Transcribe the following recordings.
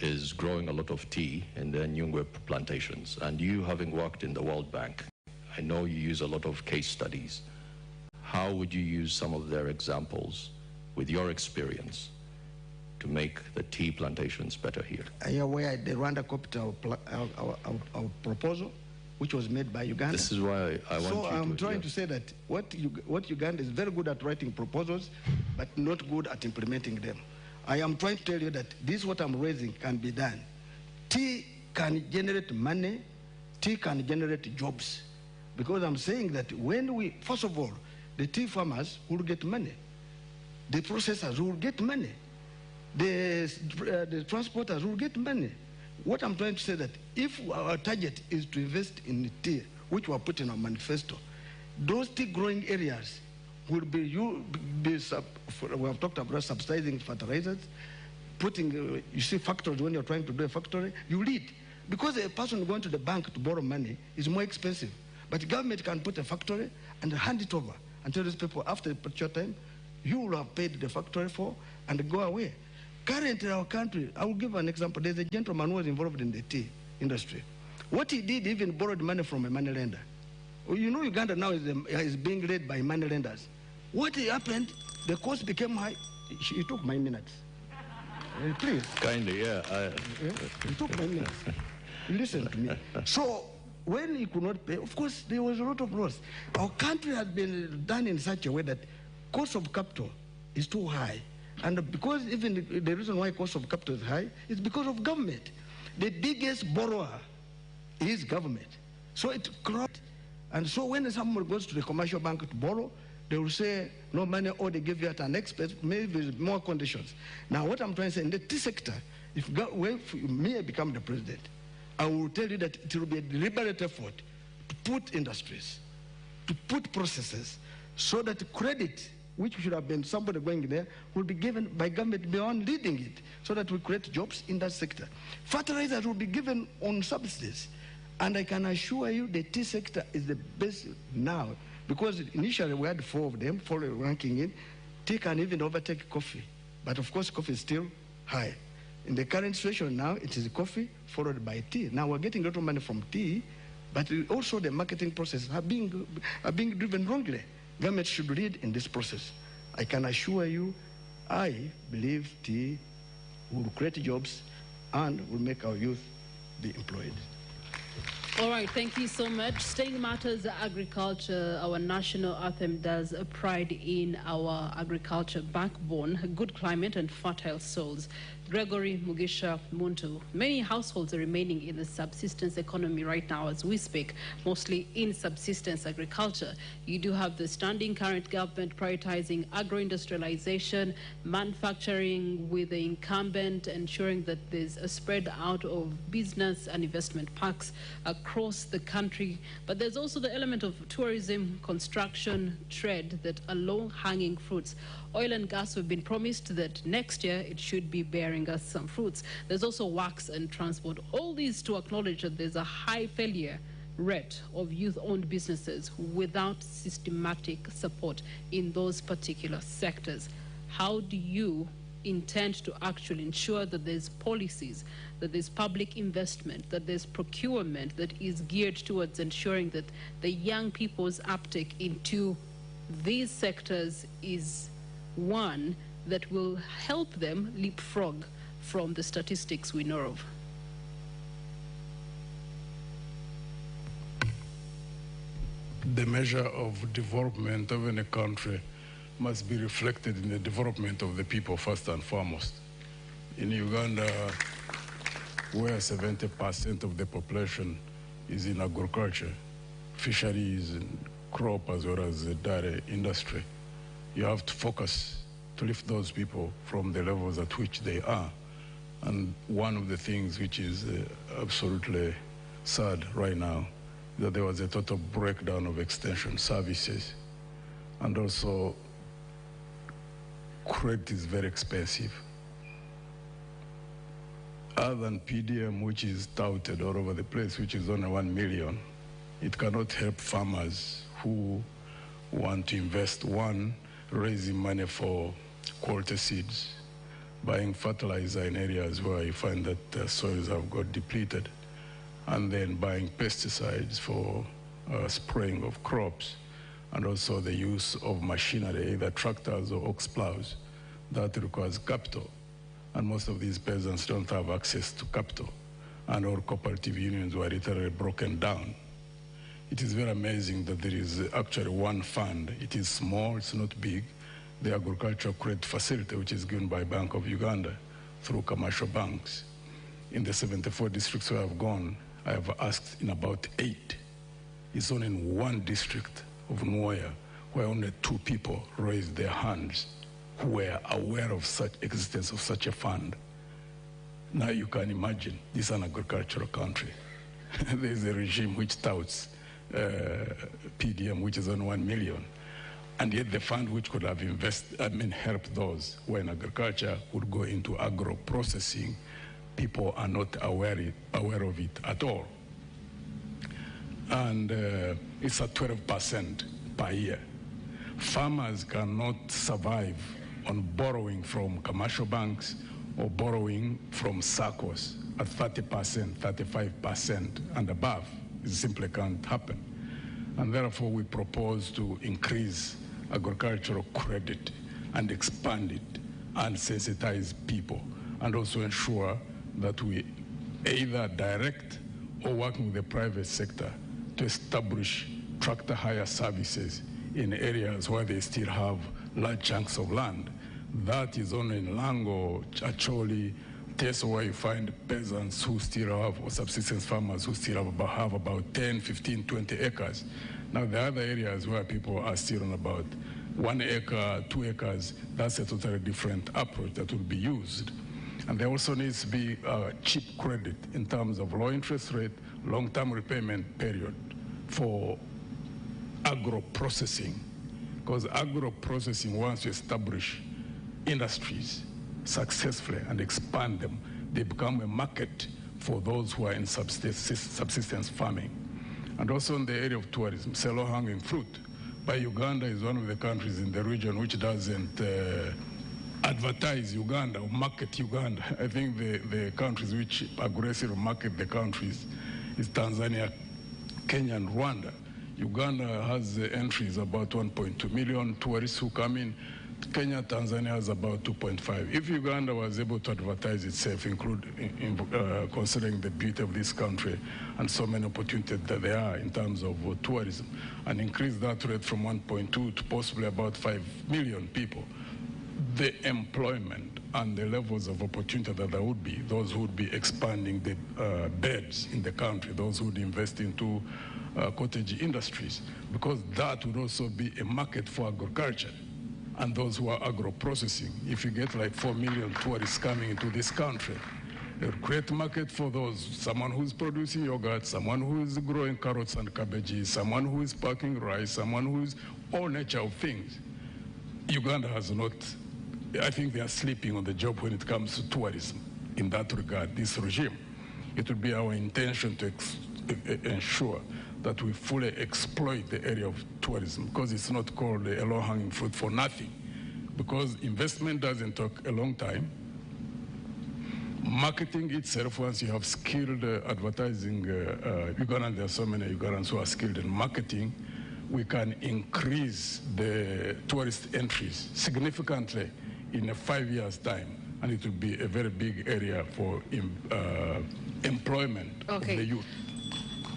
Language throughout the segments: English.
is growing a lot of tea in the Nyungwe plantations. And you, having worked in the World Bank, I know you use a lot of case studies. How would you use some of their examples with your experience to make the tea plantations better here? Are you aware the Rwanda copied our proposal, which was made by Uganda? This is why I want you to... So I'm trying to say that what Uganda is very good at writing proposals, but not good at implementing them. I am trying to tell you that this, what I'm raising, can be done. Tea can generate money, tea can generate jobs. Because I'm saying that when we, first of all, the tea farmers will get money. The processors will get money. The transporters will get money. What I'm trying to say that if our target is to invest in tea, which we are putting in our manifesto, those tea growing areas will be, we have talked about subsidizing fertilizers, putting, you see factories, when you're trying to do a factory, you lead. Because a person going to the bank to borrow money is more expensive. But the government can put a factory and hand it over and tell these people after a particular time, you will have paid the factory for and go away. Currently in our country, I will give an example. There's a gentleman who was involved in the tea industry. What he did, he even borrowed money from a money lender. You know Uganda now is being led by money lenders. What happened, the cost became high. It took my minutes. Please. Kindly, yeah. It took my minutes. Listen to me. So when he could not pay, of course, there was a lot of loss. Our country has been done in such a way that cost of capital is too high. And because even the reason why cost of capital is high is because of government. The biggest borrower is government. So it's corrupt. And so when someone goes to the commercial bank to borrow, they will say no money, or they give you at an expense, maybe with more conditions. Now what I'm trying to say, in the tea sector, if me I become the president, I will tell you that it will be a deliberate effort to put industries, to put processes, so that credit, which should have been somebody going there, will be given by government beyond leading it, so that we create jobs in that sector. Fertilizers will be given on subsidies. And I can assure you the tea sector is the best now, because initially we had 4 of them, 4 ranking in. Tea can even overtake coffee. But of course, coffee is still high. In the current situation now, it is coffee followed by tea. Now we're getting a lot of money from tea, but also the marketing process are being driven wrongly. Government should lead in this process. I can assure you, I believe tea will create jobs and will make our youth be employed. All right, thank you so much. Staying matters agriculture, our national anthem does pride in our agriculture backbone, good climate and fertile soils. Gregory Mugisha Muntu, many households are remaining in the subsistence economy right now as we speak, mostly in subsistence agriculture. You do have the standing current government prioritizing agro-industrialization, manufacturing with the incumbent, ensuring that there's a spread out of business and investment parks across the country. But there's also the element of tourism, construction, trade that are low-hanging fruits. Oil and gas, we've been promised that next year it should be bearing us some fruits. There's also works and transport. All these to acknowledge that there's a high failure rate of youth-owned businesses without systematic support in those particular sectors. How do you intend to actually ensure that there's policies, that there's public investment, that there's procurement that is geared towards ensuring that the young people's uptake into these sectors is one that will help them leapfrog from the statistics we know of? The measure of development of any country must be reflected in the development of the people first and foremost. In Uganda, where 70% of the population is in agriculture, fisheries, and crop, as well as the dairy industry, you have to focus to lift those people from the levels at which they are. And one of the things which is absolutely sad right now is that there was a total breakdown of extension services. And also, credit is very expensive. Other than PDM, which is touted all over the place, which is only 1 million, it cannot help farmers who want to invest, one, raising money for quality seeds, buying fertilizer in areas where you find that soils have got depleted, and then buying pesticides for spraying of crops, and also the use of machinery, either tractors or ox plows, that requires capital. And most of these peasants don't have access to capital, and our cooperative unions were literally broken down. It is very amazing that there is actually one fund. It is small, it's not big, the Agricultural Credit Facility, which is given by Bank of Uganda through commercial banks. In the 74 districts where I've gone, I have asked in about 8. It's only in one district of Nwoya where only 2 people raised their hands who were aware of such existence of such a fund. Now you can imagine, this is an agricultural country. There is a regime which touts PDM, which is on 1 million. And yet the fund which could have helped those who are in agriculture would go into agro-processing. People are not aware of it at all. And it's at 12% per year. Farmers cannot survive on borrowing from commercial banks or borrowing from SACCOs at 30%, 35% and above. It simply can't happen. And therefore we propose to increase agricultural credit and expand it and sensitize people, and also ensure that we either direct or working with the private sector to establish tractor hire services in areas where they still have large chunks of land. That is only in Lango, Chacholi, Teso, where you find peasants who still have, or subsistence farmers who still have about 10, 15, 20 acres. Now the other areas where people are still on about 1 acre, 2 acres, that's a totally different approach that will be used. And there also needs to be cheap credit in terms of low interest rate, long-term repayment period for agro-processing. Because agro-processing, once you establish industries successfully and expand them, they become a market for those who are in subsistence farming. And also in the area of tourism, it's a low-hanging fruit. But Uganda is one of the countries in the region which doesn't advertise Uganda or market Uganda. I think the countries which aggressively market the countries is Tanzania, Kenya, and Rwanda. Uganda has entries about 1.2 million tourists who come in. Kenya, Tanzania has about 2.5. If Uganda was able to advertise itself, considering the beauty of this country and so many opportunities that there are in terms of tourism, and increase that rate from 1.2 to possibly about 5 million people, the employment and the levels of opportunity that there would be, those who would be expanding the beds in the country, those who would invest into cottage industries, because that would also be a market for agriculture. And those who are agro-processing, if you get like 4 million tourists coming into this country, they'll create a market for those, someone who's producing yogurt, someone who is growing carrots and cabbages, someone who is packing rice, someone who's all nature of things. Uganda has not, I think they are sleeping on the job when it comes to tourism in that regard, this regime. It would be our intention to ensure that we fully exploit the area of tourism, because it's not called a low-hanging fruit for nothing, because investment doesn't take a long time. Marketing itself, once you have skilled advertising, Uganda, there are so many Ugandans who are skilled in marketing, we can increase the tourist entries significantly in a 5 years' time, and it will be a very big area for employment of the youth.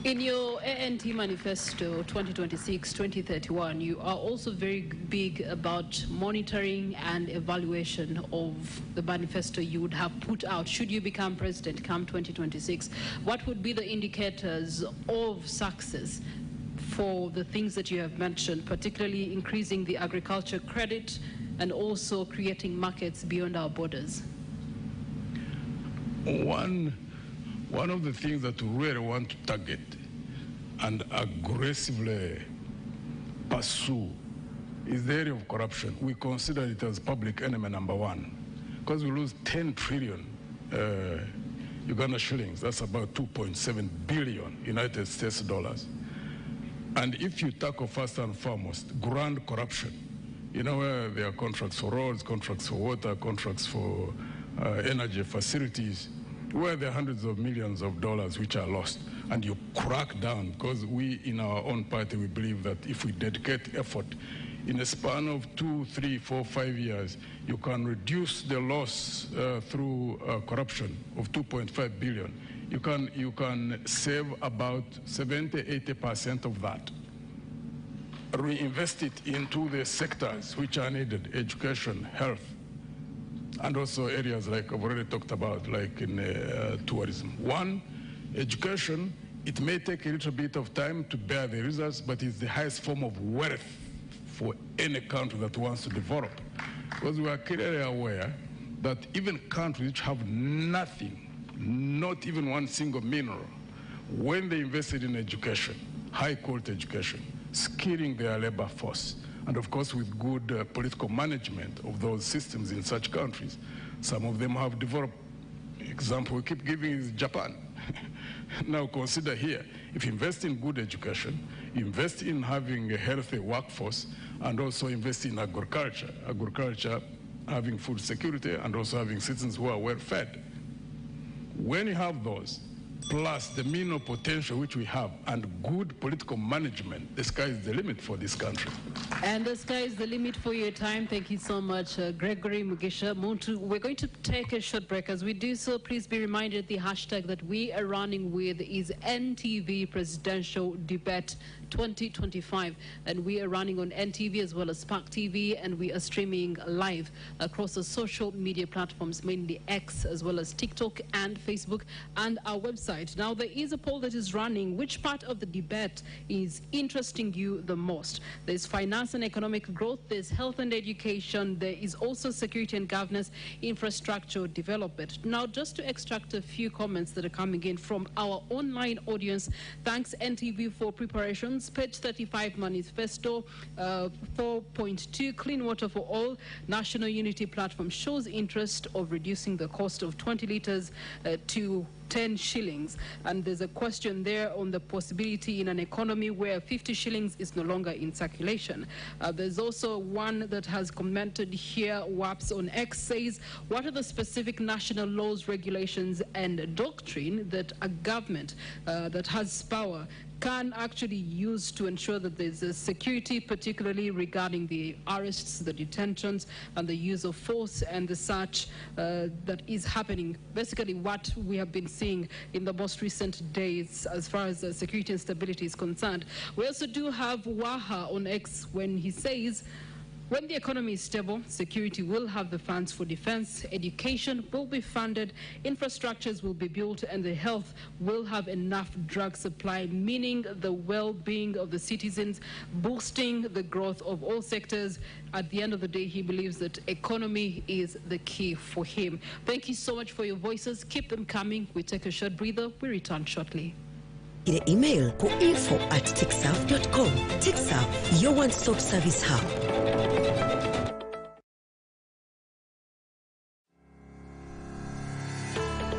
In your ANT manifesto 2026-2031, you are also very big about monitoring and evaluation of the manifesto you would have put out should you become president come 2026. What would be the indicators of success for the things that you have mentioned, particularly increasing the agriculture credit and also creating markets beyond our borders? One of the things that we really want to target and aggressively pursue is the area of corruption. We consider it as public enemy number one, because we lose 10 trillion Uganda shillings. That's about 2.7 billion United States dollars. And if you tackle first and foremost grand corruption, you know, where there are contracts for roads, contracts for water, contracts for energy facilities where there are hundreds of millions of dollars which are lost, and you crack down, because we in our own party, we believe that if we dedicate effort in a span of 2, 3, 4, 5 years, you can reduce the loss through corruption of 2.5 billion. You can save about 70–80% of that. Reinvest it into the sectors which are needed: education, health, and also areas like I've already talked about, like in tourism. One, education, it may take a little bit of time to bear the results, but it's the highest form of wealth for any country that wants to develop. Because we are clearly aware that even countries which have nothing, not even one single mineral, when they invested in education, high quality education, skilling their labor force, and of course with good political management of those systems in such countries, some of them have developed. Example we keep giving is Japan. Now consider here, if you invest in good education, invest in having a healthy workforce, and also invest in agriculture, having food security, and also having citizens who are well fed. When you have those, plus the mineral potential which we have, and good political management, the sky is the limit for this country. And the sky is the limit for your time. Thank you so much, Gregory Mugisha Muntu. We're going to take a short break. As we do so, please be reminded the hashtag that we are running with is Ntv Presidential Debate 2025, and we are running on NTV as well as Spark TV, and we are streaming live across the social media platforms, mainly X as well as TikTok and Facebook, and our website. Now, there is a poll that is running. Which part of the debate is interesting you the most? There's finance and economic growth, there's health and education, there is also security and governance, infrastructure development. Now, just to extract a few comments that are coming in from our online audience, thanks NTV for preparations. Page 35 Manifesto 4.2 Clean Water for All National Unity Platform shows interest of reducing the cost of 20 litres to 10 shillings. And there's a question there on the possibility in an economy where 50 shillings is no longer in circulation. There's also one that has commented here, WAPS on X says, what are the specific national laws, regulations and doctrine that a government that has power can actually use to ensure that there's a security, particularly regarding the arrests, the detentions, and the use of force and the such that is happening. Basically what we have been seeing in the most recent days as far as security and stability is concerned. We also do have Waha on X when he says, when the economy is stable, security will have the funds for defense, education will be funded, infrastructures will be built, and the health will have enough drug supply, meaning the well-being of the citizens, boosting the growth of all sectors. At the end of the day, he believes that economy is the key for him. Thank you so much for your voices. Keep them coming. We take a short breather. We return shortly. Email to info@tixsouth.com. TixSouth, your one-stop service hub.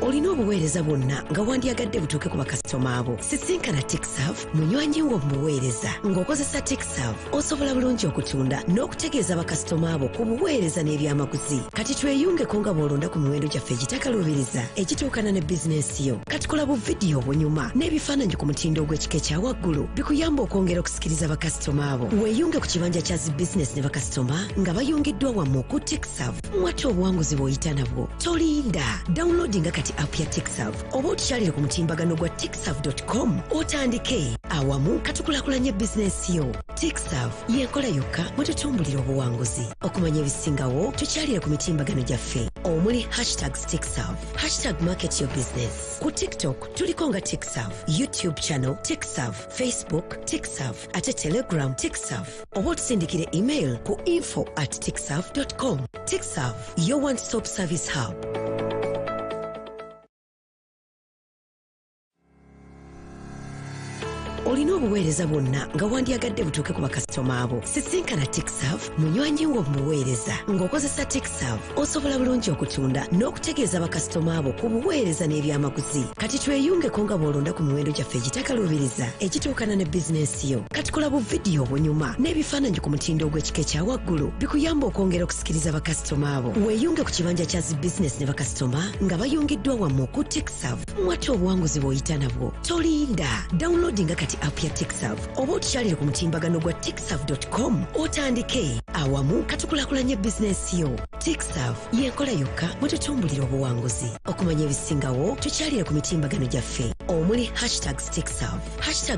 Olina obuweereza bwonna nga wandyagadde butuuke ku bakasitoma abo. Sisinkana TixSouth munywanyi wo mubuweereza. Ng'okozesa TixSouth osobola bulungi okutunda n'okutegeeza bakasitoma abo ku buweereza n'ebyamaguzi. Kati tweyungeko nga bw'olonda ku miwendo gyaffe egitakalubiriza egituukana ne bizinensi yo. Kati kola bu vidiyo obunyuma n'ebifaananyi ku mutindo ogw'ekika ekya waggulu bikuyamba okwongera okusikiriza bakasitoma abo. Weeyunge ku kibanja kya zi bizinensi ne bakasitoma nga bayungiddwa wamu ku TixSouth. Mwate obuwanguzi bw'oyita nabwo. Tolinda. Downloadinga kati app ya TixSouth oba otukyalire ku mutimbagano gwa tixsouth.com otandike awamu katukulaakulanya bizinensi yo. TixSouth y'enkola yokka mwe tutumbulira obuwanguzi. Okumanya ebisingawo tukyalire ku mitimbagano gyaffe omuli #TixSouth, #MarketYourBusiness. Ku TikTok tuliko nga TixSouth, YouTube channel TixSouth, Facebook TixSouth, ate Telegram TixSouth, oba otusindikire email ku info@tixsouth.com. TixSouth, your one-stop service hub. olina obuweereza bwonna nga wandyagadde butuuke ku bakasitoma abo. Sisinkana TechServe munywanyi wo mubuweereza. Ng'okozesa TechServe osobola bulungi okutunda n'okutegeeza bakasitoma abo ku buweereza n'ebyamaguzi. Kati tweyungeko nga bw'olonda ku miwendo gyaffe egitakalubiriza egituukana ne bizinensi yo. Kati kola bu vidiyo obunyuma n'ebifaananyi ku mutindo ogw'ekika ekya waggulu bikuyamba okwongera okusikiriza bakasitoma abo. Weeyunge ku kibanja kya zi bizinesi ne bakasitoma nga bayungiddwa wamu ku TechServe. Mwate obuwanguzi bw'oyita nabwo. Tolinda. Downloadinga kati app ya TechServe oba otukyalire ku mutimbagano gwa techserve.com otandike. Awamu katukulaakulanya bizinensi yo. TechServe y'enkola yokka mwe tutumbulira obuwanguzi. Okumanya ebisingawo tukyalire ku mitimbagano gyaffe omuli #TechServe,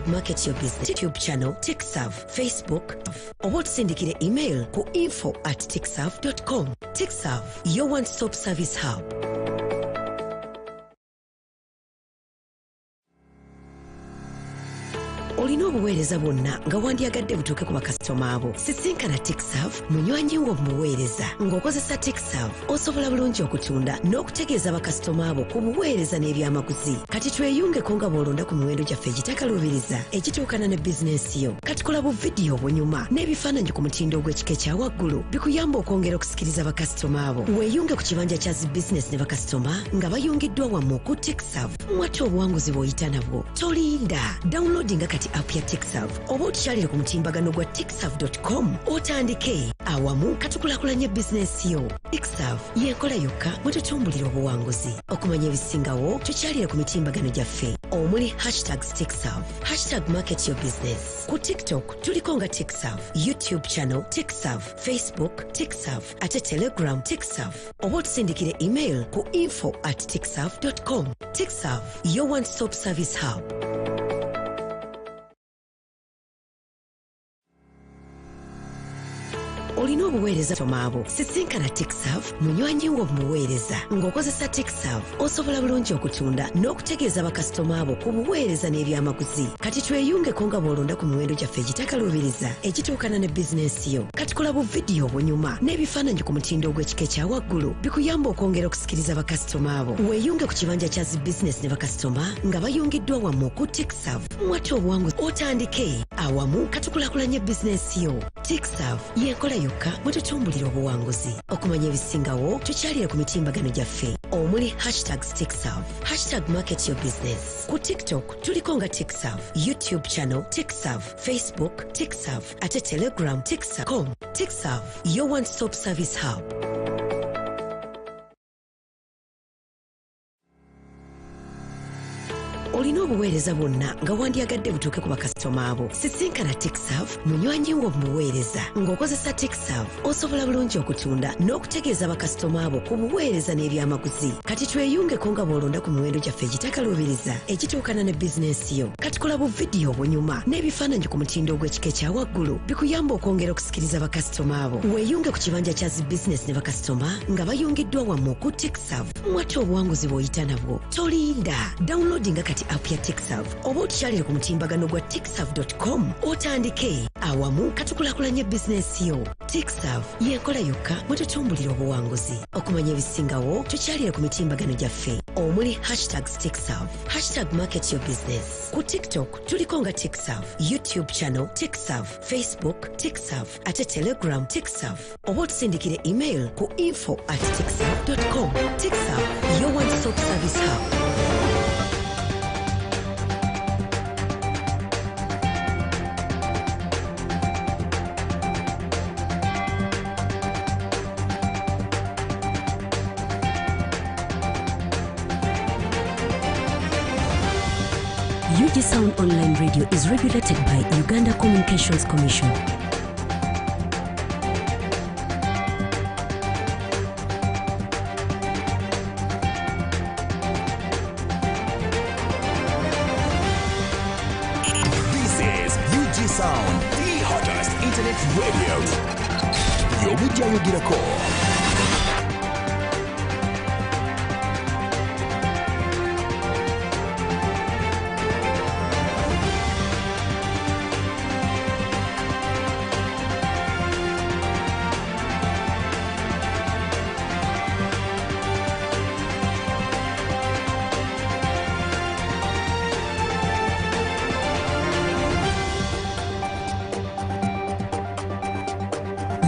#MarketYourBusiness, YouTube channel TechServe, Facebook oba otusindikire email ku info@techserve.com. TechServe, your one-stop service hub. Olina obuweereza bwonna nga wandyagadde butuuke ku bakasitoma abo. Sisinkana TechServe munywanyi wo mubuweereza. Ng'okozesa TechServe osobola bulungi okutunda n'okutegeeza bakasitoma abo ku buweereza n'ebyamaguzi. Kati tweyungeko nga bw'olonda ku miwendo gyaffe egitakalubiriza egituukana ne bizinensi yo. Kati kola bu vidiyo obunyuma n'ebifaananyi ku mutindo ogw'ekika ekya waggulu bikuyamba okwongera okusikiriza bakasitoma abo. Weeyunge ku kibanja kya zi bizinesi ne bakasitoma nga bayungiddwa wamu ku TechServe. Mwate obuwanguzi bw'oyita nabwo. Tolinda. Downloadinga kati app ya TechServe oba otukyalire ku mutimbagano gwa techserve.com otandike. Awamu katukulaakulanya bizinensi yo. TechServe y'enkola yokka mwe tutumbulira obuwanguzi. Okumanya ebisingawo tukyalire ku mitimbagano gyaffe omuli #TechServe, #MarketYourBusiness. Ku TikTok tuliko nga TechServe, YouTube channel TechServe, Facebook TechServe ate Telegram TechServe oba otusindikire email ku info@techserve.com. TechServe, your one-stop service hub. Olina obuweereza tomaabo. Sisinkana TechServe munywanyi wo mubuweereza. Ng'okozesa TechServe osobola bulungi okutunda n'okutegeeza bakasitoma abo ku buweereza n'ebyamaguzi. Kati tweyungeko nga bw'olonda ku miwendo gyaffe egitakalubiriza egituukana ne bizinensi yo. Kati kola bu vidiyo obunyuma n'ebifaananyi ku mutindo ogw'ekika ekya waggulu bikuyamba okwongera okusikiriza bakasitoma abo. Weeyunge ku kibanja kya zi bizinesi ne bakasitoma nga bayungiddwa wamu ku TechServe. Mwate obuwanguzi otandike. Awamu katukulaakulanya bizinensi yo. TechServe y'enkola yokka mwe tutumbulira obuwanguzi. Okumanya ebisingawo tukyalire ku mitimbagano gyaffe omuli #TechServe, #MarketYourBusiness. Ku TikTok tuliko nga TechServe, YouTube channel TechServe, Facebook TechServe ate Telegram TechServe.com. TechServe, your one-stop service hub. Olina obuweereza bwonna nga wandyagadde butuuke ku bakasitoma abo. Sisinkana TechServe munywanyi wo mubuweereza. Ng'okozesa TechServe osobola bulungi okutunda n'okutegeeza bakasitoma abo ku buweereza n'ebyamaguzi. Kati tweyungeko nga bw'olonda ku miwendo gyaffe egitakalubiriza egituukana ne bizinensi yo. Kati kola bu vidiyo obunyuma n'ebifaananyi ku mutindo ogw'ekika ekya waggulu bikuyamba okwongera okusikiriza bakasitoma abo. Weeyunge ku kibanja kya zi bizinesi ne bakasitoma nga bayungiddwa wamu ku TechServe. Mwate obuwanguzi bw'oyita nabwo. Tolinda. Downloadinga kati app ya TechServe oba otukyalire ku mutimbagano gwa techserve.com otandike. Awamu katukulaakulanya bizinensi yo. TechServe y'enkola yokka mwe tutumbulira obuwanguzi. Okumanya ebisingawo tukyalire ku mitimbagano gyaffe omuli #TechServe, #MarketYourBusiness. Ku TikTok tuliko nga TechServe, YouTube channel TechServe, Facebook TechServe ate Telegram TechServe oba otusindikire email ku info@techserve.com. TechServe, your one-stop service hub. UGSOUND online radio is regulated by Uganda Communications Commission. This is UGSOUND, the hottest internet radio. Yomujja yogirako.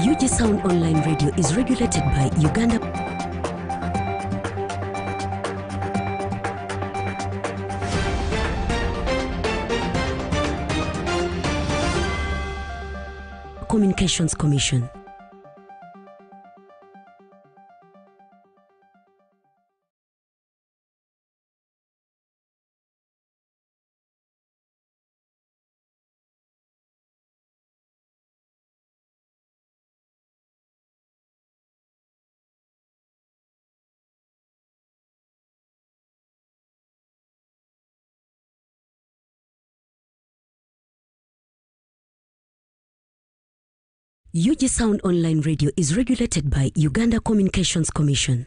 UGSOUND online radio is regulated by Uganda. Communications Commission. UGSOUND online radio is regulated by Uganda Communications Commission.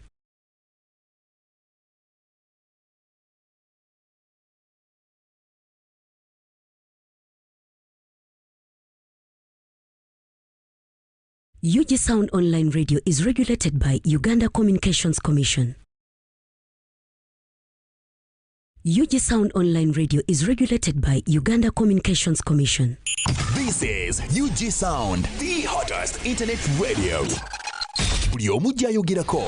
UGSOUND online radio is regulated by Uganda Communications Commission. UGSOUND online radio is regulated by Uganda Communications Commission. This is UGSOUND, the hottest internet radio. Buli omu gy'ayogerako.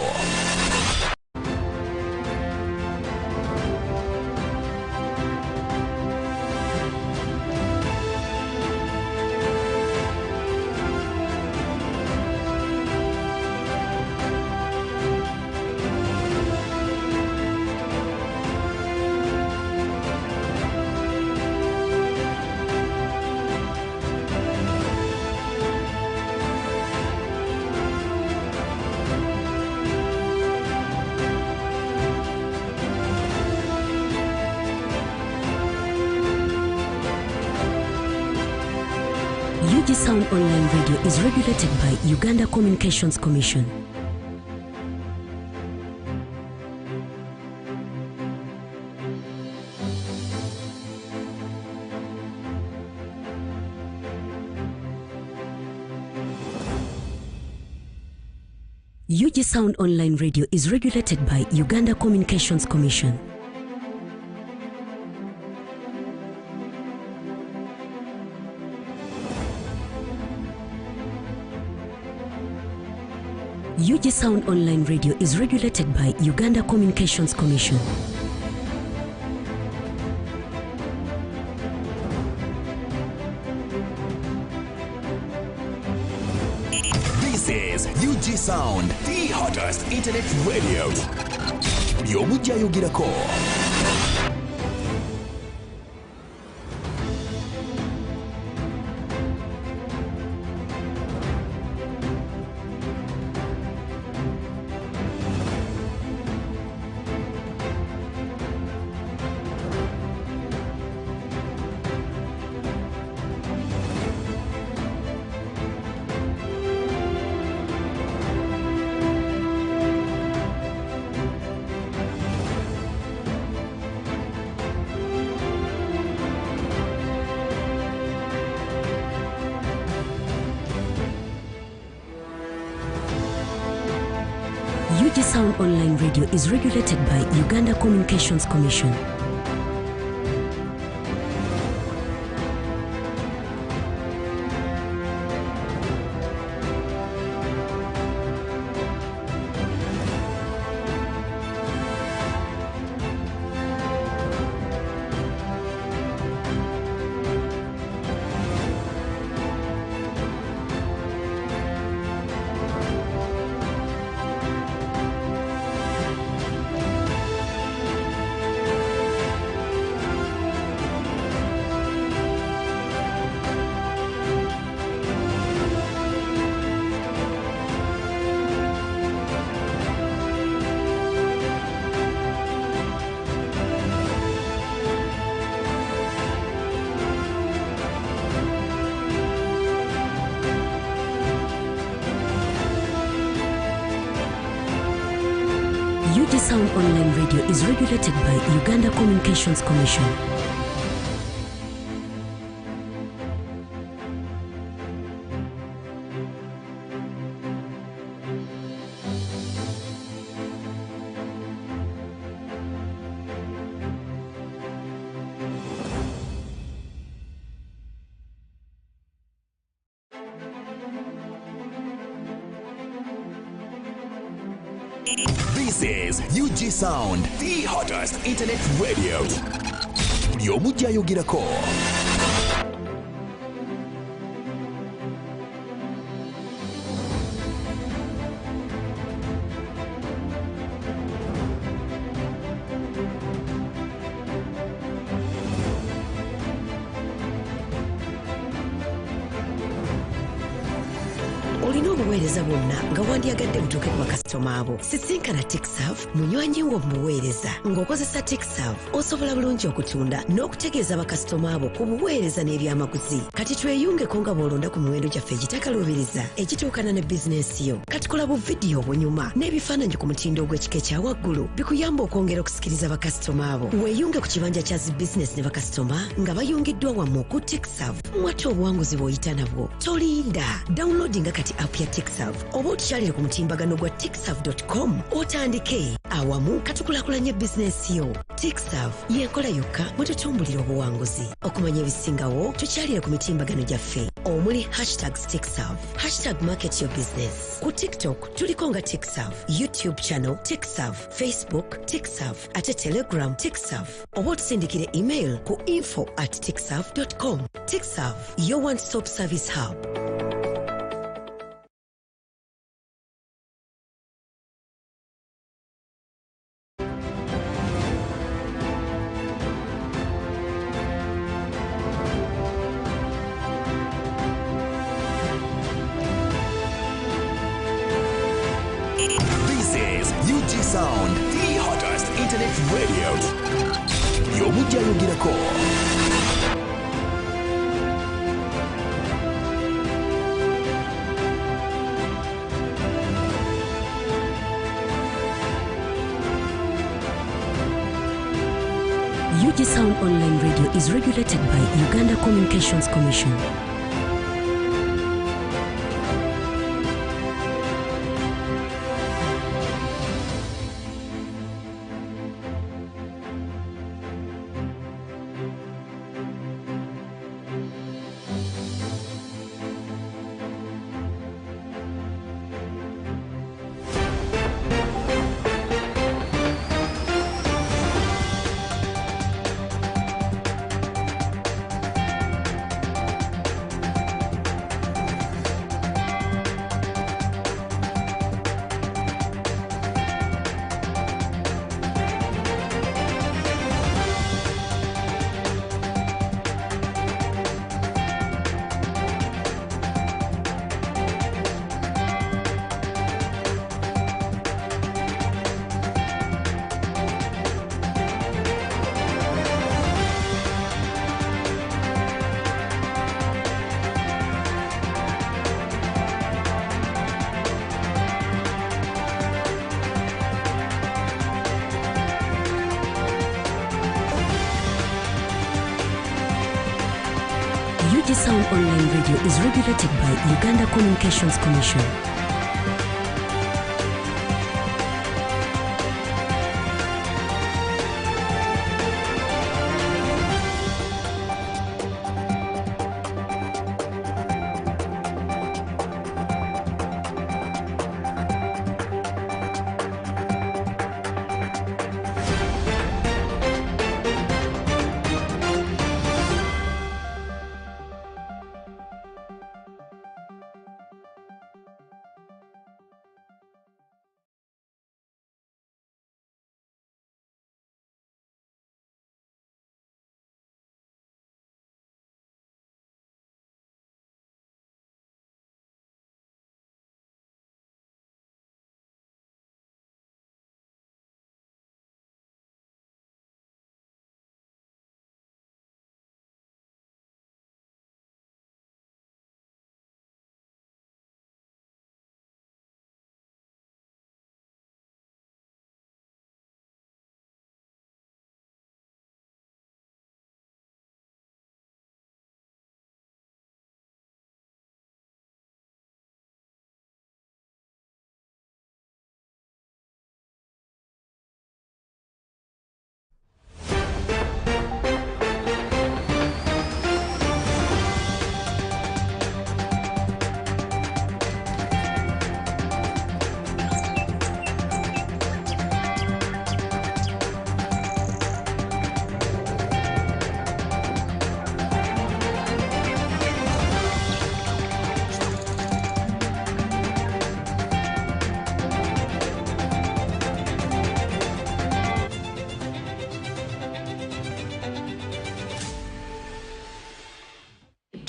UGSOUND online radio is regulated by Uganda Communications Commission. UGSOUND online radio is regulated by Uganda Communications Commission. UGSOUND online radio is regulated by Uganda Communications Commission. This is UGSOUND, the hottest internet radio. Buli omu gy'ayogerako. UGSOUND online radio is regulated by Uganda Communications Commission. UGSOUND online radio is regulated by Uganda Communications Commission. This is UGSOUND, the hottest internet radio. Buli omujja ayogerako. olina obuweereza bwonna nga wandyagadde butuuke ku bakasitoma abo. Sisinkana TechServe munywanyi wo mu buweereza. Ng'okozesa TechServe osobola bulungi okutunda n'okutegeeza bakasitoma abo ku buweereza n'ebyamaguzi. Kati tweyungeko nga bw'olonda ku miwendo gyaffe egitakalubiriza egituukana ne bizinensi yo. Kati kola bu vidiyo obunyuma n'ebifaananyi ku mutindo ogw'ekika ekya waggulu bikuyamba okwongera okusikiriza bakasitoma abo. Weeyunge ku kibanja kya zi bizinensi ne bakasitoma nga bayungiddwa wamu ku TechServe. Mwate obuwanguzi bw'oyita nabwo. Tolinda. Downloadinga kati app ya TechServe oba otukyalire ku mutimbagano gwa techserve.com otandike awamu katukulaakulanya bizinensi yo. TechServe y'enkola yokka bwe tutumbulira obuwanguzi. Okumanya ebisingawo tukyalire ku mitimbagano gyaffe omuli #TechServe, #MarketYourBusiness. Ku TikTok tuliko nga TechServe, YouTube channel TechServe, Facebook TechServe, ate Telegram TechServe. Oba otusindikire email ku info@techserve.com. TechServe, your one-stop service hub. This is UGSOUND, the hottest internet radio. Buli omujja ayogerako. UGSound Online Radio is regulated by Uganda Communications Commission. UGSound Online Radio is regulated by Uganda Communications Commission.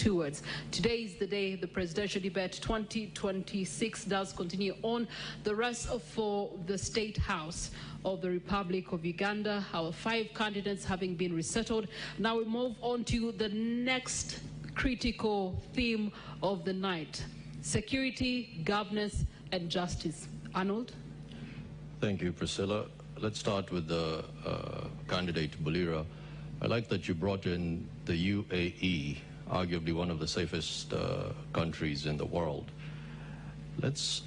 towards. Today is the day the presidential debate 2026 does continue on. The rest for the State House of the Republic of Uganda, our 5 candidates having been resettled. Now we move on to the next critical theme of the night: security, governance, and justice. Arnold? Thank you, Priscilla. Let's start with the candidate, Bulira. I like that you brought in the UAE, arguably one of the safest countries in the world. Let's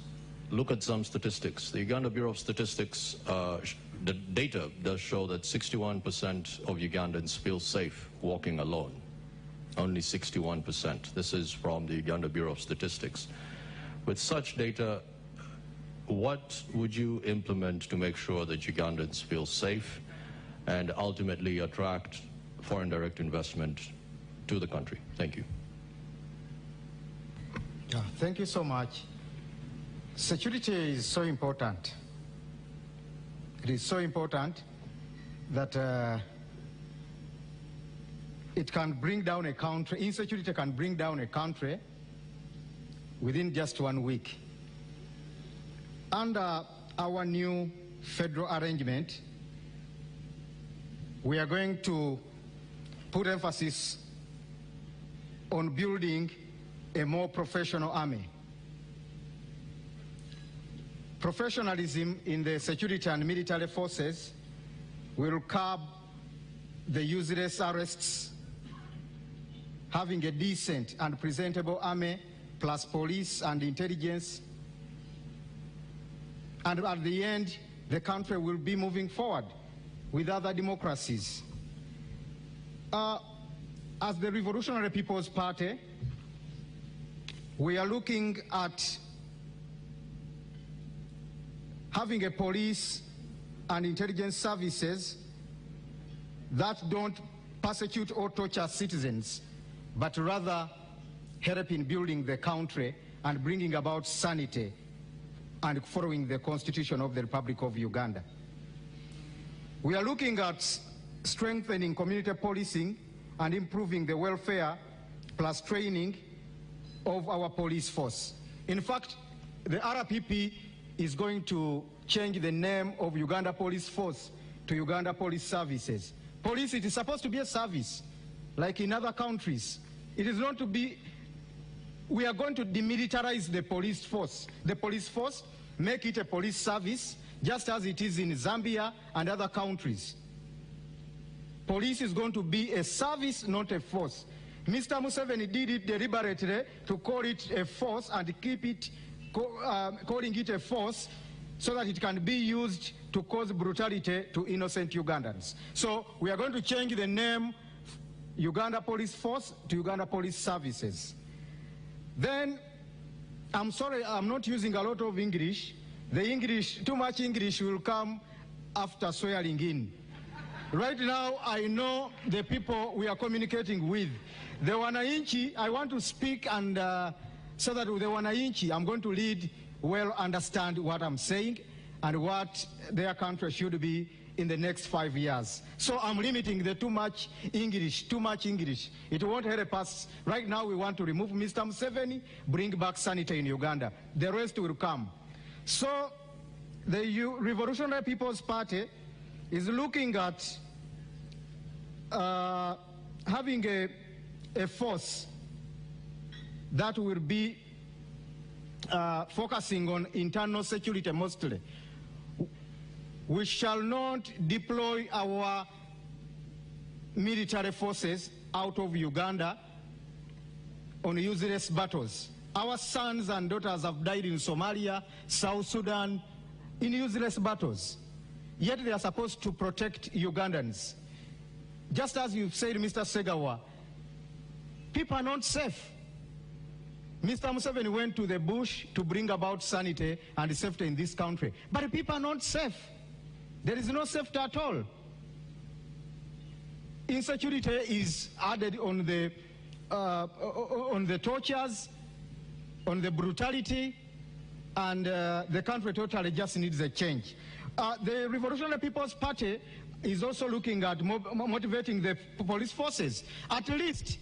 look at some statistics. The Uganda Bureau of Statistics, the data does show that 61% of Ugandans feel safe walking alone. Only 61%. This is from the Uganda Bureau of Statistics. With such data, what would you implement to make sure that Ugandans feel safe and ultimately attract foreign direct investment to the country? Thank you. Yeah, thank you so much. Security is so important. It is so important that it can bring down a country. Insecurity can bring down a country within just 1 week. Under our new federal arrangement, we are going to put emphasis on building a more professional army. Professionalism in the security and military forces will curb the useless arrests. Having a decent and presentable army, plus police and intelligence, and at the end, the country will be moving forward with other democracies. As the Revolutionary People's Party, we are looking at having a police and intelligence services that don't persecute or torture citizens, but rather help in building the country and bringing about sanity and following the Constitution of the Republic of Uganda. We are looking at strengthening community policing and improving the welfare plus training of our police force. In fact, the RPP is going to change the name of Uganda Police Force to Uganda Police Services. Police, it is supposed to be a service, like in other countries. It is not to be. We are going to demilitarize the police force. The police force, make it a police service, just as it is in Zambia and other countries. Police is going to be a service, not a force. Mr. Museveni did it deliberately to call it a force and keep it, calling it a force so that it can be used to cause brutality to innocent Ugandans. So we are going to change the name Uganda Police Force to Uganda Police Services. Then, I'm sorry, I'm not using a lot of English. The English, too much English will come after swearing in. Right now, I know the people we are communicating with. The Wananchi, I want to speak and so that with the Wananchi, I'm going to lead well, understand what I'm saying and what their country should be in the next 5 years. So I'm limiting the too much English. It won't help us. Right now we want to remove Mr. Museveni, bring back sanity in Uganda. The rest will come. So the Revolutionary People's Party is looking at having a force that will be focusing on internal security mostly. We shall not deploy our military forces out of Uganda on useless battles. Our sons and daughters have died in Somalia, South Sudan, in useless battles. Yet they are supposed to protect Ugandans. Just as you've said, Mr. Segawa, people are not safe. Mr. Museveni went to the bush to bring about sanity and safety in this country. But people are not safe. There is no safety at all. Insecurity is added on the tortures, on the brutality, and the country totally just needs a change. The Revolutionary People's Party is also looking at motivating the police forces. At least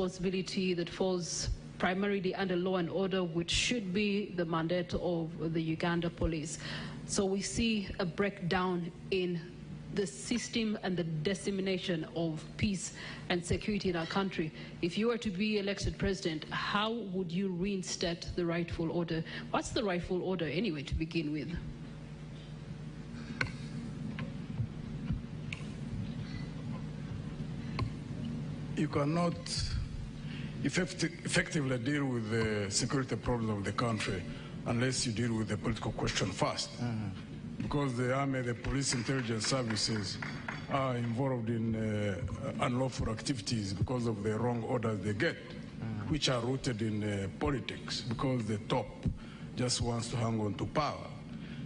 responsibility that falls primarily under law and order, which should be the mandate of the Uganda police. So we see a breakdown in the system and the dissemination of peace and security in our country. If you were to be elected president, how would you reinstate the rightful order? What's the rightful order anyway to begin with? You cannot effectively deal with the security problems of the country unless you deal with the political question first. Because the army, the police, intelligence services are involved in unlawful activities because of the wrong orders they get, which are rooted in politics, because the top just wants to hang on to power.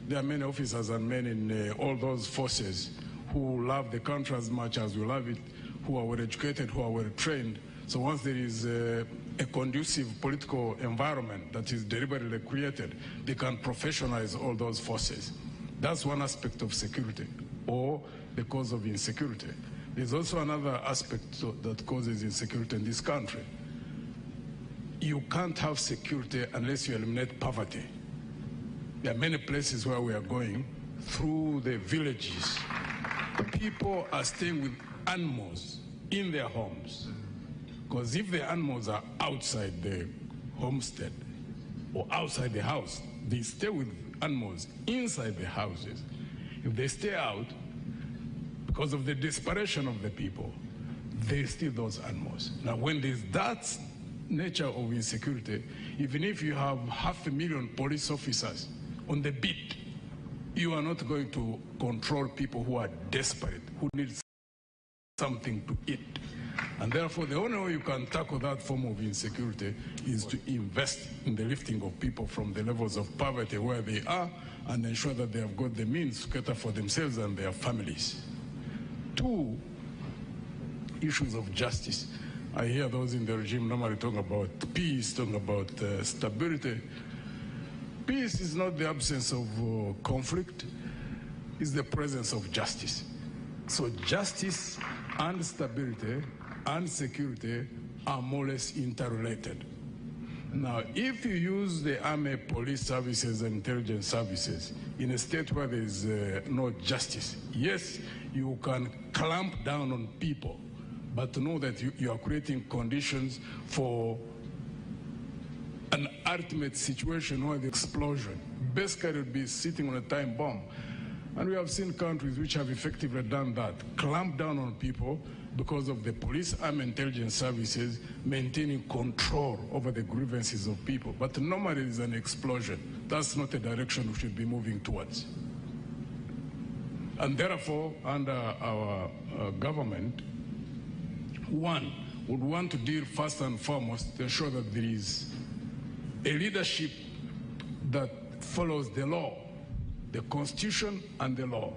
There are many officers and men in all those forces who love the country as much as we love it, who are well educated, who are well trained. So once there is a conducive political environment that is deliberately created, they can professionalize all those forces. That's one aspect of security, or the cause of insecurity. There's also another aspect that causes insecurity in this country. You can't have security unless you eliminate poverty. There are many places where we are going, through the villages. People are staying with animals in their homes. Because if the animals are outside the homestead or outside the house, they stay with animals inside the houses. If they stay out, because of the desperation of the people, they steal those animals. Now, when there's that nature of insecurity, even if you have 500,000 police officers on the beat, you are not going to control people who are desperate, who need something to eat. And therefore, the only way you can tackle that form of insecurity is to invest in the lifting of people from the levels of poverty where they are and ensure that they have got the means to cater for themselves and their families. 2, issues of justice. I hear those in the regime normally talking about peace, talking about stability. Peace is not the absence of conflict, it's the presence of justice. So justice and stability and security are more or less interrelated. Now, if you use the army, police services, and intelligence services in a state where there is no justice, yes, you can clamp down on people, but know that you are creating conditions for an ultimate situation where the explosion basically would be sitting on a time bomb. And we have seen countries which have effectively done that, clamp down on people because of the police and intelligence services maintaining control over the grievances of people. But normally it's an explosion. That's not a direction we should be moving towards. And therefore, under our government, one would want to deal first and foremost to ensure that there is a leadership that follows the law, the Constitution and the law,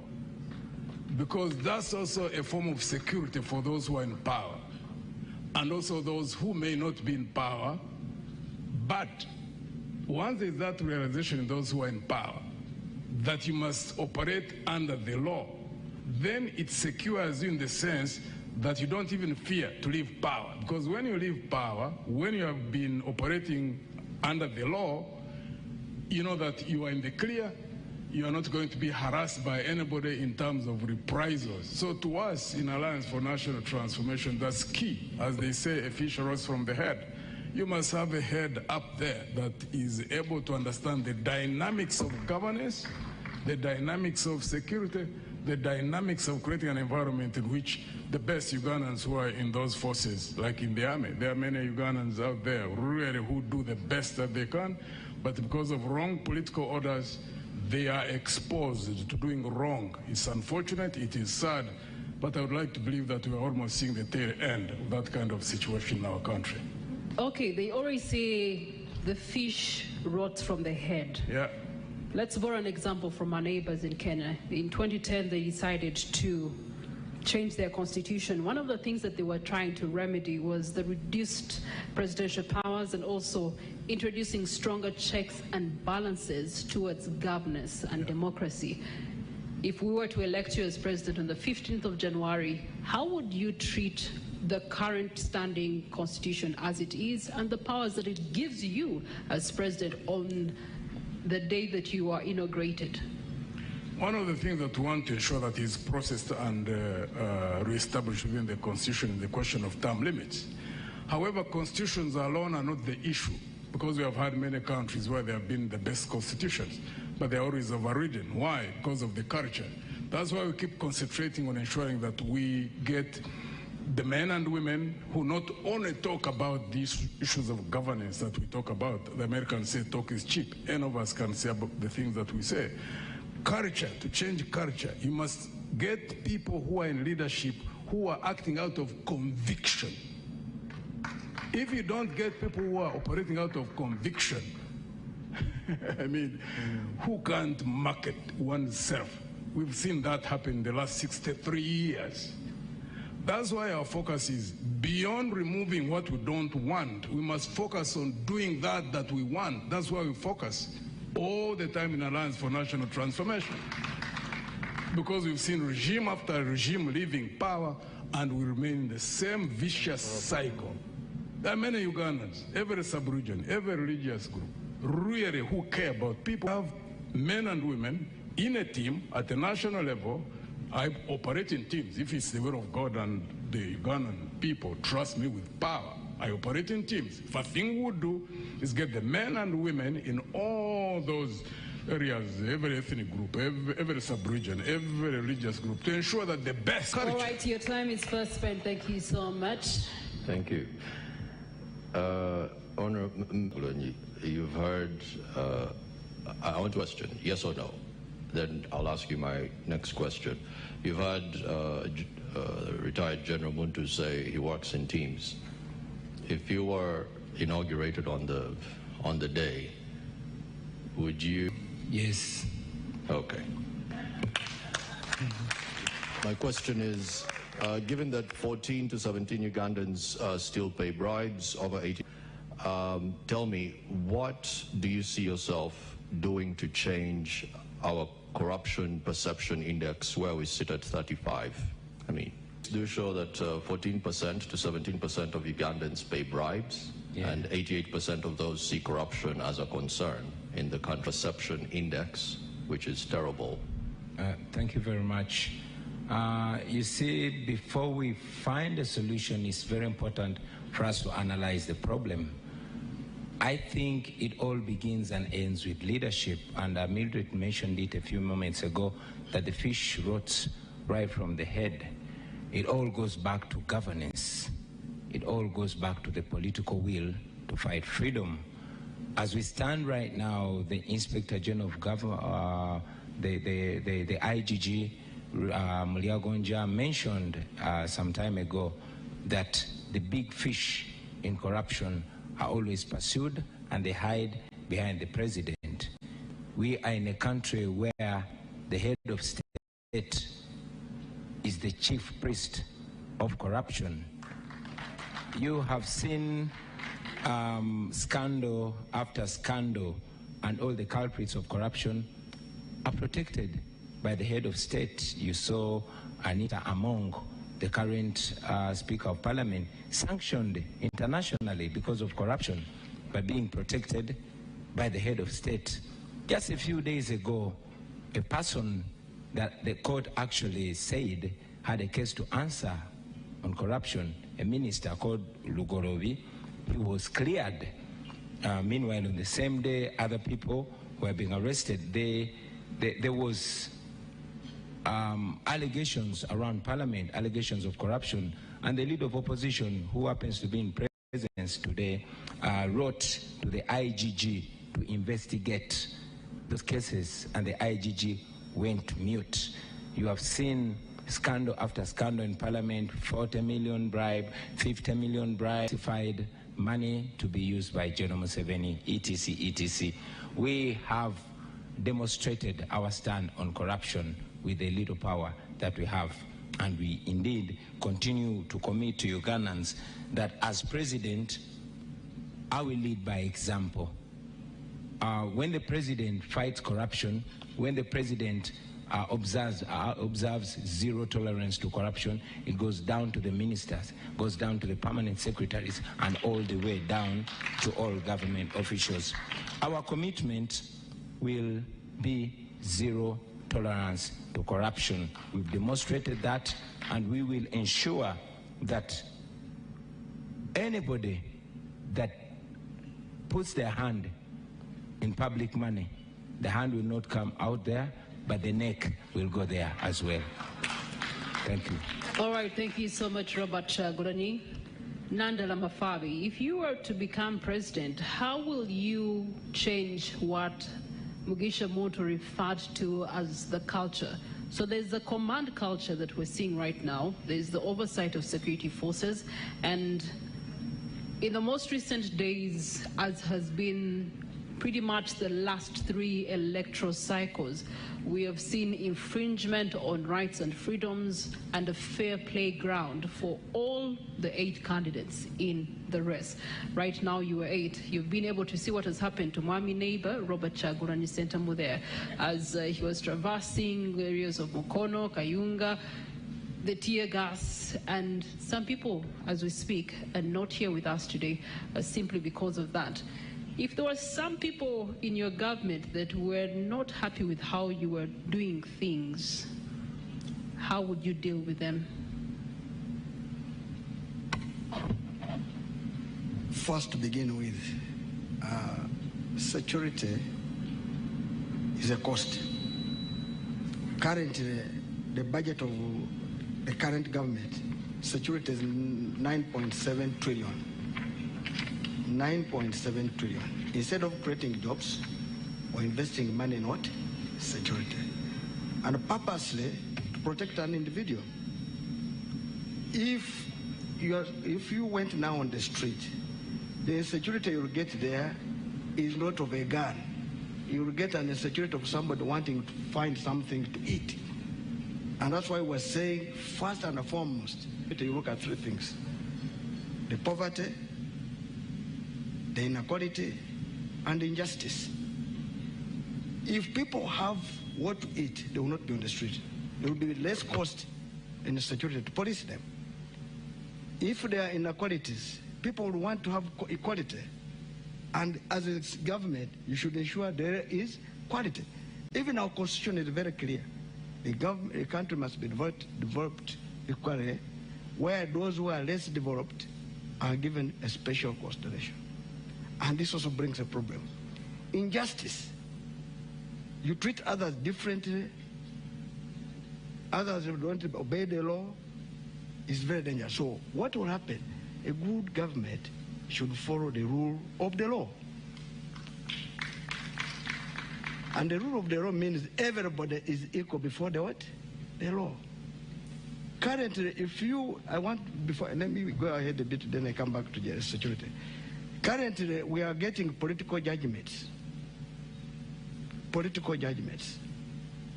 because that's also a form of security for those who are in power and also those who may not be in power. But once there's that realization in those who are in power that you must operate under the law, then it secures you in the sense that you don't even fear to leave power. Because when you leave power, when you have been operating under the law, you know that you are in the clear. You are not going to be harassed by anybody in terms of reprisals. So to us in Alliance for National Transformation, that's key. As they say, a fish rose from the head. You must have a head up there that is able to understand the dynamics of governance, the dynamics of security, the dynamics of creating an environment in which the best Ugandans who are in those forces, like in the army, there are many Ugandans out there really who do the best that they can, but because of wrong political orders, they are exposed to doing wrong. It's unfortunate, it is sad, but I would like to believe that we are almost seeing the tail end of that kind of situation in our country. Okay, they always say the fish rots from the head. Yeah. Let's borrow an example from our neighbors in Kenya. In 2010, they decided to change their constitution. One of the things that they were trying to remedy was the reduced presidential powers and also introducing stronger checks and balances towards governance and democracy. If we were to elect you as president on the 15th of January, how would you treat the current standing constitution as it is and the powers that it gives you as president on the day that you are inaugurated? One of the things that we want to ensure that is processed and reestablished within the constitution is the question of term limits. However, constitutions alone are not the issue, because we have had many countries where they have been the best constitutions, but they're always overridden. Why? Because of the culture. That's why we keep concentrating on ensuring that we get the men and women who not only talk about these issues of governance that we talk about. The Americans say talk is cheap. Any of us can say about the things that we say. Culture, to change culture, you must get people who are in leadership who are acting out of conviction. If you don't get people who are operating out of conviction, I mean, who can't market oneself? We've seen that happen in the last 63 years. That's why our focus is beyond removing what we don't want. We must focus on doing that we want. That's why we focus all the time in Alliance for National Transformation. Because we've seen regime after regime leaving power, and we remain in the same vicious cycle. There are many Ugandans, every sub-region, every religious group, really who care about people. Have men and women in a team at the national level. I operate in teams. If it's the will of God and the Ugandan people trust me with power, I operate in teams. First thing we do is get the men and women in all those areas, every ethnic group, every sub-region, every religious group, to ensure that the best culture. All right, your time is first spent. Thank you so much. Thank you. Honorable Mgulonyi, you've heard, I want to question, yes or no? Then I'll ask you my next question. You've heard retired General Muntu say he works in teams. If you were inaugurated on the day, would you? Yes. Okay. My question is, given that 14 to 17 Ugandans still pay bribes over 80, tell me, what do you see yourself doing to change our corruption perception index, where we sit at 35? I mean, do show that 14% to 17% of Ugandans pay bribes, and 88% of those see corruption as a concern in the country perception index, which is terrible. Thank you very much. You see, before we find a solution, it's very important for us to analyze the problem. I think it all begins and ends with leadership, and Mildred mentioned it a few moments ago, that the fish rots right from the head. It all goes back to governance. It all goes back to the political will to fight freedom. As we stand right now, the Inspector General of Government, the IGG, Muliagonja, mentioned some time ago that the big fish in corruption are always pursued and they hide behind the president. We are in a country where the head of state is the chief priest of corruption. You have seen scandal after scandal, and all the culprits of corruption are protected by the head of state. You saw Anita Among, the current Speaker of Parliament, sanctioned internationally because of corruption, by being protected by the head of state. Just a few days ago, a person that the court actually said had a case to answer on corruption, a minister called Lugorobi, he was cleared. Meanwhile, on the same day, other people were being arrested. There was allegations around Parliament, allegations of corruption, and the leader of opposition, who happens to be in presence today, wrote to the IGG to investigate those cases, and the IGG went mute. You have seen scandal after scandal in Parliament, 40 million bribe, 50 million bribe, certified money to be used by General Museveni, etc., etc. We have demonstrated our stand on corruption with the little power that we have, and we indeed continue to commit to Ugandans that as president, I will lead by example. When the president fights corruption, when the president observes zero tolerance to corruption. It goes down to the ministers, goes down to the permanent secretaries, and all the way down to all government officials. Our commitment will be zero tolerance to corruption. We've demonstrated that, and we will ensure that anybody that puts their hand in public money, the hand will not come out there, but the neck will go there as well. Thank you. All right, thank you so much, Robert Chagulanyi. Nandala Mafabi, if you were to become president, how will you change what Mugisha Moto referred to as the culture? So there's the command culture that we're seeing right now. There's the oversight of security forces. And in the most recent days, as has been pretty much the last 3 electoral cycles, we have seen infringement on rights and freedoms and a fair playground for all the 8 candidates in the race. Right now, you were 8. You've been able to see what has happened to Mwami neighbor, Robert Chagulanyi Sentamu there, as he was traversing areas of Mukono, Kayunga, the tear gas, and some people, as we speak, are not here with us today simply because of that. If there were some people in your government that were not happy with how you were doing things, how would you deal with them? First, to begin with, security is a cost. Currently, the budget of the current government, security is 9.7 trillion. 9.7 trillion. Instead of creating jobs or investing money in what? Security. And purposely to protect an individual. If you went now on the street, the insecurity you'll get there is not of a gun. You'll get an insecurity of somebody wanting to find something to eat. And that's why we're saying, first and foremost, you look at 3 things: the poverty, the inequality, and injustice. If people have what to eat, they will not be on the street. There will be less cost in the security to police them. If there are inequalities, people will want to have equality. And as a government, you should ensure there is quality. Even our constitution is very clear. The country must be developed equally, where those who are less developed are given a special consideration. And this also brings a problem. Injustice. You treat others differently. Others who don't obey the law is very dangerous. So what will happen? A good government should follow the rule of the law. And the rule of the law means everybody is equal before the what? The law. Currently, let me go ahead a bit, then I come back to the security. Currently, we are getting political judgments,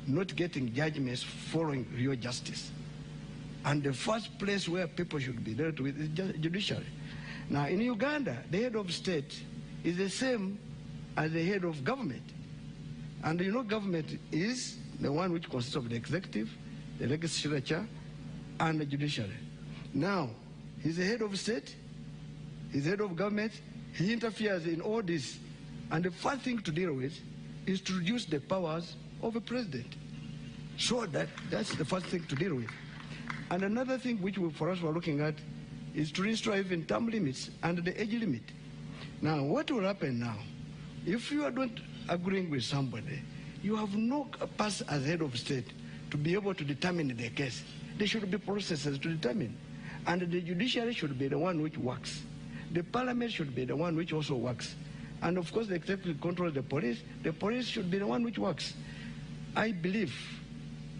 not getting judgments following real justice. And the first place where people should be dealt with is judiciary. Now, in Uganda, the head of state is the same as the head of government. And you know, government is the one which consists of the executive, the legislature, and the judiciary. Now, he's the head of state, he's the head of government. He interferes in all this. And the first thing to deal with is to reduce the powers of a president. So that's the first thing to deal with. And another thing which for us we're looking at is to restore even term limits and the age limit. Now, what will happen now? If you are not agreeing with somebody, you have no pass as head of state to be able to determine the case. There should be processes to determine. And the judiciary should be the one which works. The parliament should be the one which also works. And of course, the executive controls the police should be the one which works. I believe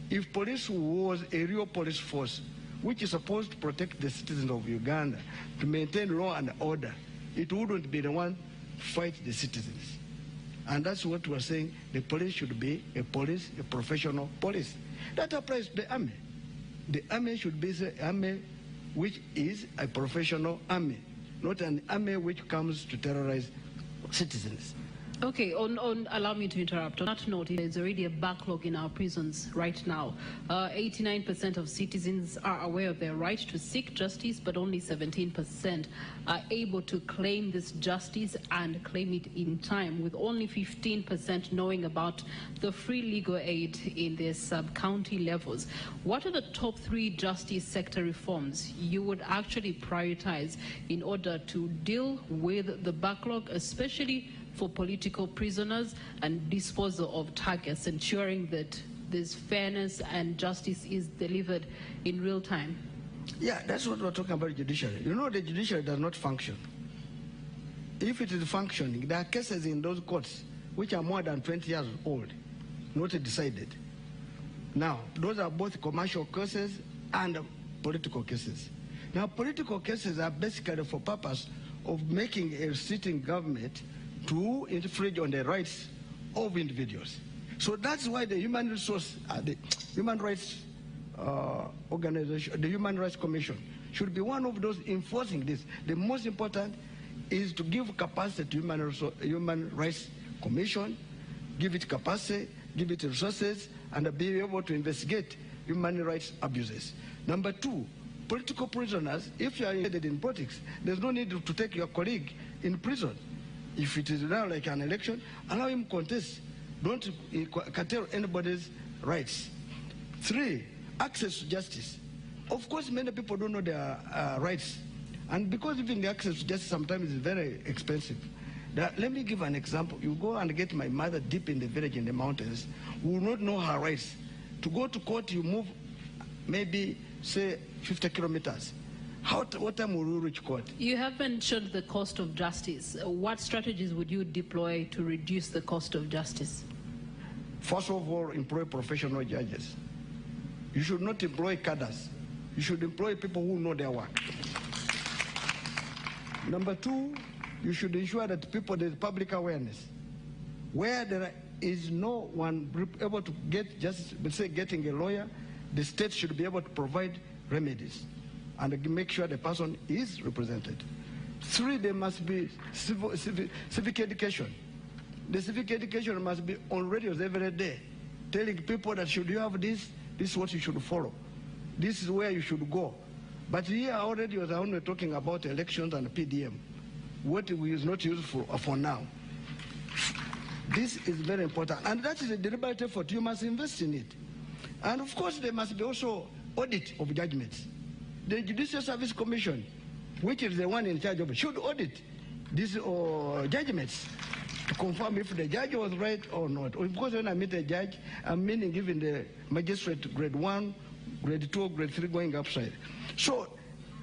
if police was a real police force, which is supposed to protect the citizens of Uganda, to maintain law and order, it wouldn't be the one to fight the citizens. And that's what we're saying. The police should be a professional police. That applies to the army. The army should be the army which is a professional army, not an army which comes to terrorize citizens. Okay, allow me to interrupt. On that note, there's already a backlog in our prisons right now. 89% of citizens are aware of their right to seek justice, but only 17% are able to claim this justice and claim it in time, with only 15% knowing about the free legal aid in their sub-county levels. What are the top 3 justice sector reforms you would actually prioritize in order to deal with the backlog, especially for political prisoners, and disposal of targets, ensuring that there's fairness and justice is delivered in real time? Yeah, that's what we're talking about, judiciary. You know, the judiciary does not function. If it is functioning, there are cases in those courts which are more than 20 years old, not decided. Now, those are both commercial cases and political cases. Now, political cases are basically for purpose of making a sitting government to infringe on the rights of individuals. So that's why the Human Rights Organization, the Human Rights Commission, should be one of those enforcing this. The most important is to give capacity to Human Rights Commission, give it capacity, give it resources, and be able to investigate human rights abuses. Number 2, political prisoners, if you are embedded in politics, there's no need to take your colleague in prison. If it is now like an election, allow him contest. Don't curtail anybody's rights. 3, access to justice. Of course, many people don't know their rights. And because even the access to justice sometimes is very expensive. Let me give an example. You go and get my mother deep in the village in the mountains, who will not know her rights. To go to court, you move maybe, say, 50 kilometers. What time will you reach court? You have mentioned the cost of justice. What strategies would you deploy to reduce the cost of justice? First of all, employ professional judges. You should not employ cadres. You should employ people who know their work. Number 2, you should ensure that there's public awareness. Where there is no one able to get justice, let's say getting a lawyer, the state should be able to provide remedies and make sure the person is represented. 3, there must be civic education. The civic education must be on radios every day, telling people that should you have this, this is what you should follow. This is where you should go. But here already was only talking about elections and PDM, what is not useful for now. This is very important, and that is a deliberate effort. You must invest in it. And of course, there must be also audit of judgments. The Judicial Service Commission, which is the one in charge of it, should audit these judgments to confirm if the judge was right or not. Because when I meet a judge, I'm meaning even the magistrate grade 1, grade 2, grade 3 going upside. So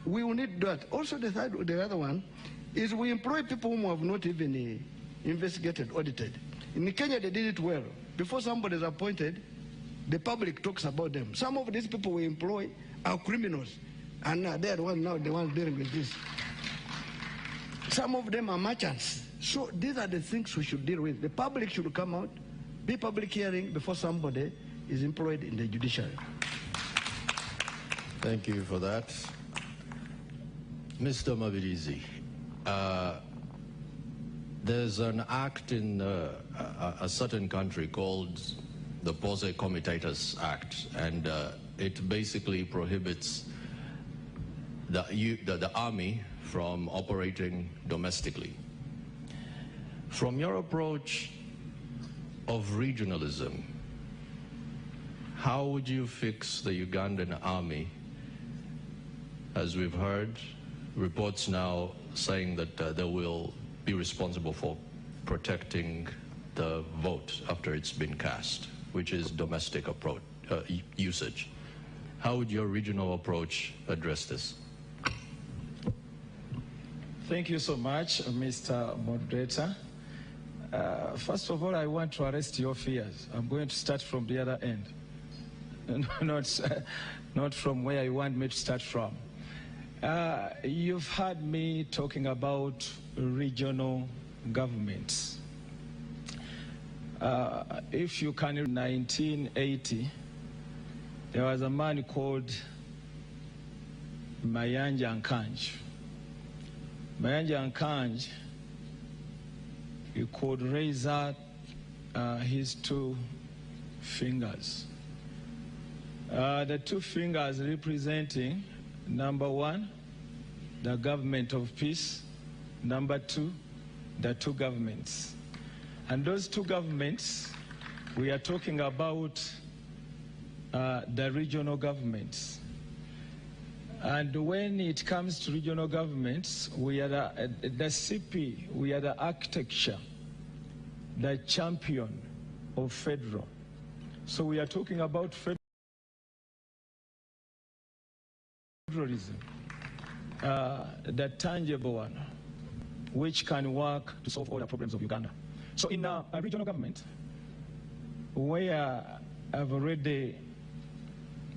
we will need that. Also, the other one is we employ people whom have not even investigated, audited. In Kenya, they did it well. Before somebody is appointed, the public talks about them. Some of these people we employ are criminals. And they are the ones dealing with this. Some of them are merchants. So these are the things we should deal with. The public should come out, be public hearing before somebody is employed in the judiciary. Thank you for that. Mr. Mabirizi, there's an act in a certain country called the Pose Comitatus Act, and it basically prohibits the army from operating domestically. From your approach of regionalism, how would you fix the Ugandan army? As we've heard, reports now saying that they will be responsible for protecting the vote after it's been cast, which is domestic approach, usage. How would your regional approach address this? Thank you so much, Mr. Moderator. First of all, I want to arrest your fears. I'm going to start from the other end, not from where you want me to start from. You've heard me talking about regional governments. If you can, in 1980, there was a man called Mayanja Nkanj. Mayanja Nkanj he could raise out his two fingers. The two fingers representing, number one, the government of peace, number two, the two governments. And those two governments, we are talking about the regional governments. And when it comes to regional governments, we are the CP, we are the architecture, the champion of federal. So we are talking about federalism, the tangible one, which can work to solve all the problems of Uganda. So in a regional government, where I've already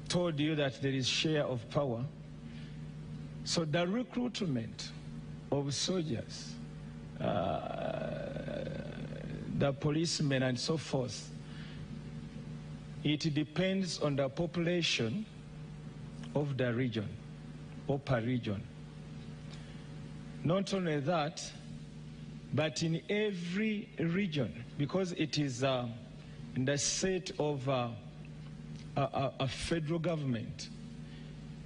told you that there is share of power, so the recruitment of soldiers, the policemen and so forth, it depends on the population of the region or per region. Not only that, but in every region, because it is in the set of a federal government,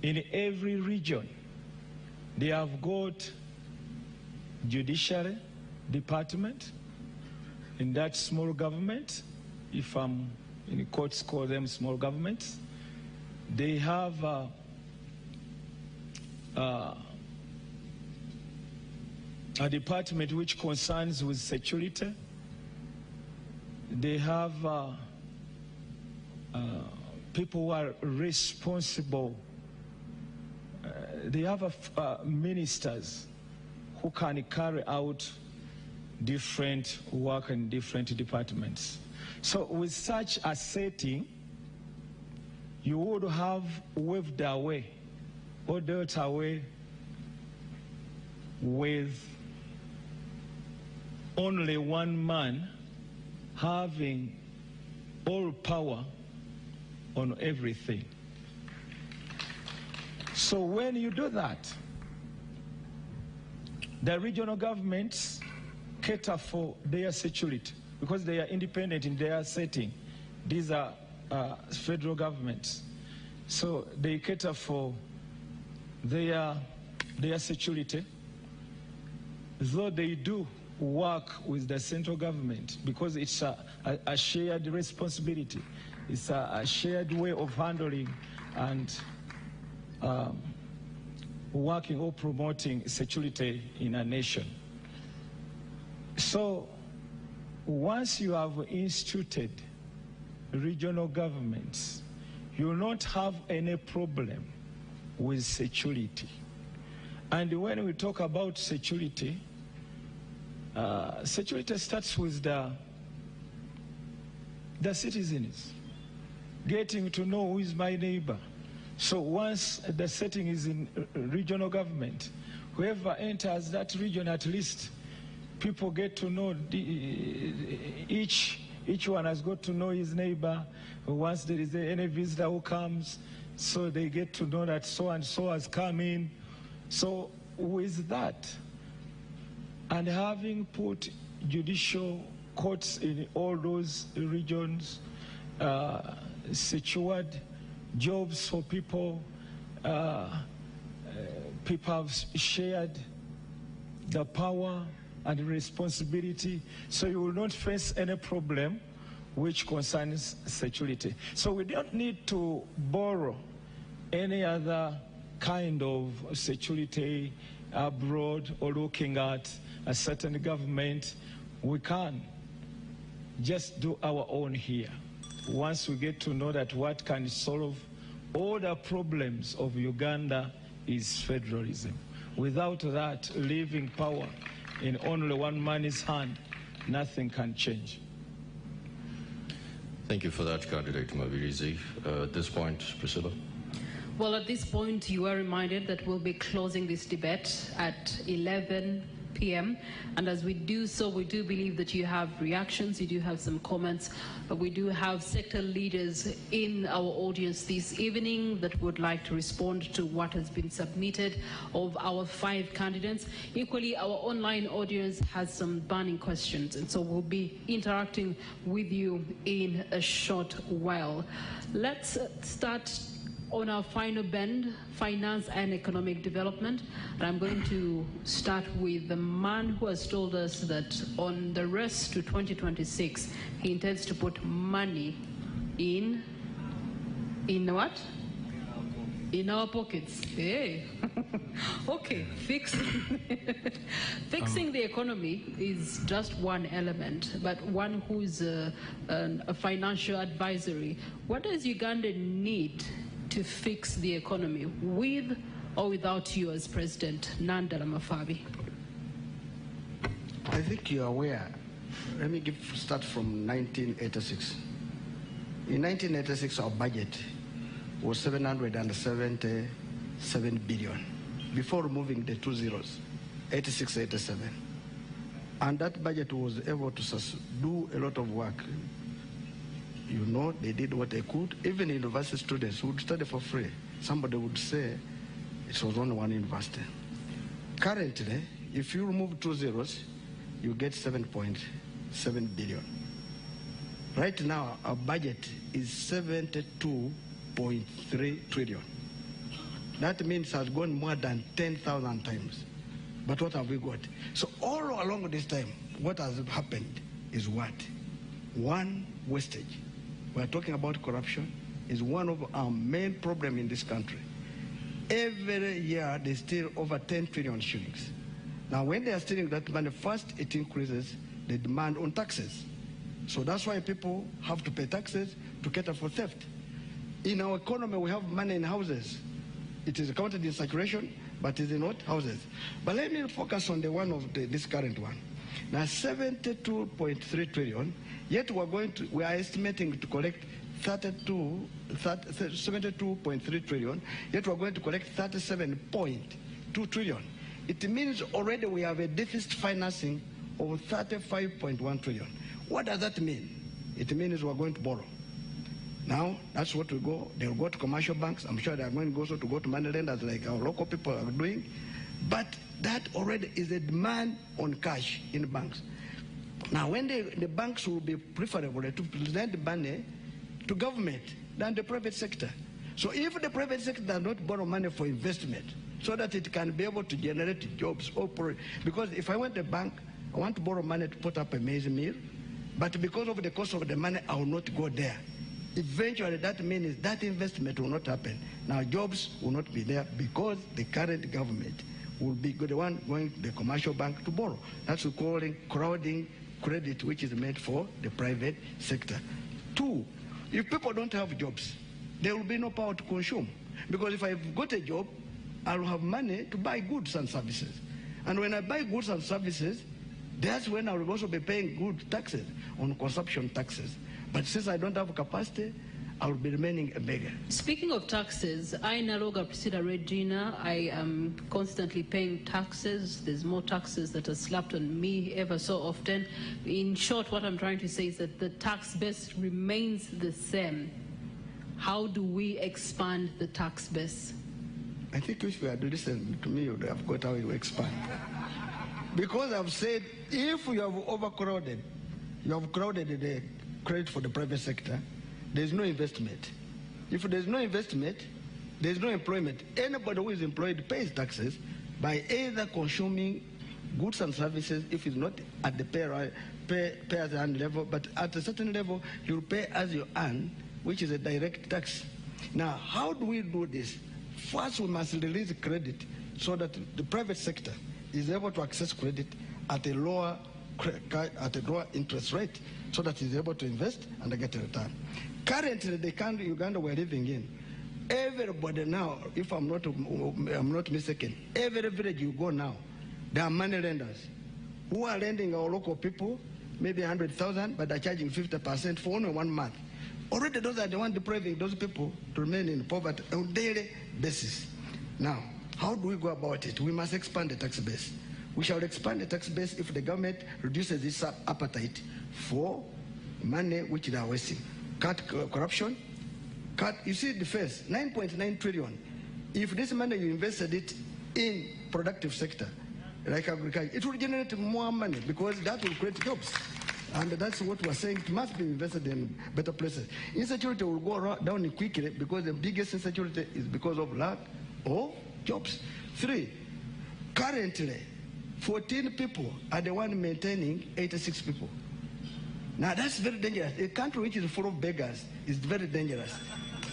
in every region, they have got judiciary department. In that small government, if in courts call them small governments, they have a department which concerns with security. They have people who are responsible. They have ministers who can carry out different work in different departments. So with such a setting, you would have waved away or dealt away with only one man having all power on everything. So when you do that, the regional governments cater for their security because they are independent in their setting. These are federal governments. So they cater for their security, though they do work with the central government because it's a shared responsibility. It's a shared way of handling and working or promoting security in a nation. So once you have instituted regional governments, you will not have any problem with security. And when we talk about security, security starts with the citizens, getting to know who is my neighbor. So once the setting is in regional government, whoever enters that region, at least people get to know each one has got to know his neighbor. Once there is any visitor who comes, so they get to know that so and so has come in. So with that, and having put judicial courts in all those regions, secured jobs for people, people have shared the power and responsibility, so you will not face any problem which concerns security. So we don't need to borrow any other kind of security abroad or looking at a certain government. We can just do our own here. Once we get to know that what can solve all the problems of Uganda is federalism. Without that, leaving power in only one man's hand, nothing can change. Thank you for that, Candidate Mabirizi. At this point, Priscilla. Well, at this point, you are reminded that we'll be closing this debate at 11 p.m. And as we do so, we do believe that you have reactions, you do have some comments. We do have sector leaders in our audience this evening that would like to respond to what has been submitted of our 5 candidates. Equally, our online audience has some burning questions, and so we'll be interacting with you in a short while. Let's start on our final bend, finance and economic development. And I'm going to start with the man who has told us that on the race to 2026, he intends to put money in what? In our pockets. Hey. Okay, fixing the economy is just one element, but one who's a financial advisory. What does Uganda need to fix the economy, with or without you as president? Nandala Mafabi. I think you're aware. Let me start from 1986. In 1986, our budget was 777 billion, before removing the 2 zeros, 86, 87. And that budget was able to do a lot of work. You know, they did what they could. Even university students would study for free. Somebody would say it was only one university. Currently, if you remove 2 zeros, you get 7.7 billion. Right now, our budget is 72.3 trillion. That means it has gone more than 10,000 times. But what have we got? So all along this time, what has happened is what? One, wastage. We're talking about corruption. Is one of our main problems in this country. Every year they steal over 10 trillion shillings. Now when they are stealing that money, first it increases the demand on taxes. So that's why people have to pay taxes to cater for theft. In our economy, we have money in houses. It is counted in circulation, but it is not houses. But let me focus on the one of this current one. Now 72.3 trillion, yet we are estimating to collect 72.3 trillion, yet we're going to collect 37.2 trillion. It means already we have a deficit financing of 35.1 trillion. What does that mean? It means we're going to borrow. Now, that's what we go. They'll go to commercial banks. I'm sure they're going also to go to money lenders like our local people are doing. But that already is a demand on cash in banks. Now, when the banks will be preferable to lend money to government than the private sector. So if the private sector does not borrow money for investment so that it can be able to generate jobs, because if I went to the bank, I want to borrow money to put up a maize mill, but because of the cost of the money, I will not go there. Eventually, that means that investment will not happen. Now, jobs will not be there because the current government will be the one going to the commercial bank to borrow. That's what we're calling crowding credit, which is meant for the private sector. 2, if people don't have jobs, there will be no power to consume. Because if I've got a job, I'll have money to buy goods and services. And when I buy goods and services, that's when I will also be paying good taxes on consumption taxes. But since I don't have capacity, I will be remaining a beggar. Speaking of taxes, I Naloga Priscilla Regina, I am constantly paying taxes. There's more taxes that are slapped on me ever so often. In short, what I'm trying to say is that the tax base remains the same. How do we expand the tax base? I think if you had listened to me, you would have got how you expand. Because I've said, if you have overcrowded, you have crowded the credit for the private sector, there's no investment. If there's no investment, there's no employment. Anybody who is employed pays taxes by either consuming goods and services, if it's not at the pay as you earn level, but at a certain level, you'll pay as you earn, which is a direct tax. Now, how do we do this? First, we must release credit so that the private sector is able to access credit at a lower interest rate, so that it's able to invest and get a return. Currently, the country Uganda we're living in, everybody now, if I'm not mistaken, every village you go now, there are money lenders who are lending our local people maybe 100,000, but they're charging 50% for only 1 month. Already those are the ones depriving those people to remain in poverty on a daily basis. Now, how do we go about it? We must expand the tax base. We shall expand the tax base if the government reduces its appetite for money which they are wasting. Cut corruption. Cut, you see the first, 9.9 trillion. If this money you invested it in productive sector, like agriculture, it will generate more money because that will create jobs. And that's what we're saying. It must be invested in better places. Insecurity will go down quickly because the biggest insecurity is because of lack of jobs. 3, currently, 14 people are the one maintaining 86 people. Now that's very dangerous. A country which is full of beggars is very dangerous.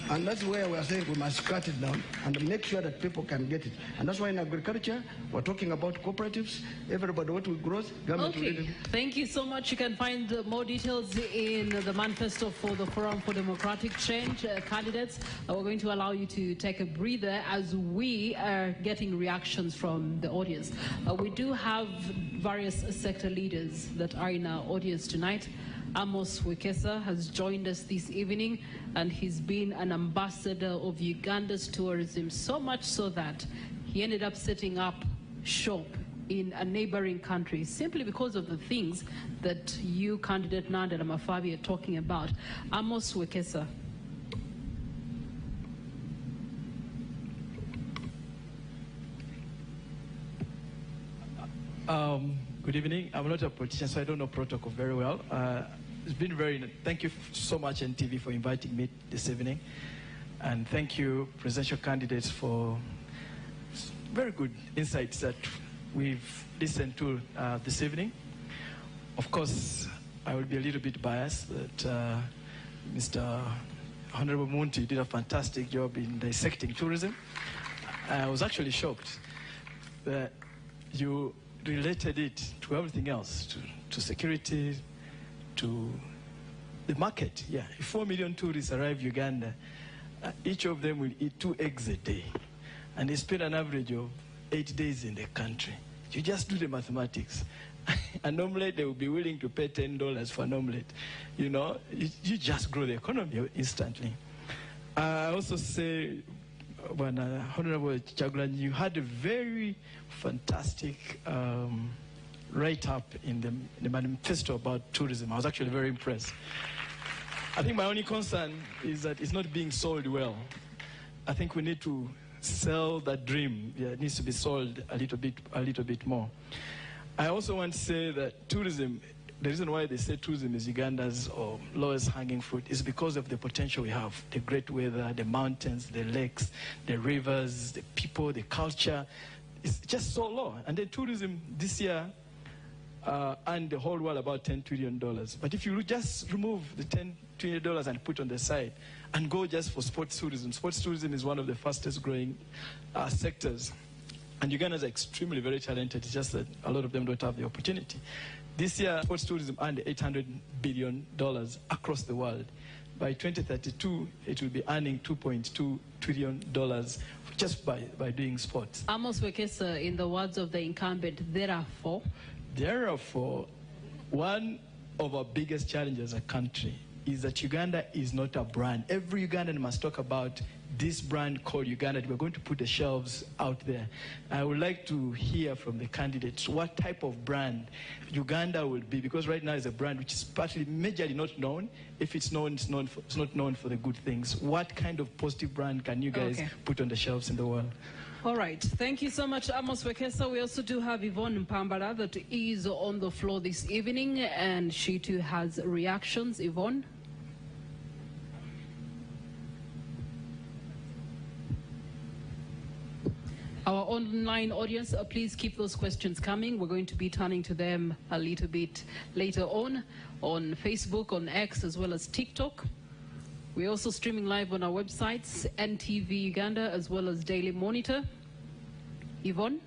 And that's where we are saying we must cut it down and make sure that people can get it. And that's why in agriculture, we're talking about cooperatives. Everybody what will grow, government will Okay, thank you so much. You can find more details in the manifesto for the Forum for Democratic Change candidates. We're going to allow you to take a breather as we are getting reactions from the audience. We do have various sector leaders that are in our audience tonight. Amos Wekesa has joined us this evening, and he's been an ambassador of Uganda's tourism, so much so that he ended up setting up shop in a neighboring country simply because of the things that you, candidate Nandela Mafabi, are talking about. Amos Wekesa. Good evening. I'm not a politician, so I don't know protocol very well. It's been thank you so much, Ntv, for inviting me this evening. And thank you, presidential candidates, for very good insights that we've listened to this evening. Of course, I will be a little bit biased that Mr. Honorable Munti did a fantastic job in dissecting tourism. I was actually shocked that you related it to everything else, to security, to the market. Yeah, if 4 million tourists arrive Uganda, each of them will eat 2 eggs a day, and they spend an average of 8 days in the country. You just do the mathematics. An omelette, they will be willing to pay $10 for an omelette. You know, you just grow the economy instantly. I also say, when Honorable Chagulanyi, you had a very fantastic write-up in the manifesto about tourism. I was actually very impressed. I think my only concern is that it's not being sold well. I think we need to sell that dream. Yeah, it needs to be sold a little bit more. I also want to say that tourism, the reason why they say tourism is Uganda's lowest hanging fruit is because of the potential we have. The great weather, the mountains, the lakes, the rivers, the people, the culture. It's just so low. And then tourism this year earned the whole world about $10 trillion. But if you just remove the $10 trillion and put on the side and go just for sports tourism is one of the fastest growing sectors. And Ugandans are extremely very talented. It's just that a lot of them don't have the opportunity. This year, sports tourism earned $800 billion across the world. By 2032, it will be earning $2.2 trillion just by doing sports. Amos Wekesa, in the words of the incumbent, therefore, one of our biggest challenges as a country is that Uganda is not a brand. Every Ugandan must talk about this brand called Uganda. We're going to put the shelves out there. I would like to hear from the candidates what type of brand Uganda will be, because right now it's a brand which is partly majorly not known. If it's known, it's not known for the good things. What kind of positive brand can you guys put on the shelves in the world? All right. Thank you so much, Amos Wekesa. We also do have Yvonne Mpambara that is on the floor this evening, and she too has reactions. Yvonne? Our online audience, please keep those questions coming. We're going to be turning to them a little bit later on Facebook, on X, as well as TikTok. We're also streaming live on our websites, Ntv Uganda, as well as Daily Monitor. Yvonne?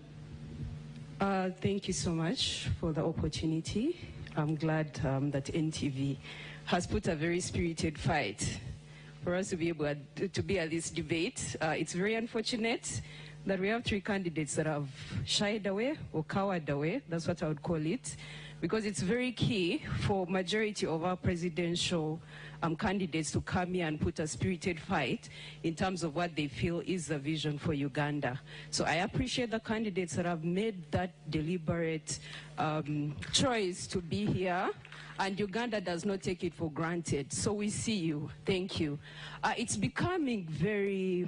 Thank you so much for the opportunity. I'm glad that Ntv has put a very spirited fight for us to be able to be at this debate. It's very unfortunate that we have 3 candidates that have shied away or cowered away. That's what I would call it. because it's very key for majority of our presidential candidates to come here and put a spirited fight in terms of what they feel is the vision for Uganda. So I appreciate the candidates that have made that deliberate choice to be here, and Uganda does not take it for granted. So we see you. Thank you. It's becoming very,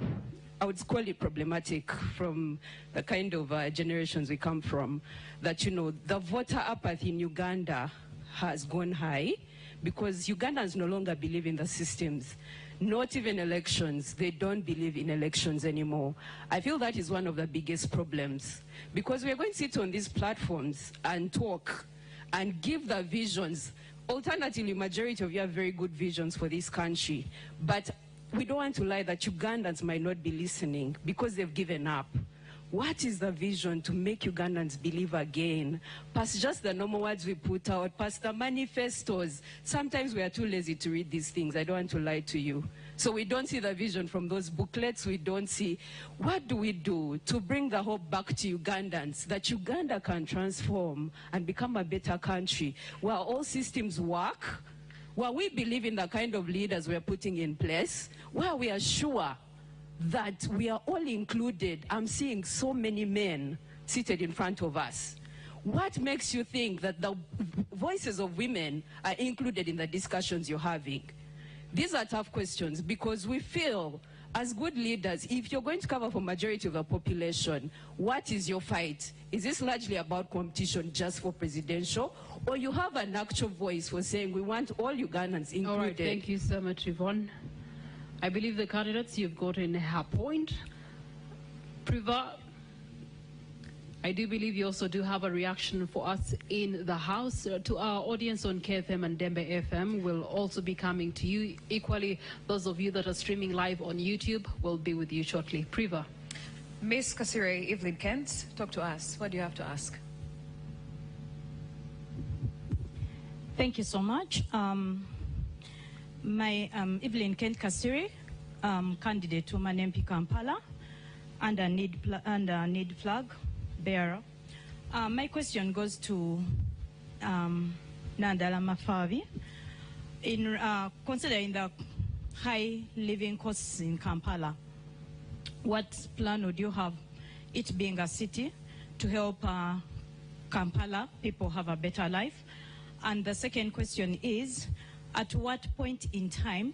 I would call it problematic from the kind of generations we come from, that, you know, the voter apathy in Uganda has gone high because Ugandans no longer believe in the systems. Not even elections. They don't believe in elections anymore. I feel that is one of the biggest problems, because we are going to sit on these platforms and talk and give the visions. Alternatively, majority of you have very good visions for this country, but we don't want to lie that Ugandans might not be listening because they've given up. What is the vision to make Ugandans believe again? Past just the normal words we put out, past the manifestos. Sometimes we are too lazy to read these things. I don't want to lie to you. So we don't see the vision from those booklets. We don't see, what do we do to bring the hope back to Ugandans, that Uganda can transform and become a better country where all systems work, where we believe in the kind of leaders we are putting in place, where we are sure that we are all included. I'm seeing so many men seated in front of us. What makes you think that the voices of women are included in the discussions you're having? These are tough questions, because we feel as good leaders, if you're going to cover for majority of the population, what is your fight? Is this largely about competition just for presidential, or you have an actual voice for saying we want all Ugandans included? All right, thank you so much, Yvonne. I believe the candidates, you've gotten her point. Priva, I do believe you also do have a reaction for us in the House. To our audience on KFM and Dembe FM, will also be coming to you. Equally, those of you that are streaming live on YouTube will be with you shortly. Priva. Ms. Kasire, Evelyn Kent, talk to us. What do you have to ask? Thank you so much. My Evelyn Kent Kasiri, candidate to Manempi Kampala, and a need flag bearer. My question goes to Nandala Mafavi. In considering the high living costs in Kampala, what plan would you have, it being a city, to help Kampala people have a better life? And the second question is, at what point in time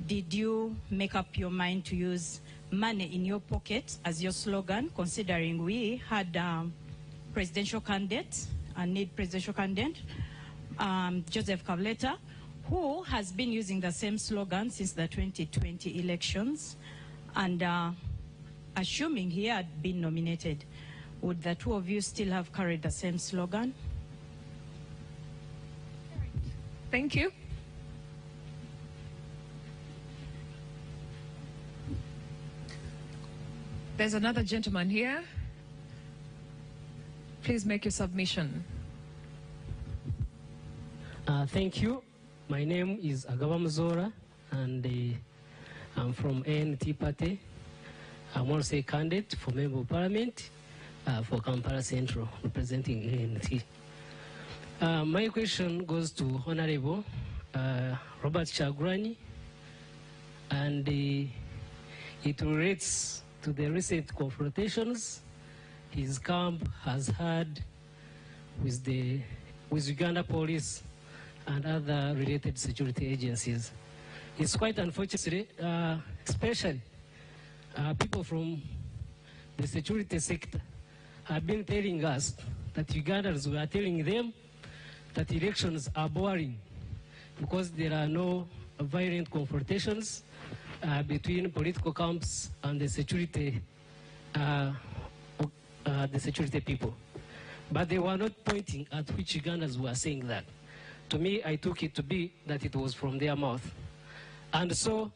did you make up your mind to use money in your pocket as your slogan, considering we had presidential candidate, a need presidential candidate, Joseph Kavleta, who has been using the same slogan since the 2020 elections, and assuming he had been nominated, would the two of you still have carried the same slogan? Thank you. There's another gentleman here. Please make your submission. Thank you. My name is Agaba Muzora, and I'm from ANT Party. I'm also a candidate for Member of Parliament for Kampala Central, representing ANT. My question goes to Honorable Robert Kyagulanyi, and it relates to the recent confrontations his camp has had with Uganda Police and other related security agencies. It's quite unfortunate, especially people from the security sector have been telling us that Ugandans were telling them that elections are boring because there are no violent confrontations between political camps and the security people. But they were not pointing at which Ugandans were saying that. To me, I took it to be that it was from their mouth. And so,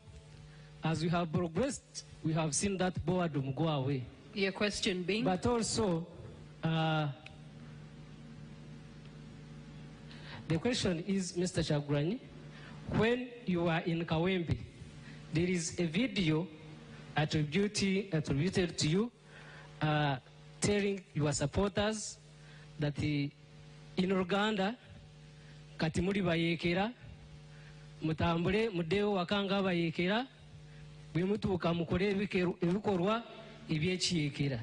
as we have progressed, we have seen that boredom go away. Your question being? But also, the question is, Mr. Kyagulanyi, when you are in Kawempe, there is a video attributed to you telling your supporters that in Uganda kati muri bayekera mutambule muddeyo wakanga bayekera bwe mutuuka mukole ebikorwa ebyekiyekera.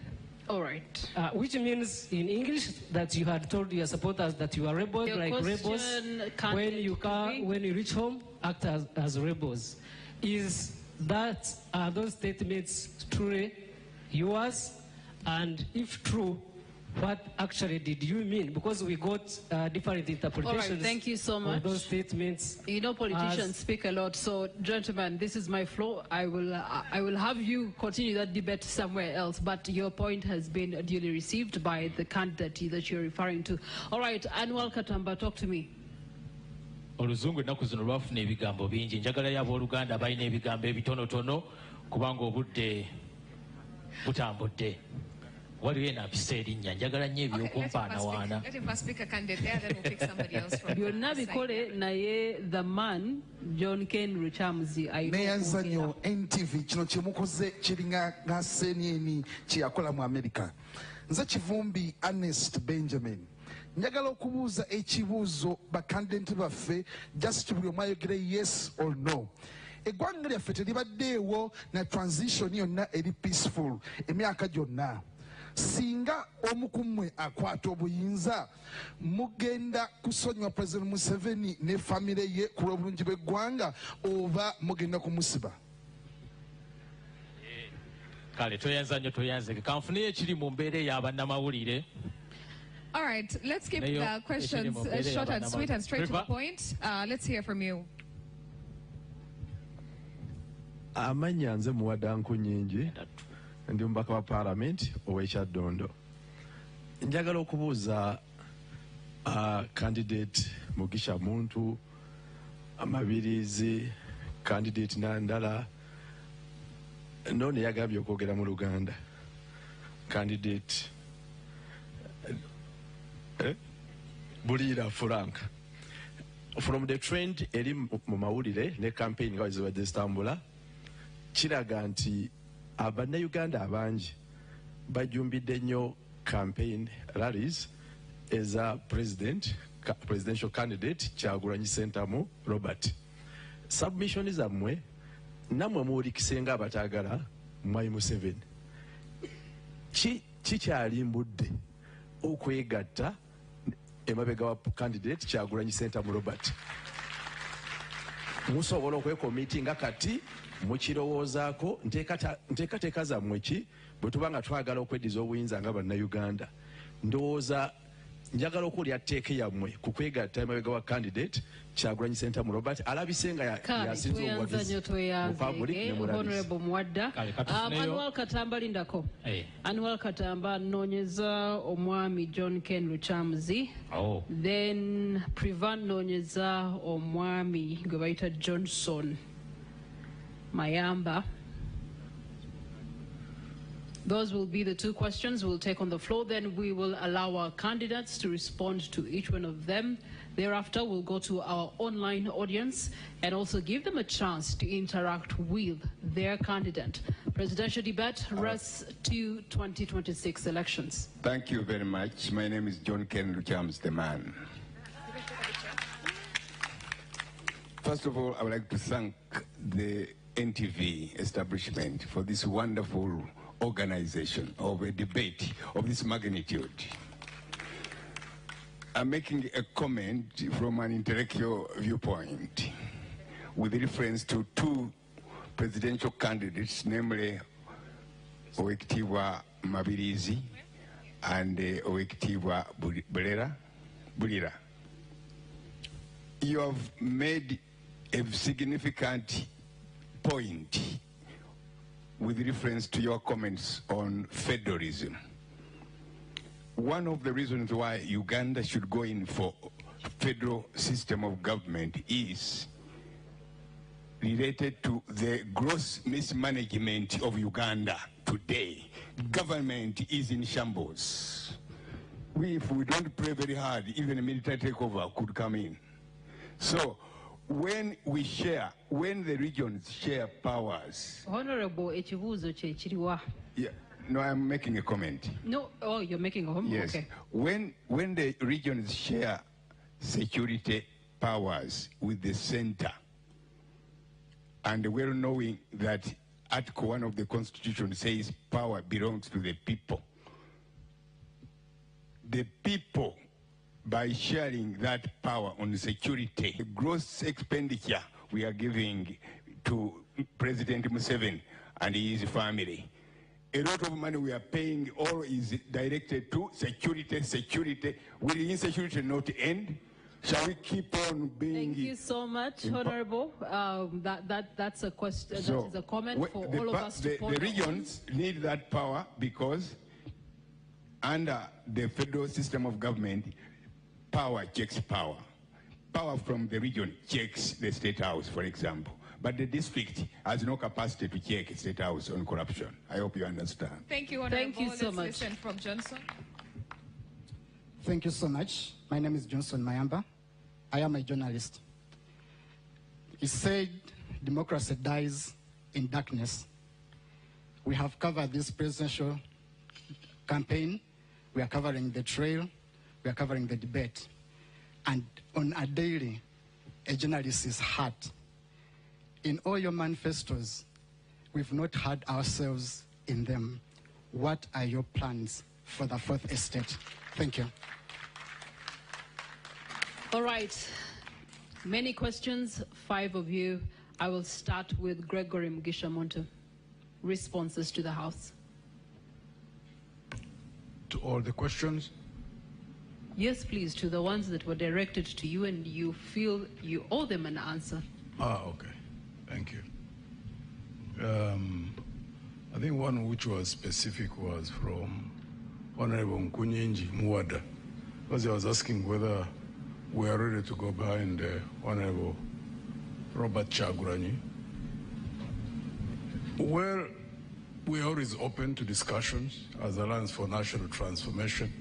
All right. Which means in English that you had told your supporters that you are rebels, Your like rebels. When you reach home, act as rebels. Are those statements truly yours? And if true, what actually did you mean? Because we got different interpretations. All right, thank you so much. Of those statements. You know, politicians speak a lot. So, gentlemen, this is my floor. I will have you continue that debate somewhere else. But your point has been duly received by the candidate that you're referring to. All right, Anwar Katamba, talk to me. Oluzungu ennaku zino lwafuna ebigambo bingi. Njagalayo abooluganda balina ebigambo ebitonotono kubanga obudde butambudde. Waliwo enampisa erinnya njagala nnyo ebyokumpaanawaana. Let him first pick a candidate there, then we'll pick somebody else from byonna bikole naye the man John Ken Ruchamuzi neyanza nnyo NTV kino kyemukoze kiringa nga senieni kyeyakola mu America. Nze Kivumbi Ernest Benjamin njagala okubuuza ekibuuzo bakandidenti baffe just buli omu ayogere yes or no. Eggwanga lyaffe teribaddeewo na transition yonna eri peaceful emyaka gyonna. Singa omu ku mmwe akwata obuyinza mugenda kusonyiwa President Museveni ne famire ye ku lw'obulungi bw'eggwanga oba mugenda kumusiba? Kale toyanza nnyo toyanze kanfuneyo ekiri mu mbeera ey'abannamawulire. All right, let's keep the questions short and sweet and straight to the point. Let's hear from you. Amanya nze Muwadanku Nyingi ndi mubaka wa Parliament ow'Ekyaddondo. Njagala okubuuza candidate Mugisha Muntu, Mabirizi, candidate Nandala, none yagambye okwogera mu Luganda. Candidate Bulira Frank. From the trend eri mu mawulire ne campaign nga zibadde zitambula kiraga nti Uganda abangi bajumbidde nnyo campaign rallies eza presidential candidate Kyagulanyi Ssentamu Robert. Submission zammwe namwe muwulikisenga abataagala Mwai Museveni. Kikyalimbudde okwegatta emabega wa candidate Kyagulanyi Ssentamu Robert. Musobola okwekomitinga kati mukirowoozaako nteekateeka zammwe ki bwe tuba nga twagala okweddiza obuyinza nga bannayuganda. Ndowooza njagala okuwulira tteeka yammwe ku kwegatta emabega wa candidate Kyagulanyi Ssentamu Robert alabise nga yasinze obuwagizi mu public ne mu rallies. Anwar Katamba lindako. Anwar Katamba noonyeza omwami John Ken Ruchamuzi. Then Privan noonyeza omwami gwe bayita Johnson Mayamba. Those will be the two questions we'll take on the floor. Then we will allow our candidates to respond to each one of them. Thereafter, we'll go to our online audience and also give them a chance to interact with their candidate. Presidential debate rests to 2026 elections. Thank you very much. My name is John Ken Ruchamuzi, the man. First of all, I would like to thank the NTV establishment for this wonderful organization of a debate of this magnitude. I'm making a comment from an intellectual viewpoint with reference to two presidential candidates, namely Owekitiibwa Mabirizi and Owekitiibwa Bulira. You have made a significant point with reference to your comments on federalism. One of the reasons why Uganda should go in for federal system of government is related to the gross mismanagement of Uganda today. Government is in shambles. If we don't pray very hard, even a military takeover could come in. So when the regions share powers. Honorable ekibuuzo kye kiriwa. No, I'm making a comment. No, oh, you're making a comment? Yes. Okay. When the regions share security powers with the center, and well knowing that Article 1 of the Constitution says power belongs to the people by sharing that power on security, the gross expenditure we are giving to President Museveni and his family, a lot of money we are paying all is directed to security. Will insecurity not end? Shall we keep on being... Thank you so much, Honorable. That's a question, So, that is a comment for all of us to ponder. The regions need that power because under the federal system of government, power checks power. Power from the region checks the State House, for example. But the district has no capacity to check State House on corruption. I hope you understand. Thank you, Honorable. Thank you so much. Let's listen from Johnson. Thank you so much. My name is Johnson Mayamba. I am a journalist. He said democracy dies in darkness. We have covered this presidential campaign. We are covering the trail. We are covering the debate. And on a daily, a journalist is hurt. In all your manifestos, we've not had ourselves in them. What are your plans for the fourth estate? Thank you. All right. Many questions, 5 of you. I will start with Gregory Mugisha-Muntu. Responses to the House. To all the questions? Yes, please, to the ones that were directed to you and you feel you owe them an answer. Okay. Thank you. I think one which was specific was from Honorable Nkunyinji Muwada, because he was asking whether we are ready to go behind Honorable Robert Chaguranyi. Well, we are always open to discussions as Alliance for National Transformation,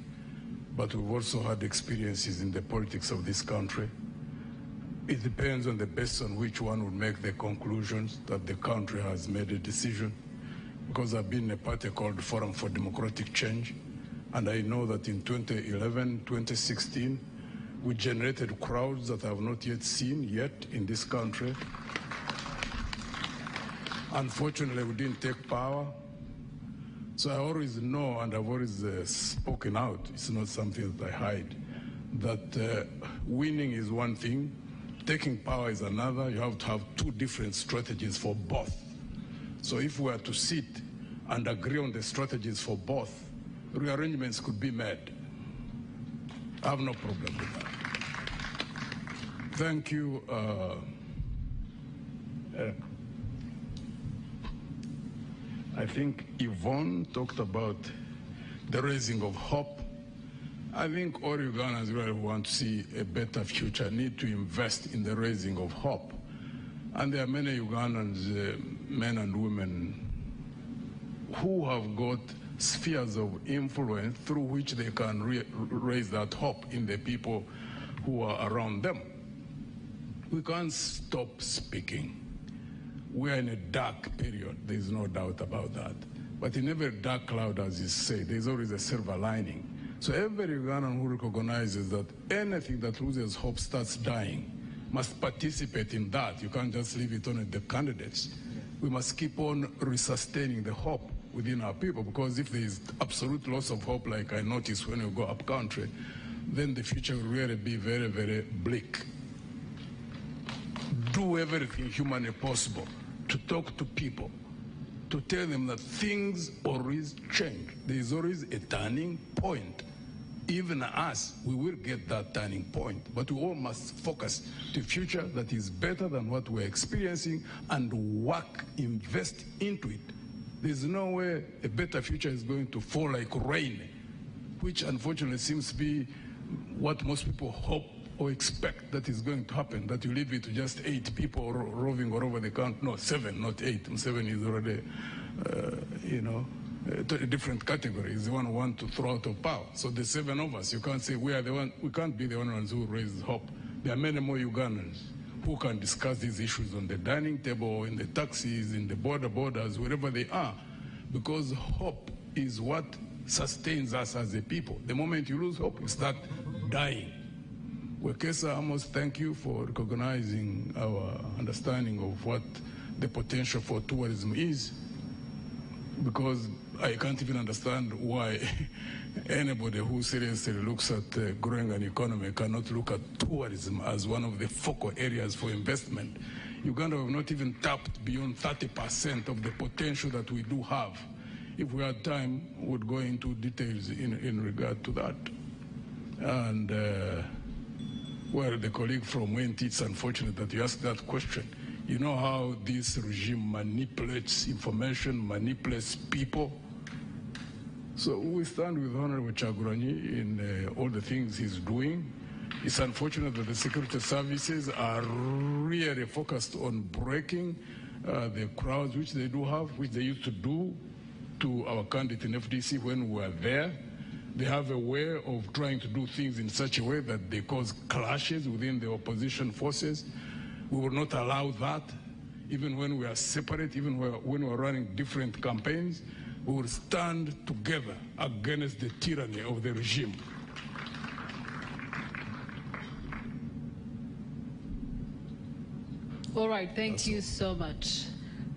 but we've also had experiences in the politics of this country. It depends on the basis on which one would make the conclusions that the country has made a decision. Because I've been in a party called Forum for Democratic Change, and I know that in 2011, 2016, we generated crowds that I have not yet seen in this country. Unfortunately, we didn't take power. So I always know, and I've always spoken out, it's not something that I hide, that winning is one thing, taking power is another. You have to have 2 different strategies for both. So if we are to sit and agree on the strategies for both, rearrangements could be made. I have no problem with that. Thank you. I think Yvonne talked about the raising of hope. I think all Ugandans really want to see a better future, need to invest in the raising of hope. And there are many Ugandans, men and women, who have got spheres of influence through which they can raise that hope in the people who are around them. We can't stop speaking. We are in a dark period, there's no doubt about that. But in every dark cloud, as you say, there's always a silver lining. So every Ugandan who recognizes that anything that loses hope starts dying must participate in that. You can't just leave it on the candidates. We must keep on resustaining the hope within our people, because if there is absolute loss of hope, like I noticed when you go up country, then the future will really be very, very bleak. Do everything humanly possible to talk to people, to tell them that things always change. There is always a turning point. Even us, we will get that turning point, but we all must focus to a future that is better than what we're experiencing and work, invest into it. There's no way a better future is going to fall like rain, which unfortunately seems to be what most people hope or expect that is going to happen, that you leave it to just 8 people roving all over the country. No, 7, not 8. 7 is already, a different category. Is the one who want to throw out of power. So the 7 of us, you can't say we are the one. We can't be the only ones who raise hope. There are many more Ugandans who can discuss these issues on the dining table, in the taxis, in the borders, wherever they are, because hope is what sustains us as a people. The moment you lose hope, you start dying. Wekesa Amos, thank you for recognizing our understanding of what the potential for tourism is, because I can't even understand why anybody who seriously looks at growing an economy cannot look at tourism as one of the focal areas for investment. Uganda have not even tapped beyond 30% of the potential that we do have. If we had time, we would go into details in regard to that. And well, the colleague from WENT, it's unfortunate that you asked that question. You know how this regime manipulates information, manipulates people? So we stand with Honorable Chaguranyi in all the things he's doing. It's unfortunate that the security services are really focused on breaking the crowds which they do have, which they used to do to our candidate in FDC when we were there. They have a way of trying to do things in such a way that they cause clashes within the opposition forces. We will not allow that, even when we are separate, even when we are running different campaigns. We will stand together against the tyranny of the regime. All right, thank you so much.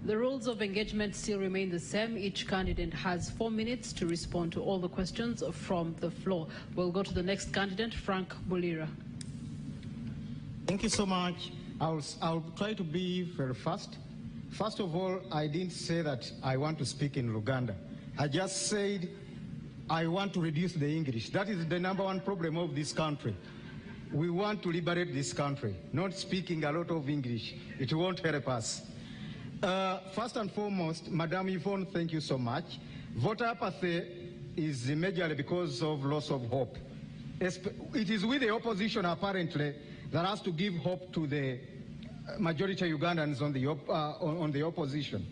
The rules of engagement still remain the same. Each candidate has 4 minutes to respond to all the questions from the floor. We'll go to the next candidate, Frank Bulira. Thank you so much. I'll try to be very fast. First of all, I didn't say that I want to speak in Luganda. I just said I want to reduce the English. That is the #1 problem of this country. We want to liberate this country, not speaking a lot of English. It won't help us. First and foremost, Madam Yvonne, thank you so much. Voter apathy is majorly because of loss of hope. It is with the opposition, apparently, that has to give hope to the majority of Ugandans on the opposition.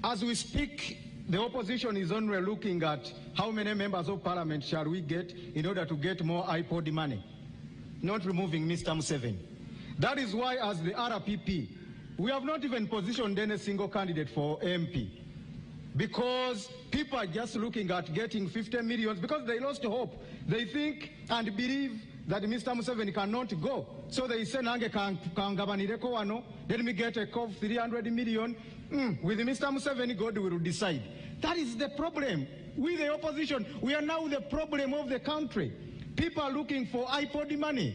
As we speak, the opposition is only looking at how many members of parliament shall we get in order to get more iPod money, not removing Mr. Museveni. That is why, as the RPP, we have not even positioned any single candidate for MP, because people are just looking at getting 50 million because they lost hope. They think and believe that Mr. Museveni cannot go. So they say, Nange kangabanireko wano, let me get a call of 300 million. With Mr. Museveni, God will decide. That is the problem. With the opposition, we are now the problem of the country. People are looking for iPod money.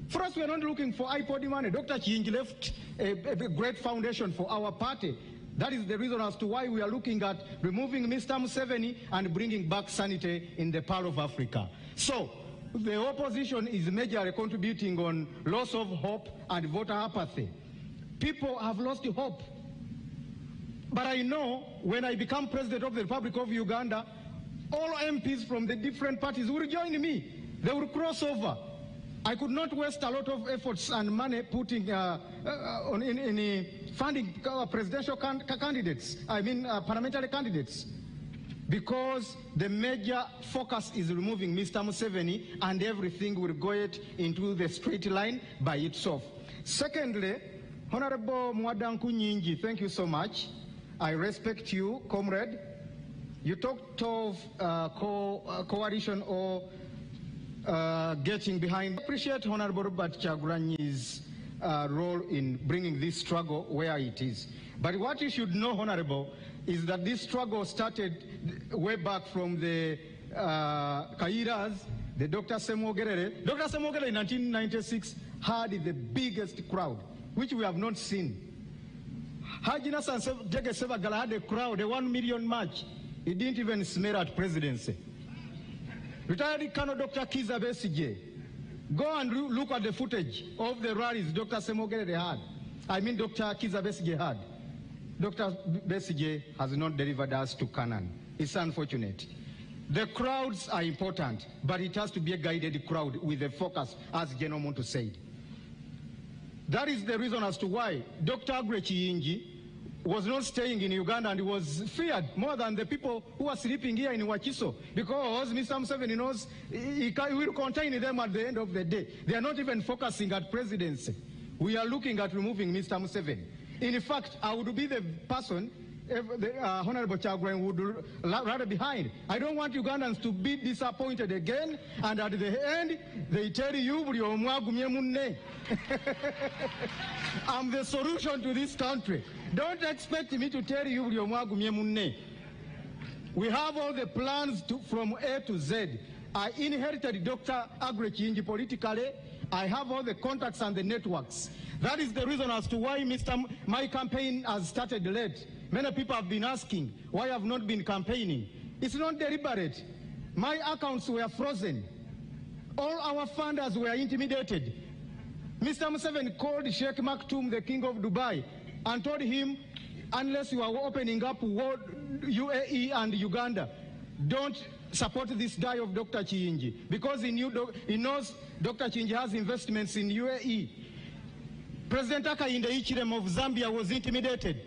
For us, we are not looking for iPod money. Dr. Chingi left a great foundation for our party. That is the reason as to why we are looking at removing Mr. Museveni and bringing back sanity in the Pearl of Africa. So, the opposition is majorly contributing on loss of hope and voter apathy. People have lost hope. But I know when I become president of the Republic of Uganda, all MPs from the different parties will join me. They will cross over. I could not waste a lot of efforts and money putting in funding presidential candidates, parliamentary candidates, because the major focus is removing Mr. Museveni and everything will go into the straight line by itself. Secondly, Honorable Mwadanku Nyingi, thank you so much. I respect you, comrade. You talked of coalition or getting behind. I appreciate Honorable Robert Chaguranyi's role in bringing this struggle where it is. But what you should know, Honorable, is that this struggle started way back from the Kairas, the Dr. Semogerere. Dr. Semogerere in 1996 had the biggest crowd, which we have not seen. Haji Nassan Jege Sebagala had a crowd, a 1 million march. He didn't even smell at presidency. Retired Colonel Dr. Kiza Besigye. Go and look at the footage of the rallies Dr. Semogerere had. Dr. Kiza Besigye had. Dr. Besigye has not delivered us to Canaan. It's unfortunate. The crowds are important, but it has to be a guided crowd with a focus, as General Monto said. That is the reason as to why Dr. Agrechi Yingi was not staying in Uganda and was feared more than the people who are sleeping here in Wakiso, because Mr. Museveni knows he will contain them at the end of the day. They are not even focusing at presidency. We are looking at removing Mr. Museveni. In fact, I would be the person, Honorable Chagwen would rather behind. I don't want Ugandans to be disappointed again, and at the end, they tell you, I'm the solution to this country. Don't expect me to tell you, we have all the plans from A to Z. I inherited Dr. Aggrey Kiyingi politically. I have all the contacts and the networks. That is the reason as to why my campaign has started late. Many people have been asking why I have not been campaigning. It's not deliberate. My accounts were frozen. All our funders were intimidated. Mr. Museveni called Sheikh Maktoum, the king of Dubai, and told him, unless you are opening up UAE and Uganda, don't support this guy of Dr. Kiyingi, because he knows Dr. Kiyingi has investments in UAE. President Hakainde Hichilema of Zambia was intimidated.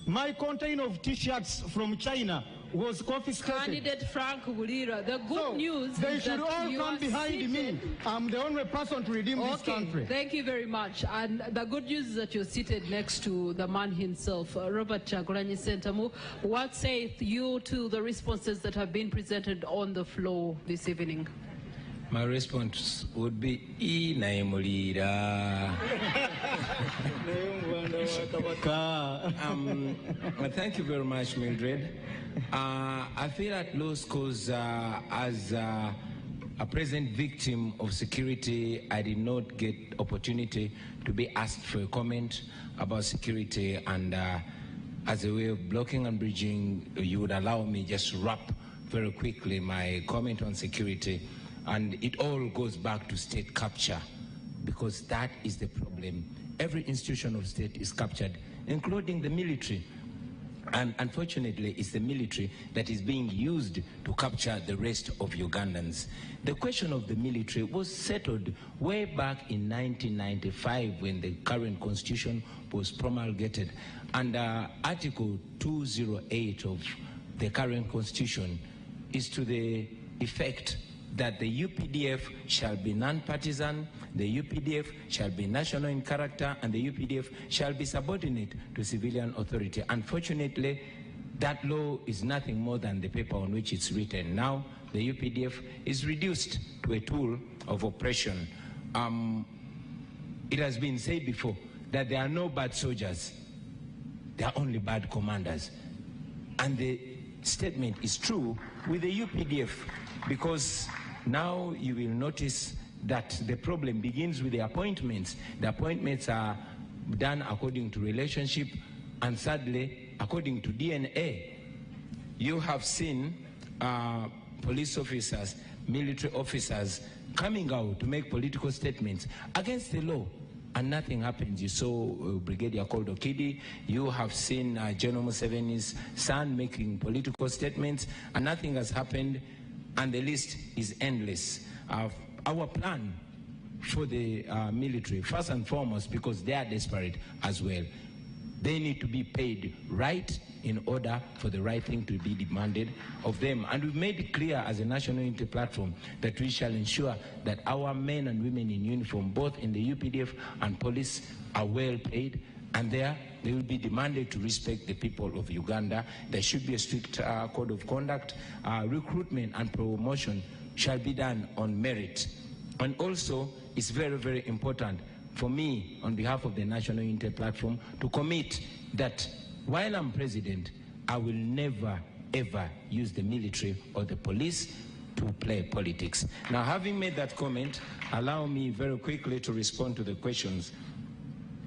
My container of T-shirts from China was confiscated. Candidate Frank Bulira, the good news they is should that all you come are behind seated. me. I'm the only person to redeem this country. Thank you very much. And the good news is that you're seated next to the man himself, Robert Chagulanyi Sentamu. What saith you to the responses that have been presented on the floor this evening? My response would be Naimulira. Thank you very much, Mildred. I feel at loss because as a present victim of security, I did not get opportunity to be asked for a comment about security, and as a way of blocking and bridging, you would allow me just to wrap very quickly my comment on security. And it all goes back to state capture, because that is the problem. Every institution of state is captured, including the military. And unfortunately, it's the military that is being used to capture the rest of Ugandans. The question of the military was settled way back in 1995 when the current constitution was promulgated. And Article 208 of the current constitution is to the effect that the UPDF shall be non-partisan, the UPDF shall be national in character, and the UPDF shall be subordinate to civilian authority. Unfortunately, that law is nothing more than the paper on which it's written. Now, the UPDF is reduced to a tool of oppression. It has been said before that there are no bad soldiers, there are only bad commanders. And the statement is true with the UPDF, because now you will notice that the problem begins with the appointments. The appointments are done according to relationship, and sadly, according to DNA. You have seen police officers, military officers coming out to make political statements against the law, and nothing happens. You saw Brigadier Koldo Kidi. You have seen General Museveni's son making political statements, and nothing has happened. And the list is endless. Our plan for the military, first and foremost, because they are desperate as well, they need to be paid right in order for the right thing to be demanded of them. And we've made it clear as a national unity platform that we shall ensure that our men and women in uniform, both in the UPDF and police, are well paid, and they will be demanded to respect the people of Uganda. There should be a strict code of conduct. Recruitment and promotion shall be done on merit. And also, it's very, very important for me, on behalf of the National Unity Platform, to commit that while I'm president, I will never, ever use the military or the police to play politics. Now, having made that comment, allow me very quickly to respond to the questions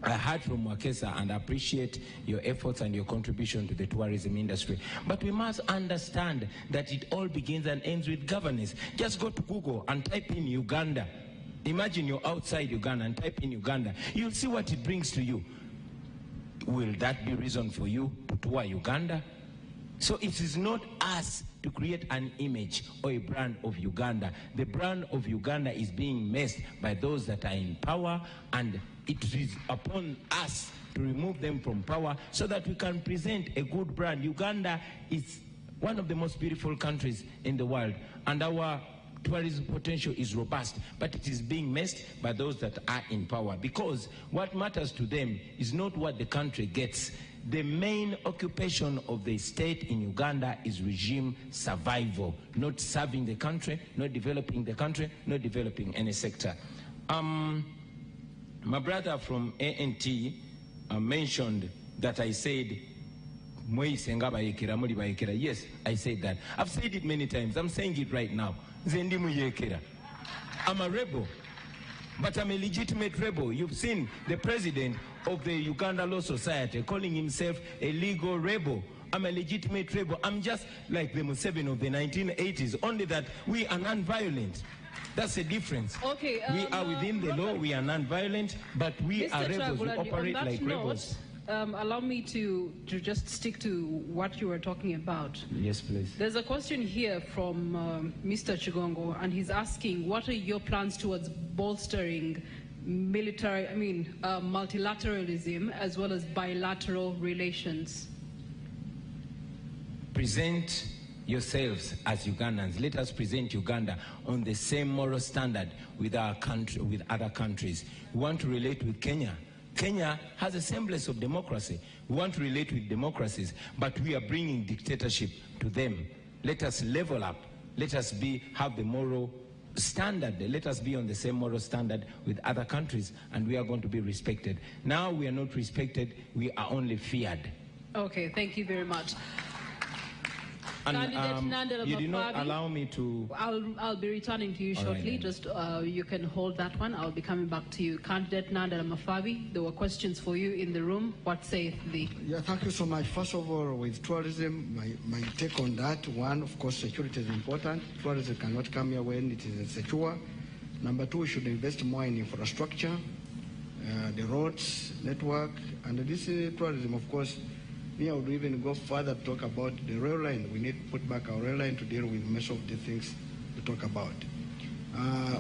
I heard from Wakesa, and I appreciate your efforts and your contribution to the tourism industry. But we must understand that it all begins and ends with governance. Just go to Google and type in Uganda. Imagine you're outside Uganda and type in Uganda. You'll see what it brings to you. Will that be reason for you to tour Uganda? So it is not us to create an image or a brand of Uganda. The brand of Uganda is being messed by those that are in power, and it is upon us to remove them from power so that we can present a good brand. Uganda is one of the most beautiful countries in the world, and our tourism potential is robust, but it is being messed by those that are in power, because what matters to them is not what the country gets. the main occupation of the state in Uganda is regime survival, not serving the country, not developing the country, not developing any sector. My brother from ANT mentioned that I said, yes, I said that. I've said it many times. I'm saying it right now. I'm a rebel, but I'm a legitimate rebel. You've seen the president of the Uganda Law Society calling himself a legal rebel. I'm a legitimate rebel. I'm just like the Museveni of the 1980s, only that we are non-violent. That's the difference. Okay, we are within the law, we are non-violent, but we are rebels, we operate like rebels. Allow me to just stick to what you were talking about. Yes, please. There's a question here from Mr. Chigongo, and he's asking, what are your plans towards bolstering multilateralism as well as bilateral relations? Present yourselves as Ugandans. Let us present Uganda on the same moral standard with our country, with other countries. We want to relate with Kenya. Kenya has a semblance of democracy. We want to relate with democracies, but we are bringing dictatorship to them. Let us level up. Let us have the moral standard. Let us be on the same moral standard with other countries, and we are going to be respected. Now we are not respected, we are only feared. Okay, thank you very much. And you did not allow me to... I'll be returning to you shortly. Right, just you can hold that one. I'll be coming back to you. Candidate Nandala Mafabi, there were questions for you in the room. What saith thee? Yeah, thank you so much. First of all, with tourism, my take on that, one, of course, security is important. Tourism cannot come here when it is secure. Number two, we should invest more in infrastructure, the roads, network, and this tourism, of course. I would even go further to talk about the rail line. We need to put back our rail line to deal with most of the things we talk about.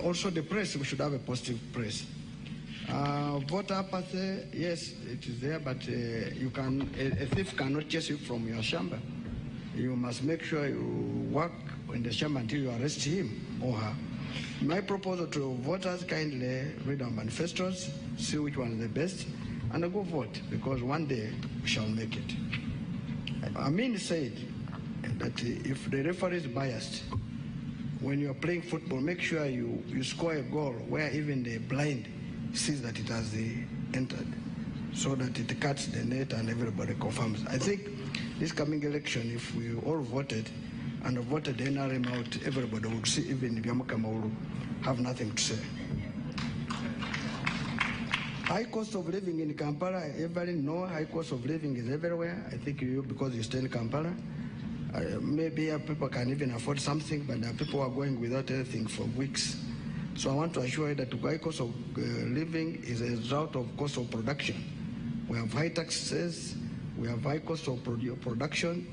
Also the press, we should have a positive press. Voter apathy, yes, it is there, but a thief cannot chase you from your chamber. You must make sure you work in the chamber until you arrest him or her. My proposal to voters, kindly read our manifestos, see which one is the best, and go vote, because one day we shall make it. Amin said that if the referee is biased, when you are playing football, make sure you score a goal where even the blind sees that it has entered, so that it cuts the net and everybody confirms. I think this coming election, if we all voted and voted the NRM out, everybody would see even Biamuka Maulu have nothing to say. High cost of living in Kampala, everybody know high cost of living is everywhere. I think because you stay in Kampala, maybe people can even afford something, but people are going without anything for weeks. So I want to assure you that high cost of living is a result of cost of production. We have high taxes, we have high cost of production.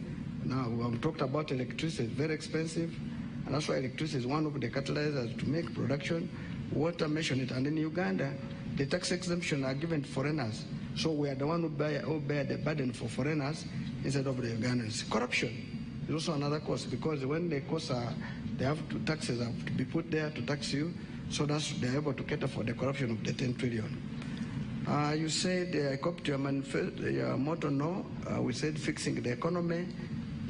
Now we have talked about electricity, it's very expensive, and that's why electricity is one of the catalyzers to make production. Water, mention it, and in Uganda, the tax exemption are given to foreigners. So we are the one who bear the burden for foreigners instead of the Ugandans. Corruption is also another cost, because when the costs are, taxes have to be put there to tax you, so that they're able to cater for the corruption of the 10 trillion. You said, I copied your motto, no. We said fixing the economy,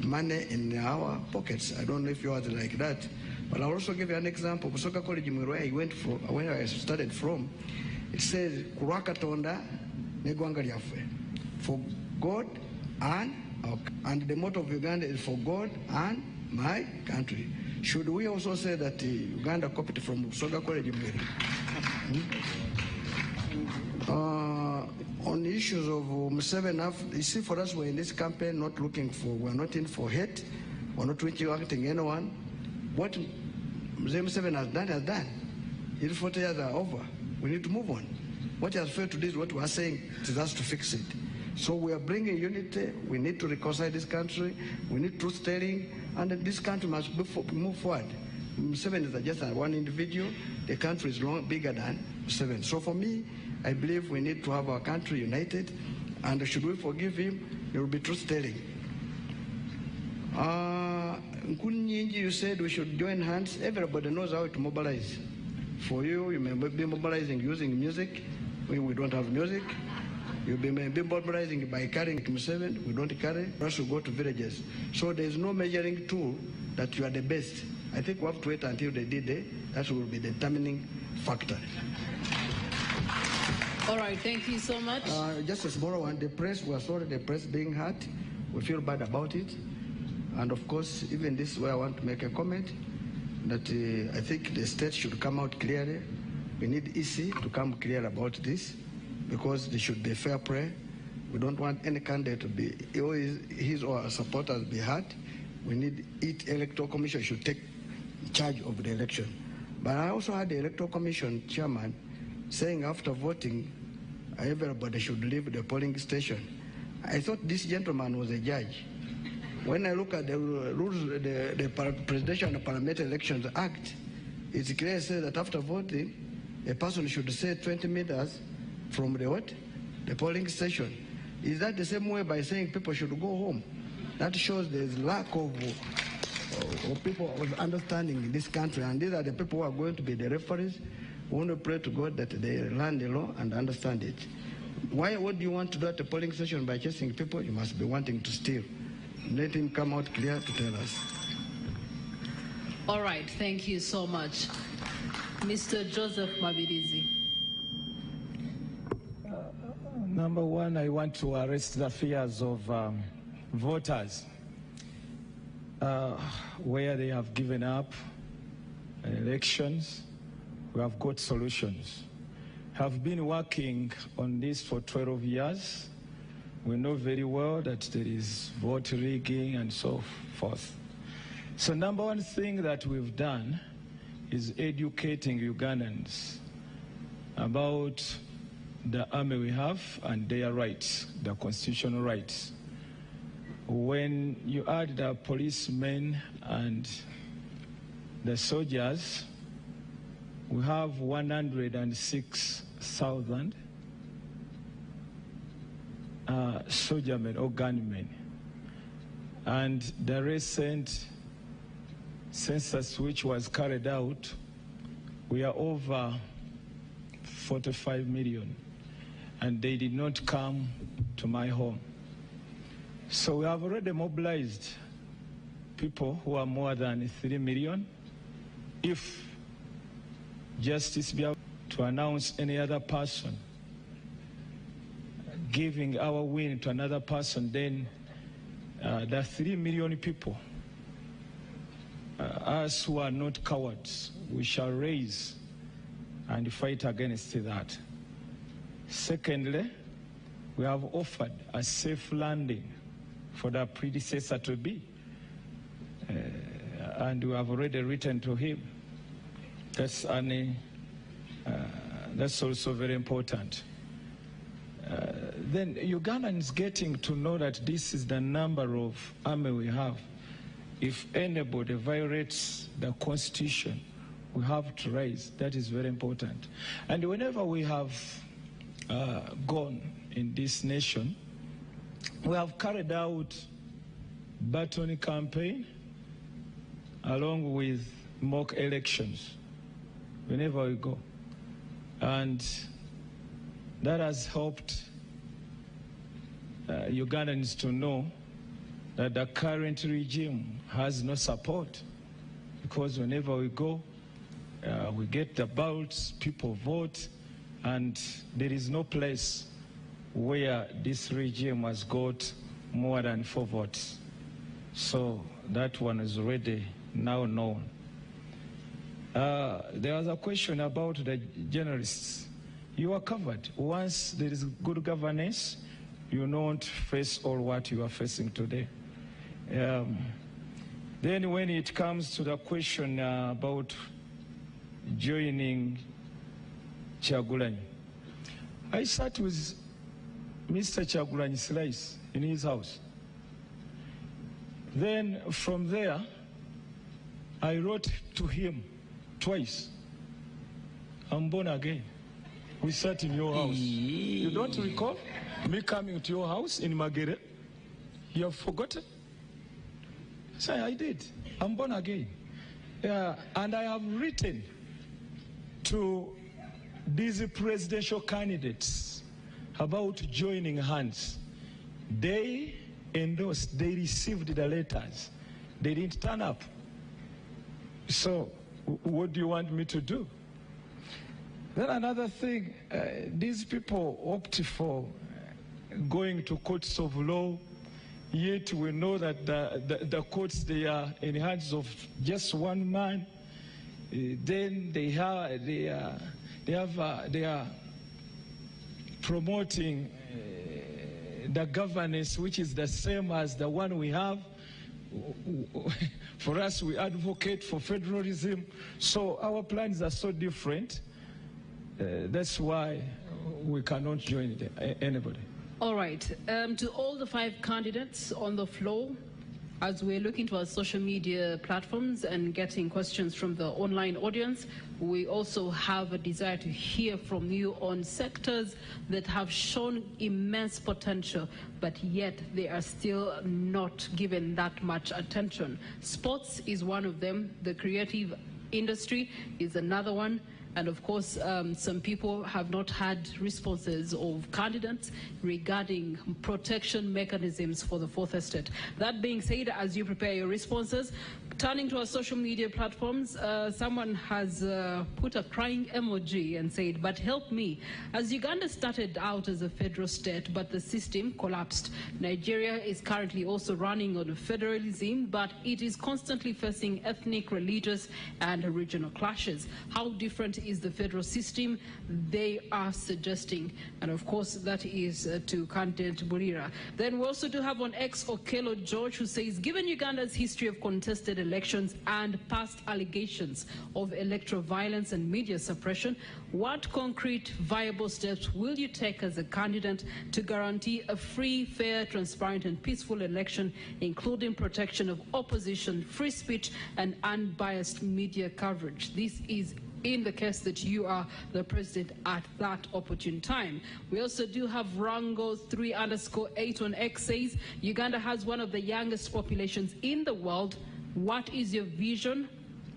money in our pockets. I don't know if yours is like that. But I'll also give you an example. Busoga College, where I went for, when I started from, it says, Kurakatonda negwanga lyaffe, for God and the motto of Uganda is for God and my country. Should we also say that Uganda copied from Busoga College? On the issues of Museveni, you see, for us, we're in this campaign not looking for, we're not in for hate, we're not targeting anyone. What Museveni has done. His 40 years are over. We need to move on. What he has failed to do is what we are saying, it is us to fix it. So we are bringing unity. We need to reconcile this country. We need truth-telling, and this country must move forward. Museveni is just one individual. The country is bigger than Museveni. So for me, I believe we need to have our country united, and should we forgive him, there will be truth-telling. Nkunyinji, you said we should join hands. Everybody knows how to mobilize. For you, you may be mobilizing using music. We don't have music. You'll be mobilizing by carrying M7, we don't carry, for us to go to villages. So there's no measuring tool that you are the best. I think we have to wait until the D-Day. That will be the determining factor. All right, thank you so much. Just a small one. The press, we're sorry the press being hurt. We feel bad about it. And of course, even this is where I want to make a comment, that I think the state should come out clearly. We need EC to come clear about this, because there should be fair play. We don't want any candidate to be, his or her supporters be hurt. We need it. Electoral Commission should take charge of the election. But I also had the Electoral Commission chairman saying after voting, everybody should leave the polling station. I thought this gentleman was a judge. When I look at the rules, the Presidential and Parliamentary Elections Act, it's clear says that after voting, a person should stay 20 meters from the what? The polling station. Is that the same way by saying people should go home? That shows there's lack of people of understanding in this country, and these are the people who are going to be the referees. We want to pray to God that they learn the law and understand it. What do you want to do at the polling station by chasing people? You must be wanting to steal. Let him come out clear to tell us. All right, thank you so much. Mr. Joseph Mabirizi. Number one, I want to arrest the fears of voters where they have given up elections. We have got solutions. Have been working on this for 12 years. We know very well that there is vote rigging and so forth. So number one thing that we've done is educating Ugandans about the army we have and their rights, their constitutional rights. When you add the policemen and the soldiers, we have 106,000 soldiermen or gunmen. And the recent census which was carried out, we are over 45 million, and they did not come to my home. So we have already mobilized people who are more than 3 million. If justice be able to announce any other person giving our win to another person, then the 3 million people, us who are not cowards, we shall raise and fight against that. Secondly, we have offered a safe landing for the predecessor to be, and we have already written to him. That's also very important. Then Ugandans getting to know that this is the number of army we have. If anybody violates the constitution, we have to raise. That is very important. And whenever we have gone in this nation, we have carried out baton campaign along with mock elections whenever we go. And that has helped Ugandans to know that the current regime has no support, because whenever we go, we get the ballots, people vote, and there is no place where this regime has got more than 4 votes. So that one is already now known. There was a question about the journalists. You are covered. Once there is good governance, you don't face all what you are facing today. Then when it comes to the question about joining Kyagulanyi, I sat with Mr. Kyagulanyi Slice in his house. Then from there, I wrote to him twice. I'm born again. We sat in your house. You don't recall me coming to your house in Magere? You have forgotten? Say, I did. I'm born again. And I have written to these presidential candidates about joining hands. They endorsed, they received the letters. They didn't turn up. So what do you want me to do? Then another thing, these people opt for going to courts of law, yet we know that the courts, they are in the hands of just one man. Then they are promoting the governance, which is the same as the one we have. For us, we advocate for federalism, so our plans are so different. That's why we cannot join anybody. All right. To all the 5 candidates on the floor, as we're looking to our social media platforms and getting questions from the online audience, we also have a desire to hear from you on sectors that have shown immense potential, but yet they are still not given that much attention. Sports is one of them. The creative industry is another one. And of course, some people have not had responses of candidates regarding protection mechanisms for the Fourth Estate. That being said, as you prepare your responses, turning to our social media platforms, someone has put a crying emoji and said, but help me. As Uganda started out as a federal state, but the system collapsed. Nigeria is currently also running on federalism, but it is constantly facing ethnic, religious, and regional clashes. How different is the federal system they are suggesting? And of course, that is to candidate Burira. Then we also do have on X Okello George, who says, given Uganda's history of contested elections and past allegations of electoral violence and media suppression, what concrete, viable steps will you take as a candidate to guarantee a free, fair, transparent, and peaceful election, including protection of opposition, free speech, and unbiased media coverage? This is in the case that you are the president at that opportune time. We also do have Rango3_8 on X says, Uganda has one of the youngest populations in the world. What is your vision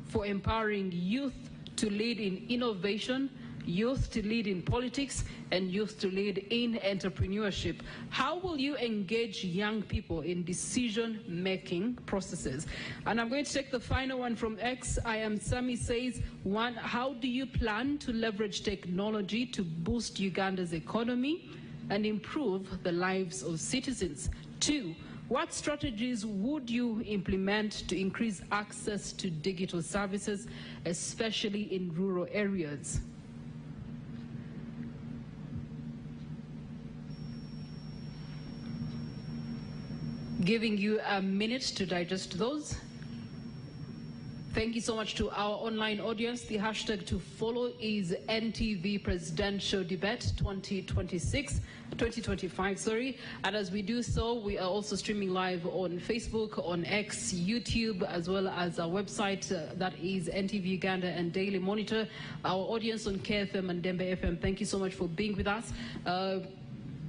for empowering youth to lead in innovation, youth to lead in politics, and youth to lead in entrepreneurship? How will you engage young people in decision-making processes? And I'm going to take the final one from X. I am Sami says, 1, how do you plan to leverage technology to boost Uganda's economy and improve the lives of citizens? 2, what strategies would you implement to increase access to digital services, especially in rural areas? Giving you a minute to digest those. Thank you so much to our online audience. The hashtag to follow is Ntv Presidential Debate 2025, sorry. And as we do so, we are also streaming live on Facebook, on X, YouTube, as well as our website, that is NTV Uganda and Daily Monitor. Our audience on KFM and Dembe FM, thank you so much for being with us.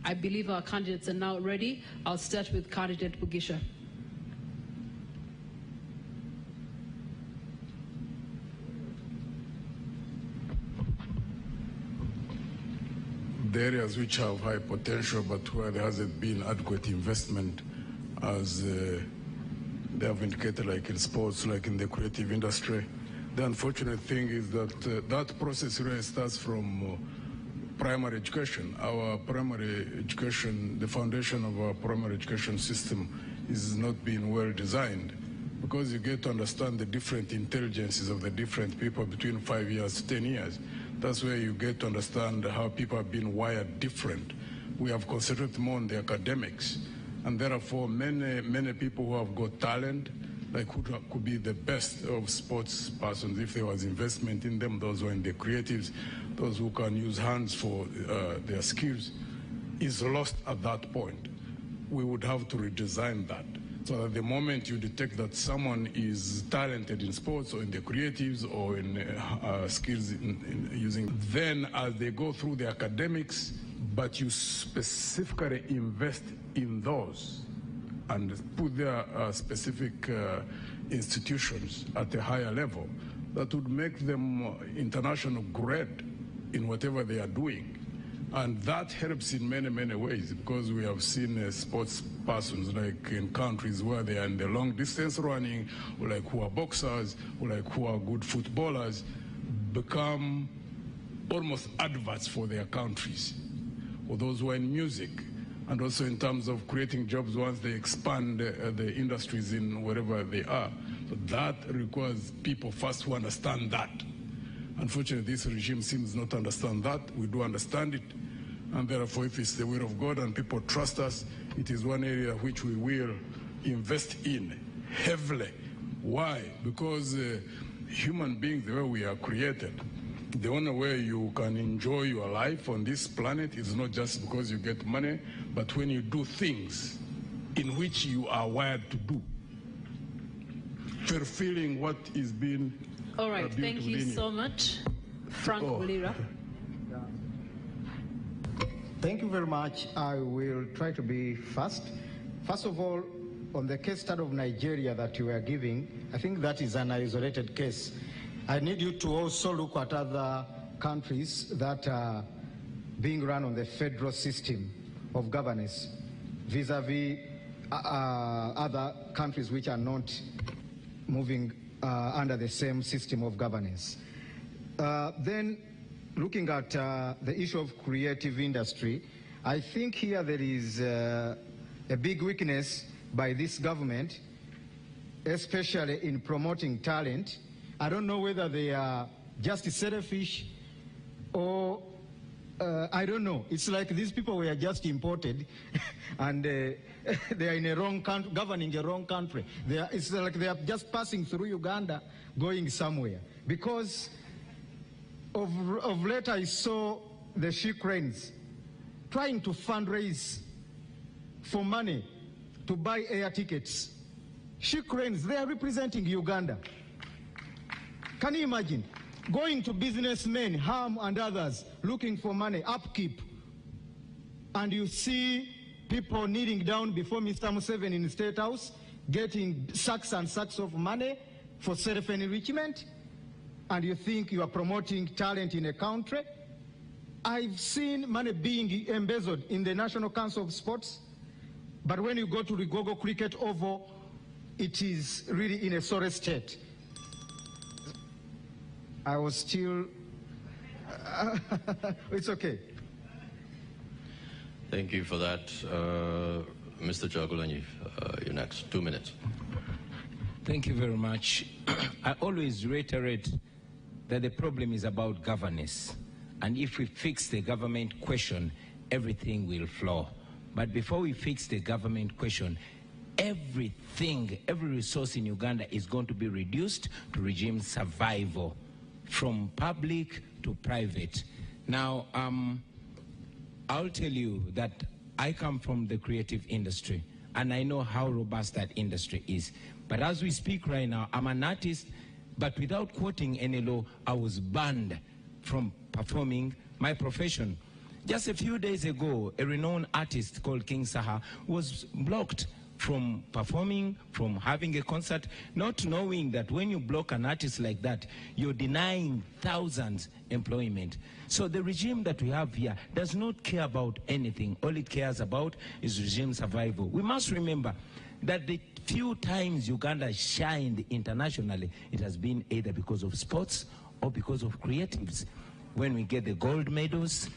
I believe our candidates are now ready. I'll start with candidate Bugisha. The areas which have high potential but where there hasn't been adequate investment, as they have indicated, like in sports, like in the creative industry. The unfortunate thing is that that process really starts from primary education. Our primary education, the foundation of our primary education system is not being well designed, because you get to understand the different intelligences of the different people between 5 years to 10 years. That's where you get to understand how people have been wired different. We have concentrated more on the academics, and therefore many people who have got talent, like who could be the best of sports persons if there was investment in them, those who are in the creatives, those who can use hands for their skills, is lost at that point. We would have to redesign that, so that the moment you detect that someone is talented in sports or in the creatives or in skills in using, then as they go through the academics, but you specifically invest in those and put their specific institutions at a higher level, that would make them international grade in whatever they are doing. And that helps in many, many ways, because we have seen sports persons, like in countries where they are in the long distance running, or like who are boxers, or like who are good footballers, become almost adverts for their countries, or those who are in music, and also in terms of creating jobs once they expand the industries in wherever they are. So that requires people first who understand that. Unfortunately, this regime seems not to understand that. We do understand it, and therefore, if it's the will of God and people trust us, it is one area which we will invest in heavily. Why? Because human beings, the way we are created, the only way you can enjoy your life on this planet is not just because you get money, but when you do things in which you are wired to do, fulfilling what is being all right, thank you so much. Frank Mulira. Thank you very much. I will try to be fast. First of all, on the case study of Nigeria that you are giving, I think that is an isolated case. I need you to also look at other countries that are being run on the federal system of governance vis-a-vis other countries which are not moving under the same system of governance. Then looking at the issue of creative industry, I think here there is a big weakness by this government, especially in promoting talent. I don't know whether they are just selfish or I don't know. It's like these people were just imported and they are in a wrong country, governing a wrong country. It's like they are just passing through Uganda, going somewhere. Because of late I saw the she cranes trying to fundraise for money to buy air tickets. She cranes, they are representing Uganda. Can you imagine? Going to businessmen, Ham and others, looking for money, upkeep. And you see people kneeling down before Mr. Museveni in the State House, getting sacks and sacks of money for self-enrichment, and you think you are promoting talent in a country. I've seen money being embezzled in the National Council of Sports, but when you go to the Gogo Cricket Oval, it is really in a sorry state. I was still, it's okay. Thank you for that. Mr. Jagulanyi, you're next. 2 minutes. Thank you very much. I always reiterate that the problem is about governance. And if we fix the government question, everything will flow. But before we fix the government question, everything, every resource in Uganda is going to be reduced to regime survival, from public to private. Now, I'll tell you that I come from the creative industry, and I know how robust that industry is. But as we speak right now, I'm an artist, but without quoting any law, I was banned from performing my profession. Just a few days ago, a renowned artist called King Saha was blocked from performing, from having a concert, not knowing that when you block an artist like that, you're denying thousands employment. So the regime that we have here does not care about anything. All it cares about is regime survival. We must remember that the few times Uganda shined internationally, it has been either because of sports or because of creatives. When we get the gold medals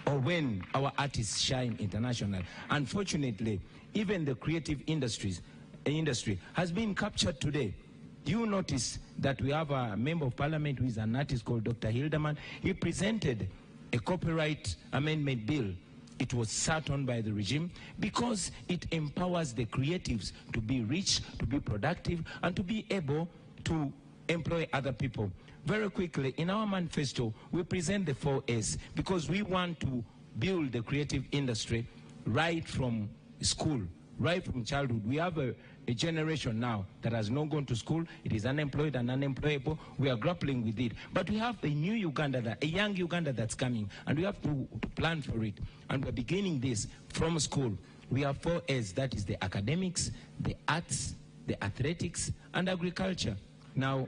or when our artists shine internationally. Unfortunately, even the creative industry has been captured today. You notice that we have a member of parliament who is an artist called Dr. Hildeman. He presented a copyright amendment bill. It was sat on by the regime because it empowers the creatives to be rich, to be productive, and to be able to employ other people. Very quickly, in our manifesto, we present the 4 A's because we want to build the creative industry right from school, right from childhood. We have a generation now that has not gone to school. It is unemployed and unemployable. We are grappling with it. But we have a new Uganda, a young Uganda that's coming, and we have to plan for it. And we're beginning this from school. We have 4 A's, that is the academics, the arts, the athletics, and agriculture. Now,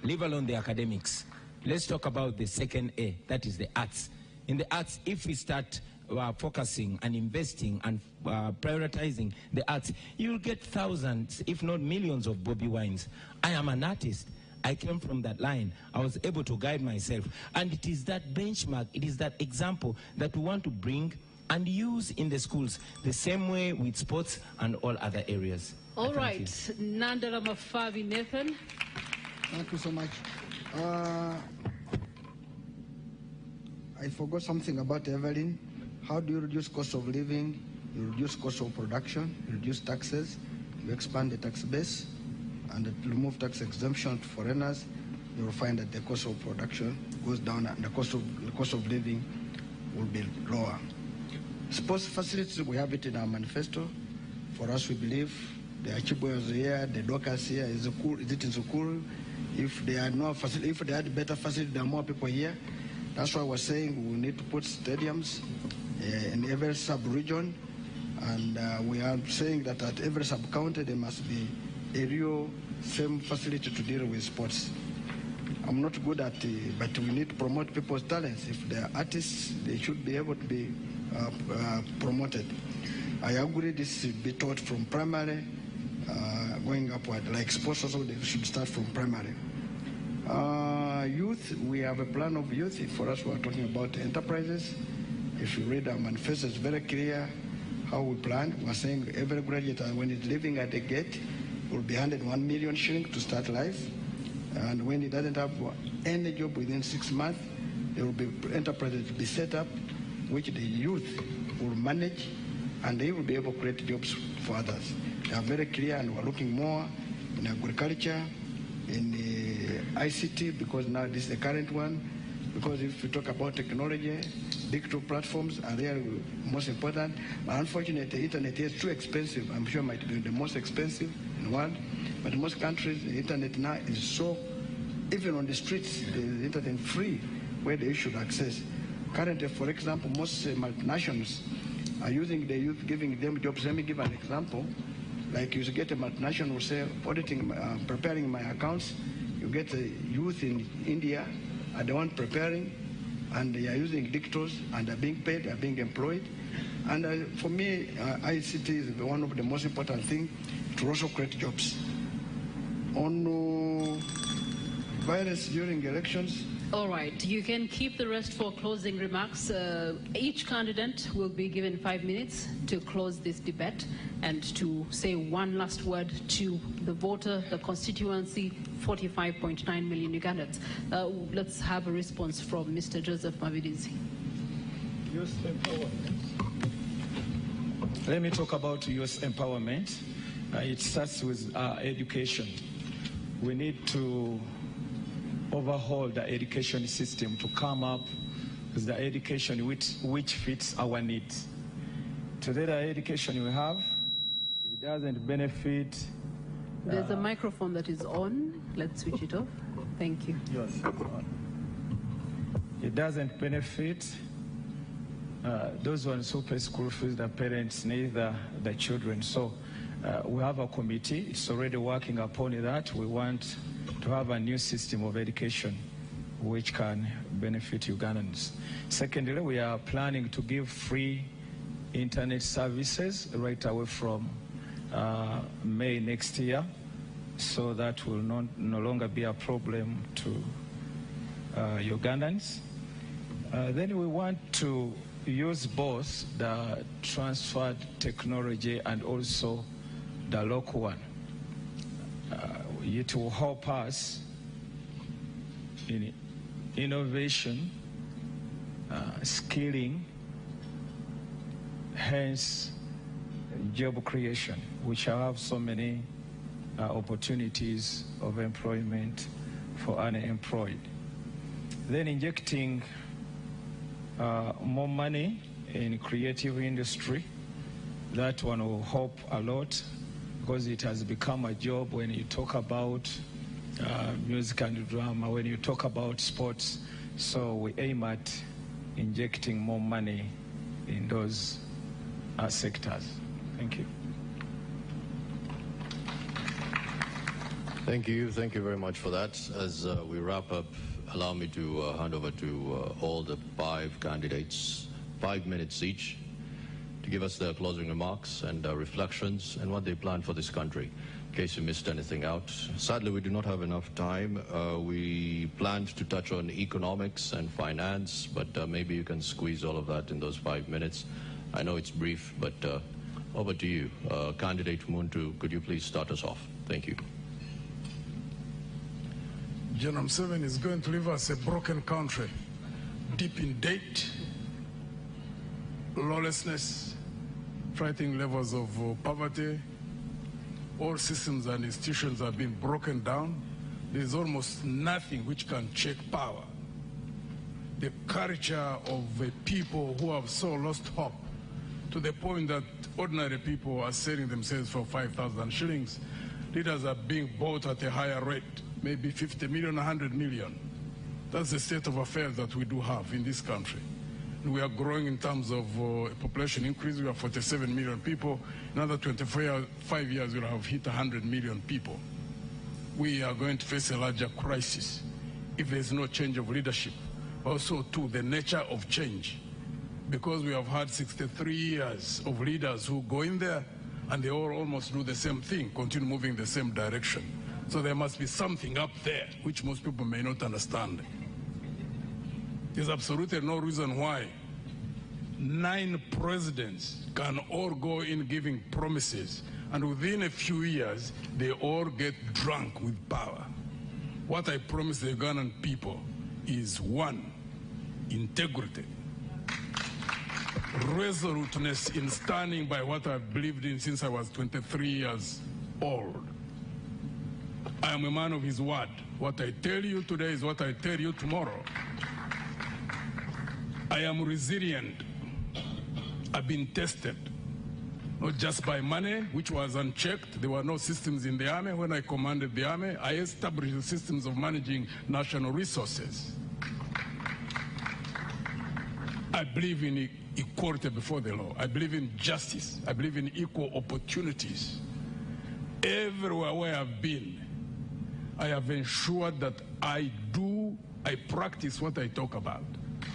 leave alone the academics. Let's talk about the second A, that is the arts. in the arts, if we start focusing and investing and prioritizing the arts, you'll get thousands, if not millions, of Bobby Wines. I am an artist. I came from that line. I was able to guide myself. And it is that benchmark, it is that example that we want to bring and use in the schools, the same way with sports and all other areas. All right, Nandara Mafabi Nathan. Thank you so much. I forgot something about Evelyn. How do you reduce cost of living? You reduce cost of production, you reduce taxes, you expand the tax base, and remove tax exemption to foreigners. You will find that the cost of production goes down and the cost of living will be lower. Sports facilities, we have it in our manifesto. For us, we believe the Achibos here, the Dockers here, is it in Zukuru? If they had no facility, if they had better facility, there are more people here. That's why we're saying we need to put stadiums in every sub-region, and we are saying that at every sub-county there must be a real same facility to deal with sports. I'm not good at it, but we need to promote people's talents. If they are artists, they should be able to be promoted. I agree this should be taught from primary, going upward. Like sports also, they should start from primary. Youth, we have a plan of youth. For us, we are talking about enterprises. If you read our manifesto, it's very clear how we plan. We're saying every graduate, when he's living at the gate, will be handed 1 million shillings to start life. And when he doesn't have any job within 6 months, there will be enterprises to be set up, which the youth will manage, and they will be able to create jobs for others. They are very clear, and we're looking more in agriculture, in the ICT, because now this is the current one. Because if we talk about technology, digital platforms are really most important. But unfortunately, the internet is too expensive. I'm sure it might be the most expensive in the world. But in most countries, the internet now is so, even on the streets, the internet is free, where they should access. Currently, for example, most multinationals are using the youth, giving them jobs. Let me give an example. Like you get a multinational, say, auditing, preparing my accounts. You get a youth in India, are the one preparing, and they are using dictators, and are being paid, are being employed. And for me, ICT is one of the most important things to also create jobs. On violence during elections. All right, you can keep the rest for closing remarks. Each candidate will be given 5 minutes to close this debate and to say one last word to the voter, the constituency, 45.9 million Ugandans. Let's have a response from Mr. Joseph Mavidizi. Youth empowerment. Let me talk about youth empowerment. It starts with education. We need to overhaul the education system to come up with the education which fits our needs. Today, the education we have, it doesn't benefit. There's a microphone that is on. Let's switch it off. Thank you. Yes. It doesn't benefit those ones who pay school fees, the parents, neither the children. So we have a committee. It's already working upon that. We want to have a new system of education which can benefit Ugandans. Secondly, we are planning to give free internet services right away from May next year, so that will no longer be a problem to Ugandans. Then we want to use both the transferred technology and also the local one. It will help us in innovation, skilling, hence job creation, which have so many opportunities of employment for unemployed. Then injecting more money in creative industry. That one will help a lot, because it has become a job when you talk about music and drama, when you talk about sports. So we aim at injecting more money in those sectors. Thank you. Thank you very much for that. As we wrap up allow me to hand over to all the 5 candidates, 5 minutes each, to give us their closing remarks and reflections and what they plan for this country, in case you missed anything out. Sadly, we do not have enough time. We planned to touch on economics and finance, but maybe you can squeeze all of that in those 5 minutes. I know it's brief, but over to you. Candidate Muntu, could you please start us off? Thank you. General Museveni is going to leave us a broken country, deep in debt, lawlessness, frightening levels of poverty. All systems and institutions have been broken down. There is almost nothing which can check power. The culture of a people who have so lost hope to the point that ordinary people are selling themselves for 5,000 shillings. Leaders are being bought at a higher rate, maybe 50 million, 100 million. That's the state of affairs that we do have in this country. And we are growing in terms of population increase. We have 47 million people. In another 25 years, we'll have hit 100 million people. We are going to face a larger crisis if there's no change of leadership. Also, too, the nature of change. Because we have had 63 years of leaders who go in there and they all almost do the same thing, continue moving the same direction. So there must be something up there which most people may not understand. There's absolutely no reason why 9 presidents can all go in giving promises and within a few years they all get drunk with power. What I promise the Ugandan people is 1, integrity, resoluteness in standing by what I've believed in since I was 23 years old. I am a man of his word. What I tell you today is what I tell you tomorrow. I am resilient. I've been tested, not just by money, which was unchecked. There were no systems in the army. When I commanded the army, I established the systems of managing national resources. I believe in equality before the law. I believe in justice. I believe in equal opportunities. Everywhere where I've been, I have ensured that I practice what I talk about.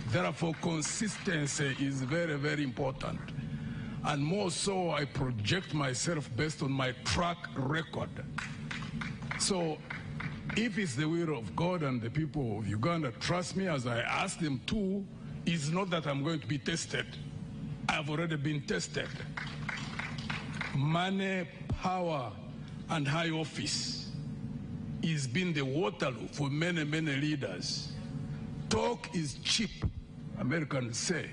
Therefore, consistency is very, very important. And more so, I project myself based on my track record. So, if it's the will of God and the people of Uganda trust me as I ask them to, it's not that I'm going to be tested. I've already been tested. Money, power, and high office has been the Waterloo for many, many leaders. Talk is cheap, Americans say.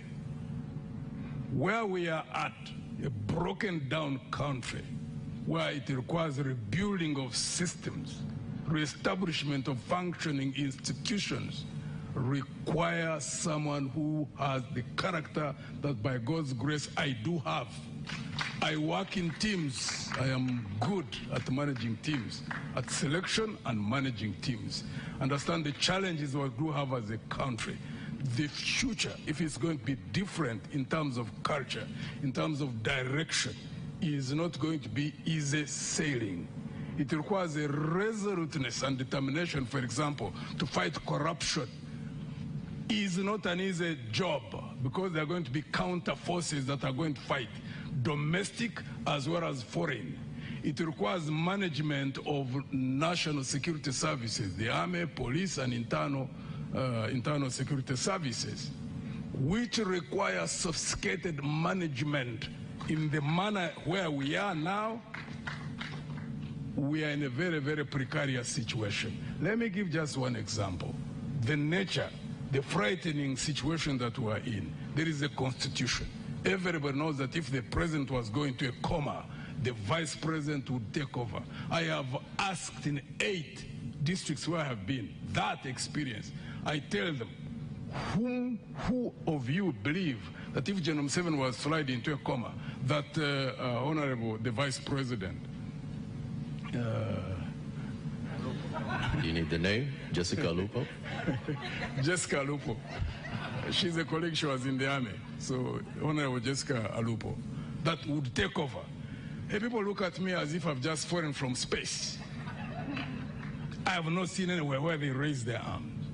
Where we are at, a broken down country, where it requires rebuilding of systems, reestablishment of functioning institutions, requires someone who has the character that by God's grace I do have. I work in teams. I am good at managing teams, at selection and managing teams. Understand the challenges we do have as a country. The future, if it's going to be different in terms of culture, in terms of direction, is not going to be easy sailing. It requires a resoluteness and determination, for example, to fight corruption. Is not an easy job because there are going to be counter forces that are going to fight, domestic as well as foreign. It requires management of national security services, the army, police, and internal security services, which require sophisticated management. In the manner where we are now, we are in a very, very precarious situation. Let me give just one example. The nature, the frightening situation that we are in. There is a constitution. Everybody knows that if the president was going to a coma, the vice president would take over. I have asked in 8 districts where I have been that experience. I tell them, who of you believe that if General Museveni was sliding into a coma, that Honorable, the vice president, you need the name? Jessica Lupo? Jessica Lupo. She's a colleague, she was in the army. So, Honorable Jessica Alupo, that would take over. Hey, people look at me as if I've just fallen from space. I have not seen anywhere where they raise their arms.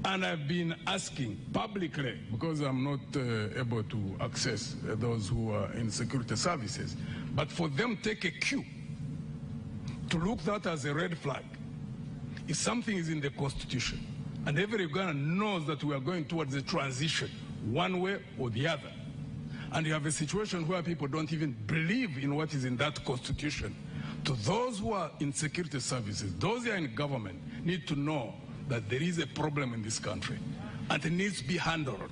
And I've been asking publicly, because I'm not able to access those who are in security services, but for them take a cue to look that as a red flag. If something is in the Constitution, and every Ugandan knows that we are going towards a transition, one way or the other, and you have a situation where people don't even believe in what is in that Constitution, to those who are in security services, those who are in government, need to know that there is a problem in this country, and it needs to be handled.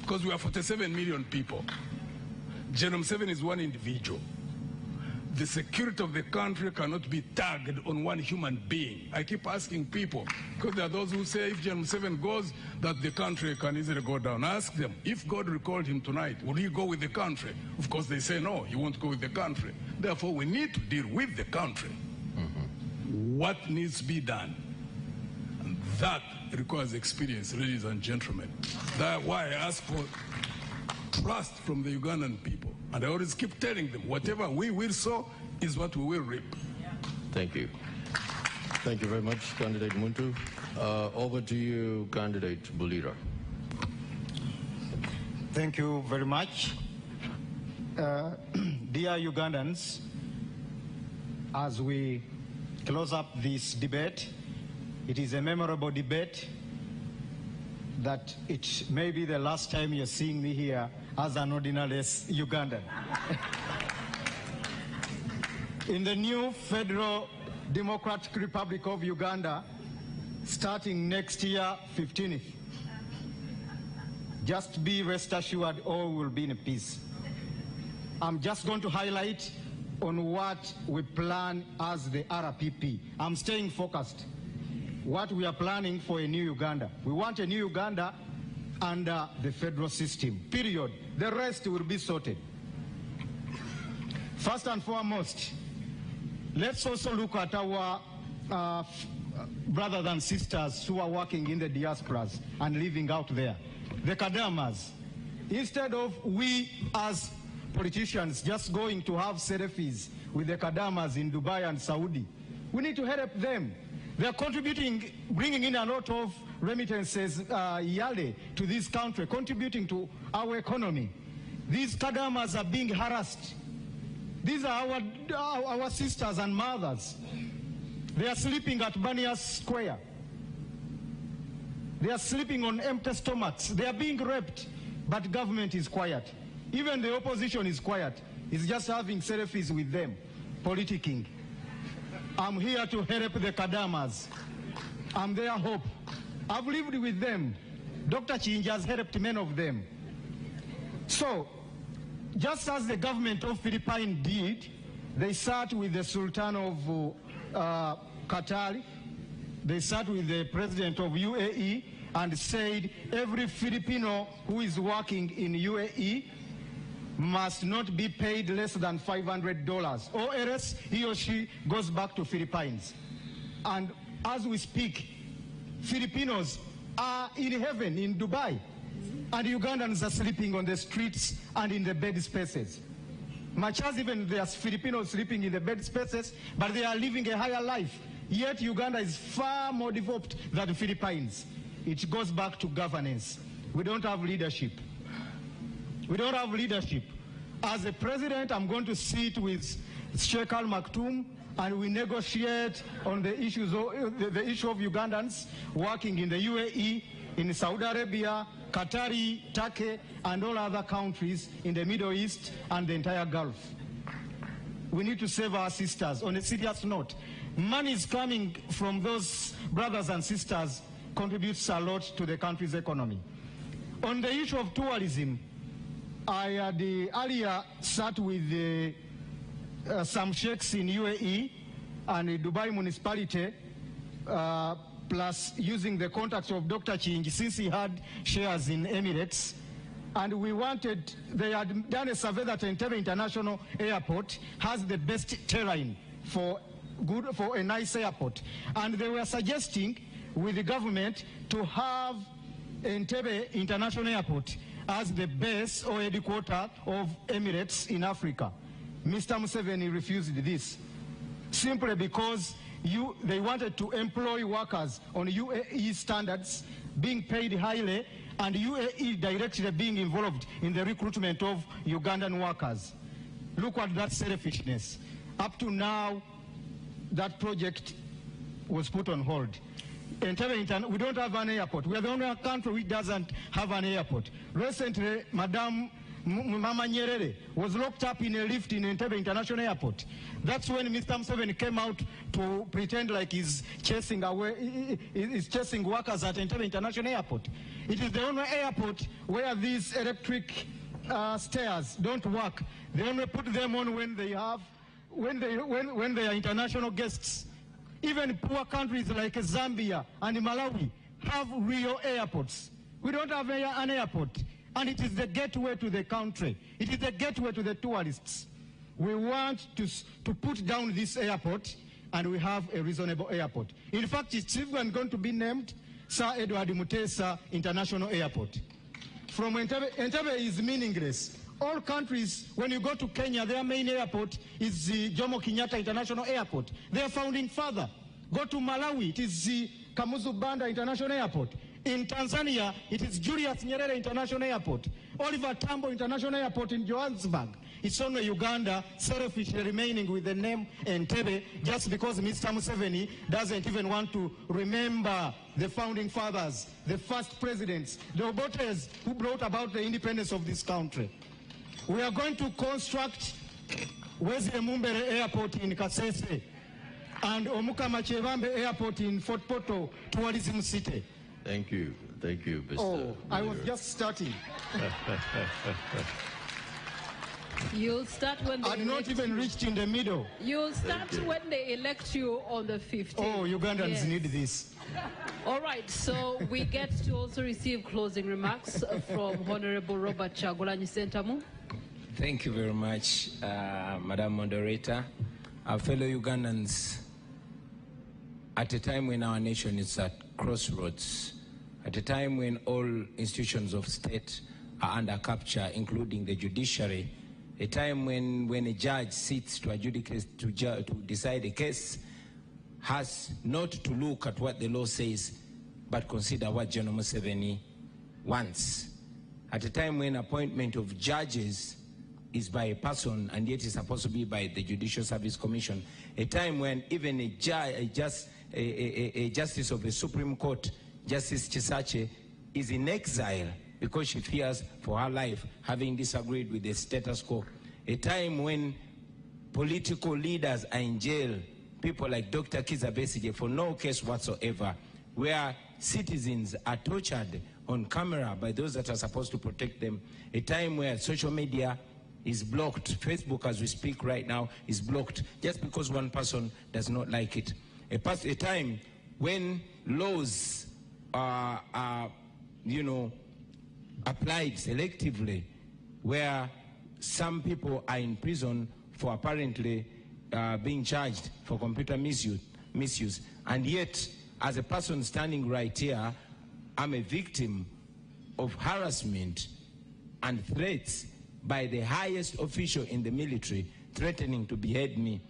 Because we are 47 million people. Genome 7 is one individual. The security of the country cannot be tagged on one human being. I keep asking people, because there are those who say if Genome 7 goes, that the country can easily go down. Ask them, if God recalled him tonight, will he go with the country? Of course, they say no, he won't go with the country. Therefore, we need to deal with the country. What needs to be done? And that requires experience, ladies and gentlemen. That's why I ask for trust from the Ugandan people. And I always keep telling them, whatever we will sow is what we will reap. Thank you. Thank you very much, Candidate Muntu. Over to you, Candidate Bulira. Thank you very much. Dear Ugandans, as we close up this debate, it is a memorable debate that it may be the last time you're seeing me here as an ordinary Ugandan. In the new Federal Democratic Republic of Uganda, starting next year, 15th, just be rest assured all will be in peace. I'm just going to highlight on what we plan as the RPP. I'm staying focused. What we are planning for a new Uganda. We want a new Uganda under the federal system, period. The rest will be sorted. First and foremost, let's also look at our brothers and sisters who are working in the diasporas and living out there, the Kadamas. Instead of we as politicians just going to have selfies with the Kadamas in Dubai and Saudi, we need to help them. They are contributing, bringing in a lot of remittances yearly to this country, contributing to our economy. These Kadamas are being harassed. These are our sisters and mothers. They are sleeping at Banias Square. They are sleeping on empty stomachs. They are being raped, but government is quiet. Even the opposition is quiet. It's just having selfies with them, politicking. I'm here to help the Kadamas. I'm their hope. I've lived with them. Dr. Chinja has helped many of them. So, just as the government of Philippines did, they sat with the Sultan of Qatar, they sat with the President of UAE and said every Filipino who is working in UAE must not be paid less than $500, or else he or she goes back to Philippines. And as we speak, Filipinos are in heaven in Dubai, and Ugandans are sleeping on the streets and in the bed spaces. Much as even there's Filipinos sleeping in the bed spaces, but they are living a higher life. Yet Uganda is far more developed than the Philippines. It goes back to governance. We don't have leadership. We don't have leadership. As a president, I'm going to sit with Sheikh Al Maktoum and we negotiate on the issues of, the issue of Ugandans working in the UAE, in Saudi Arabia, Qatari, Turkey, and all other countries in the Middle East and the entire Gulf. We need to save our sisters. On a serious note, money is coming from those brothers and sisters, contributes a lot to the country's economy. On the issue of tourism, I had earlier sat with some sheikhs in UAE and Dubai municipality, plus using the contacts of Dr. Chinji, since he had shares in Emirates. And we wanted, they had done a survey that Ntv International Airport has the best terrain for a nice airport. And they were suggesting with the government to have Ntv International Airport as the base or headquarters of Emirates in Africa. Mr. Museveni refused this, simply because they wanted to employ workers on UAE standards being paid highly, and UAE directly being involved in the recruitment of Ugandan workers. Look at that selfishness. Up to now, that project was put on hold. Ntv, we don't have an airport. We are the only country which doesn't have an airport. Recently, Madam Mama Nyerere was locked up in a lift in Ntv International Airport. That's when Mr. Museveni came out to pretend like he's chasing workers at Ntv International Airport. It is the only airport where these electric stairs don't work. They only put them on when they are international guests. Even poor countries like Zambia and Malawi have real airports. We don't have an airport, and it is the gateway to the country. It is the gateway to the tourists. We want to put down this airport, and we have a reasonable airport. In fact, it's even going to be named Sir Edward Mutesa International Airport. From Entebbe is meaningless. All countries, when you go to Kenya, their main airport is the Jomo Kenyatta International Airport. Their founding father. Go to Malawi, it is the Kamuzu Banda International Airport. In Tanzania, it is Julius Nyerere International Airport. Oliver Tambo International Airport in Johannesburg. It's only Uganda selfishly remaining with the name Entebbe just because Mr. Museveni doesn't even want to remember the founding fathers, the first presidents, the Obotes who brought about the independence of this country. We are going to construct Wesley Mumbere Airport in Kasese and Omukama Chebambe Airport in Fort Portal, Tourism City. Thank you, Mr. Oh, I was just starting. You'll start when they I've not even reached in the middle. You'll start when they elect you on the 15th. Oh, Ugandans need this. All right, so we get to also receive closing remarks from Honorable Robert Chagulanyi Sentamu. Thank you very much, Madam Moderator. Our fellow Ugandans, at a time when our nation is at crossroads, at a time when all institutions of state are under capture, including the judiciary, a time when a judge sits to adjudicate, to decide a case, has not to look at what the law says, but consider what General Museveni wants. At a time when appointment of judges is by a person and yet is supposed to be by the Judicial Service Commission, a time when even a justice of the Supreme Court, Justice Chisache, is in exile because she fears for her life, having disagreed with the status quo. A time when political leaders are in jail, people like Dr. Kizza Besigye for no case whatsoever, where citizens are tortured on camera by those that are supposed to protect them. A time where social media is blocked. Facebook, as we speak right now, is blocked just because one person does not like it. A time when laws are applied selectively, where some people are in prison for apparently being charged for computer misuse. And yet, as a person standing right here, I'm a victim of harassment and threats by the highest official in the military, threatening to behead me.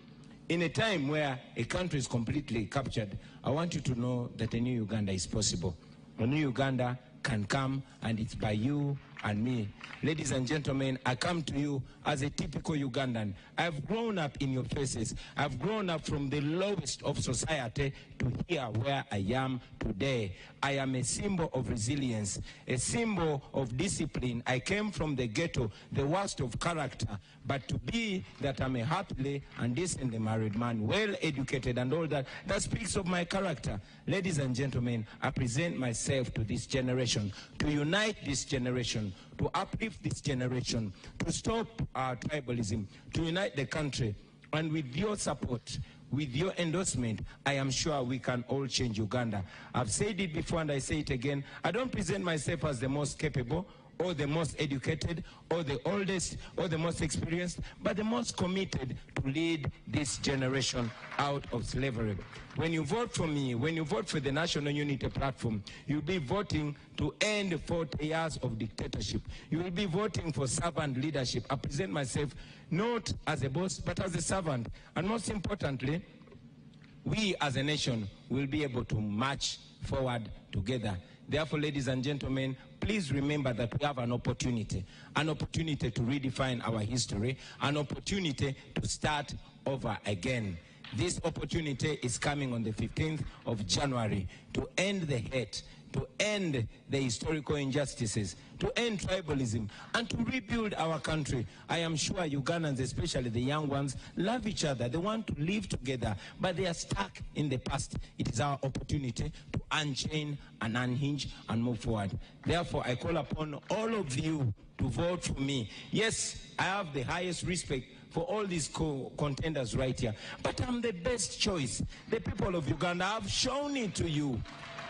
In a time where a country is completely captured, I want you to know that a new Uganda is possible. A new Uganda can come, and it's by you and me. Ladies and gentlemen, I come to you as a typical Ugandan. I've grown up in your faces. I've grown up from the lowest of society to here where I am today. I am a symbol of resilience, a symbol of discipline. I came from the ghetto, the worst of character, but to be that I'm a happily and decently married man, well educated and all that, that speaks of my character. Ladies and gentlemen, I present myself to this generation, to unite this generation, to uplift this generation, to stop tribalism, to unite the country. And with your support, with your endorsement, I am sure we can all change Uganda. I've said it before and I say it again. I don't present myself as the most capable or the most educated or the oldest or the most experienced, but the most committed to lead this generation out of slavery. When you vote for me, when you vote for the National Unity Platform, you'll be voting to end 40 years of dictatorship. You will be voting for servant leadership. I present myself not as a boss, but as a servant. And most importantly, we as a nation will be able to march forward together. Therefore, ladies and gentlemen, please remember that we have an opportunity to redefine our history, an opportunity to start over again. This opportunity is coming on the 15th of January to end the hate, to end the historical injustices, to end tribalism, and to rebuild our country. I am sure Ugandans, especially the young ones, love each other. They want to live together, but they are stuck in the past. It is our opportunity to unchain and unhinge and move forward. Therefore, I call upon all of you to vote for me. Yes, I have the highest respect for all these contenders right here, but I'm the best choice. The people of Uganda have shown it to you.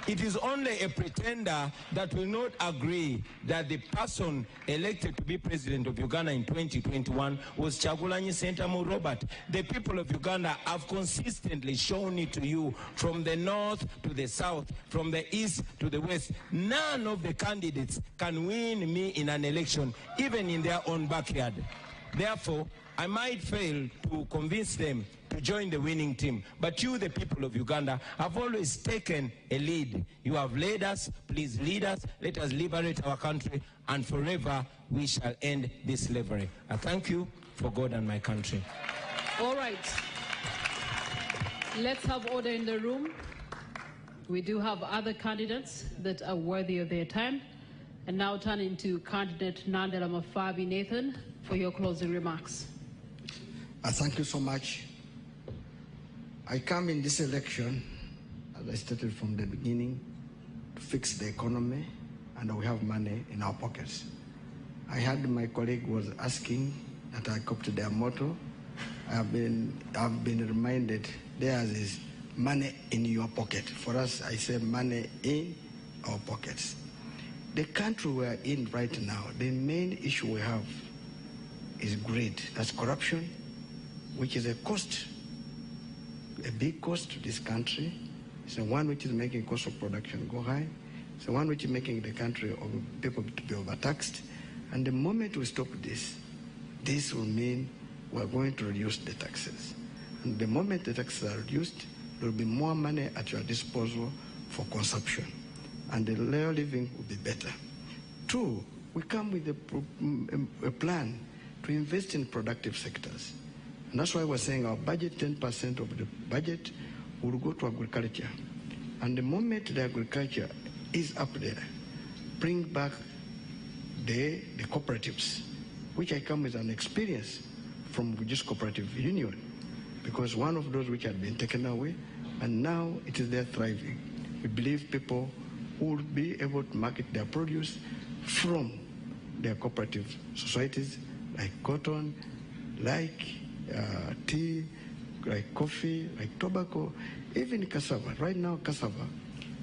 It is only a pretender that will not agree that the person elected to be president of Uganda in 2021 was Kyagulanyi Ssentamu Robert. The people of Uganda have consistently shown it to you, from the north to the south, from the east to the west. None of the candidates can win me in an election, even in their own backyard. Therefore, I might fail to convince them to join the winning team. But you, the people of Uganda, have always taken a lead. You have led us. Please lead us. Let us liberate our country, and forever we shall end this slavery. I thank you for God and my country. All right. Let's have order in the room. We do have other candidates that are worthy of their time. And now turning to candidate Nandela Mafabi Nathan for your closing remarks. Thank you so much. I come in this election, as I stated from the beginning, to fix the economy, and we have money in our pockets. I heard my colleague was asking that I copy their motto. I've been reminded theirs is money in your pocket. For us, I say money in our pockets. The country we're in right now, the main issue we have is greed. That's corruption, which is a cost, a big cost to this country. It's the one which is making cost of production go high. It's the one which is making the country of people to be overtaxed. And the moment we stop this, this will mean we're going to reduce the taxes. And the moment the taxes are reduced, there will be more money at your disposal for consumption. And the layer living will be better. Two, we come with a plan to invest in productive sectors. And that's why we're saying our budget, 10% of the budget will go to agriculture. And the moment the agriculture is up there, bring back the cooperatives, which I come with an experience from just cooperative union, because one of those which had been taken away, and now it is there thriving. We believe people will be able to market their produce from their cooperative societies, like cotton, like tea, like coffee, like tobacco, even cassava. Right now, cassava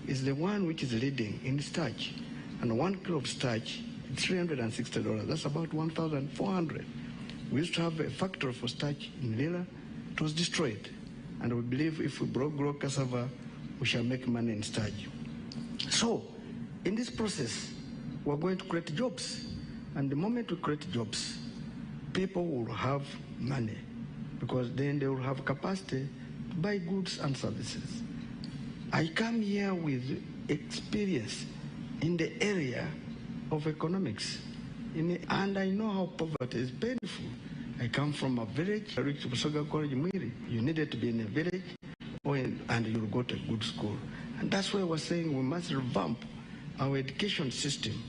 is the one which is leading in starch. And 1 kilo of starch, it's $360. That's about 1,400. We used to have a factory for starch in Lila. It was destroyed. And we believe if we grow cassava, we shall make money in starch. So, in this process, we're going to create jobs. And the moment we create jobs, people will have money, because then they will have capacity to buy goods and services. I come here with experience in the area of economics, and I know how poverty is painful. I come from a village, you needed to be in a village, and you'll go to a good school. And that's why we're saying we must revamp our education system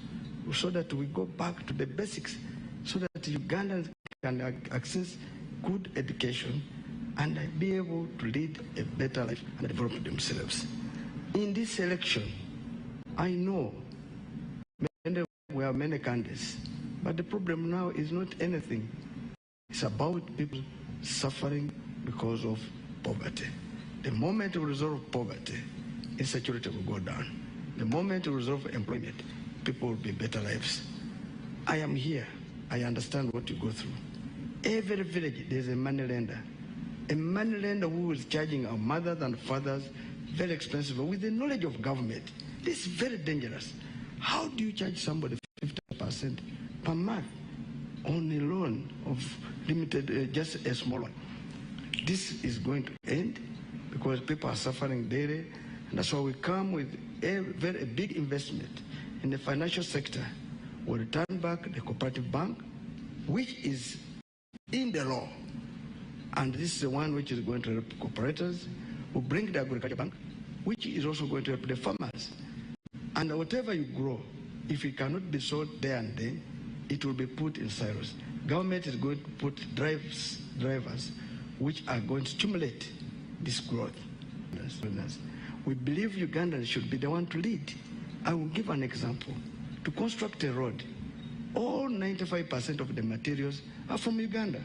so that we go back to the basics, so that Ugandans can access good education and be able to lead a better life and develop themselves. In this election, I know we have many candidates, but the problem now is not anything. It's about people suffering because of poverty. The moment we resolve poverty, insecurity will go down. The moment we resolve employment, people will be better lives. I am here. I understand what you go through. Every village, there's a money lender. A money lender who is charging our mothers and fathers very expensive with the knowledge of government. This is very dangerous. How do you charge somebody 50% per month on a loan of limited, just a small one? This is going to end because people are suffering daily, And that's why we come with a very big investment in the financial sector. We'll return back the cooperative bank, which is in the law. And this is the one which is going to help cooperators. We'll bring the agriculture bank, which is also going to help the farmers. And whatever you grow, if it cannot be sold there and then, it will be put in silos. Government is going to put drivers which are going to stimulate this growth. We believe Ugandans should be the one to lead. I will give an example. To construct a road, all 95% of the materials are from Uganda.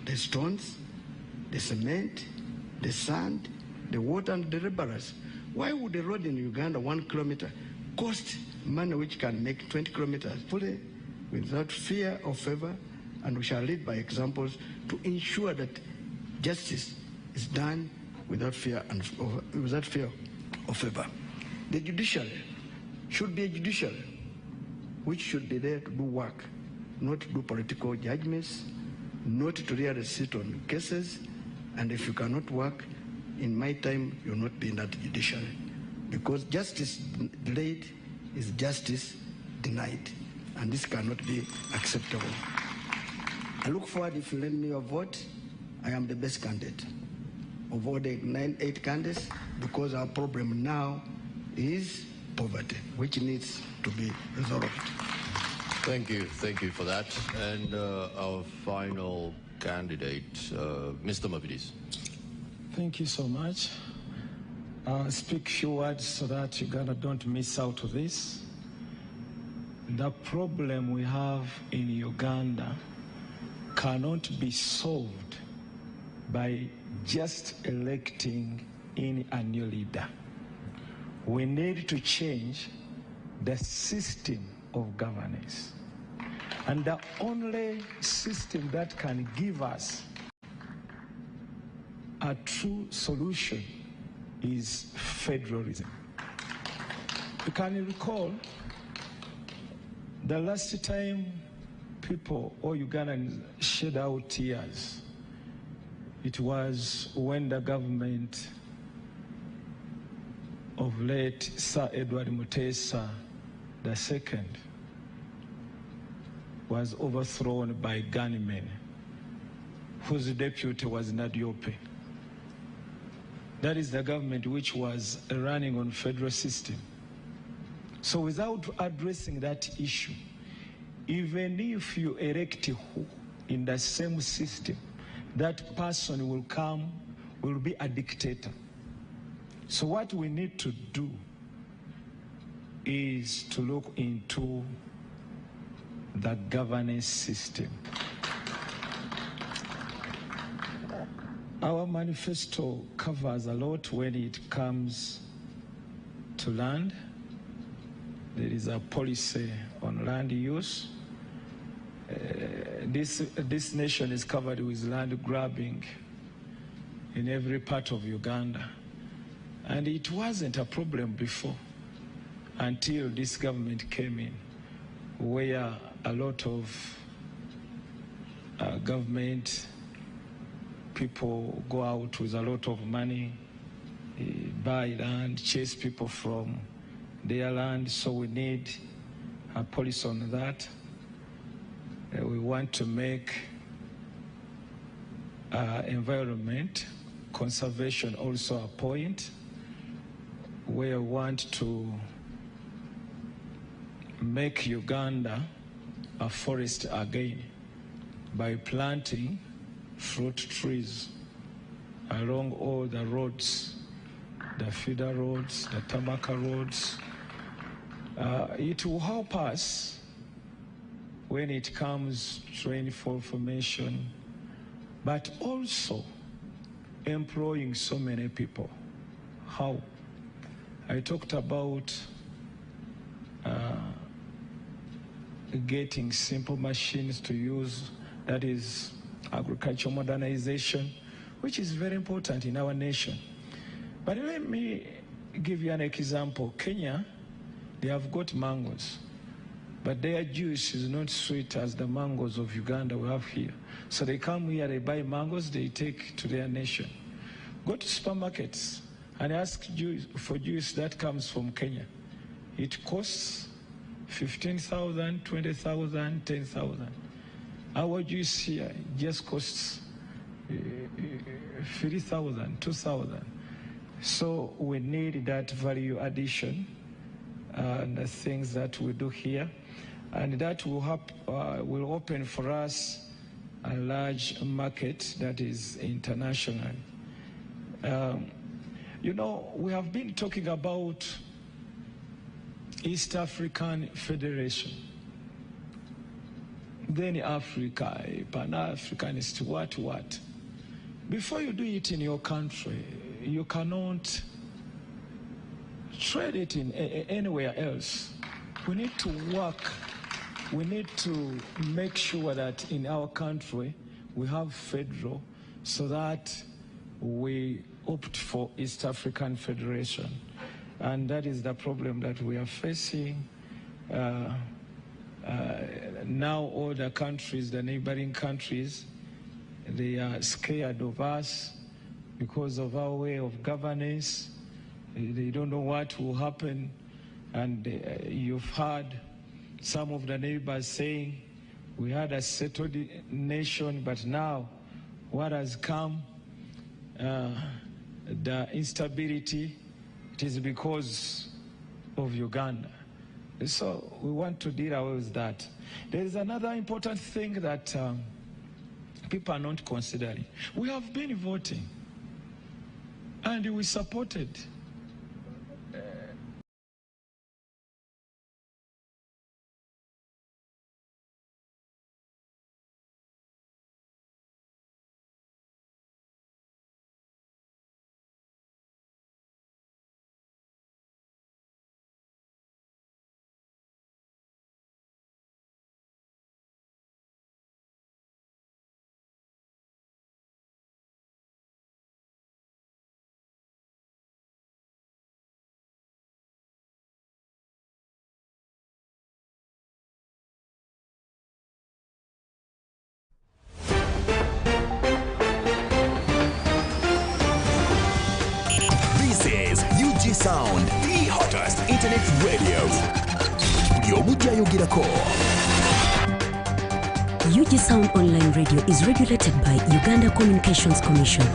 The stones, the cement, the sand, the water, and the laborers. Why would a road in Uganda, 1 kilometer, cost money which can make 20 kilometers fully without fear or favor? And we shall lead by examples to ensure that justice is done without fear or favor. The judiciary should be a judiciary which should be there to do work, not to do political judgments, not to really sit on cases. And if you cannot work, in my time, you'll not be in that judiciary. Because justice delayed is justice denied. And this cannot be acceptable. I look forward, if you lend me your vote, I am the best candidate of all the 8 candidates, because our problem now is poverty, which needs to be resolved. Thank you for that. And our final candidate, Mr. Mavidis. Thank you so much. I'll speak few words so that Uganda don't miss out on this. The problem we have in Uganda cannot be solved by just electing in a new leader. We need to change the system of governance. And the only system that can give us a true solution is federalism. You can recall the last time people or Ugandans shed out tears, it was when the government of late Sir Edward Mutesa II was overthrown by gunmen whose deputy was Nadiope. That is the government which was running on federal system. So without addressing that issue, even if you elect who in the same system, that person will be a dictator. So what we need to do is to look into the governance system. Our manifesto covers a lot when it comes to land. There is a policy on land use. This nation is covered with land grabbing in every part of Uganda. And it wasn't a problem before until this government came in, where a lot of government people go out with a lot of money, buy land, chase people from their land. So we need a policy on that. We want to make environment conservation also a point where we want to make Uganda a forest again by planting fruit trees along all the roads, the feeder roads, the Tamaka roads. It will help us when it comes to rainfall formation, but also employing so many people. How? I talked about getting simple machines to use, that is agricultural modernization, which is very important in our nation. But let me give you an example. Kenya, they have got mangoes, but their juice is not sweet as the mangoes of Uganda we have here. So they come here, they buy mangoes, they take to their nation. Go to supermarkets, and ask for juice that comes from Kenya, it costs 15,000, 20,000, 10,000. Our juice here just costs 3,000, 2,000. So we need that value addition and the things that we do here, and that will open for us a large market that is international. You know, we have been talking about East African Federation, then Africa, Pan-Africanist, what. Before you do it in your country, you cannot trade it in anywhere else. We need to work. We need to make sure that in our country we have federal, so that we opt for East African Federation. And that is the problem that we are facing. Now all the countries, the neighboring countries, they are scared of us because of our way of governance. They don't know what will happen. And you've heard some of the neighbors saying, we had a settled nation, but now what has come, the instability, it is because of Uganda. So we want to deal away with that. There is another important thing that people are not considering. We have been voting, and we supported UGSOUND, the hottest internet radio. UGSOUND online radio is regulated by Uganda Communications Commission.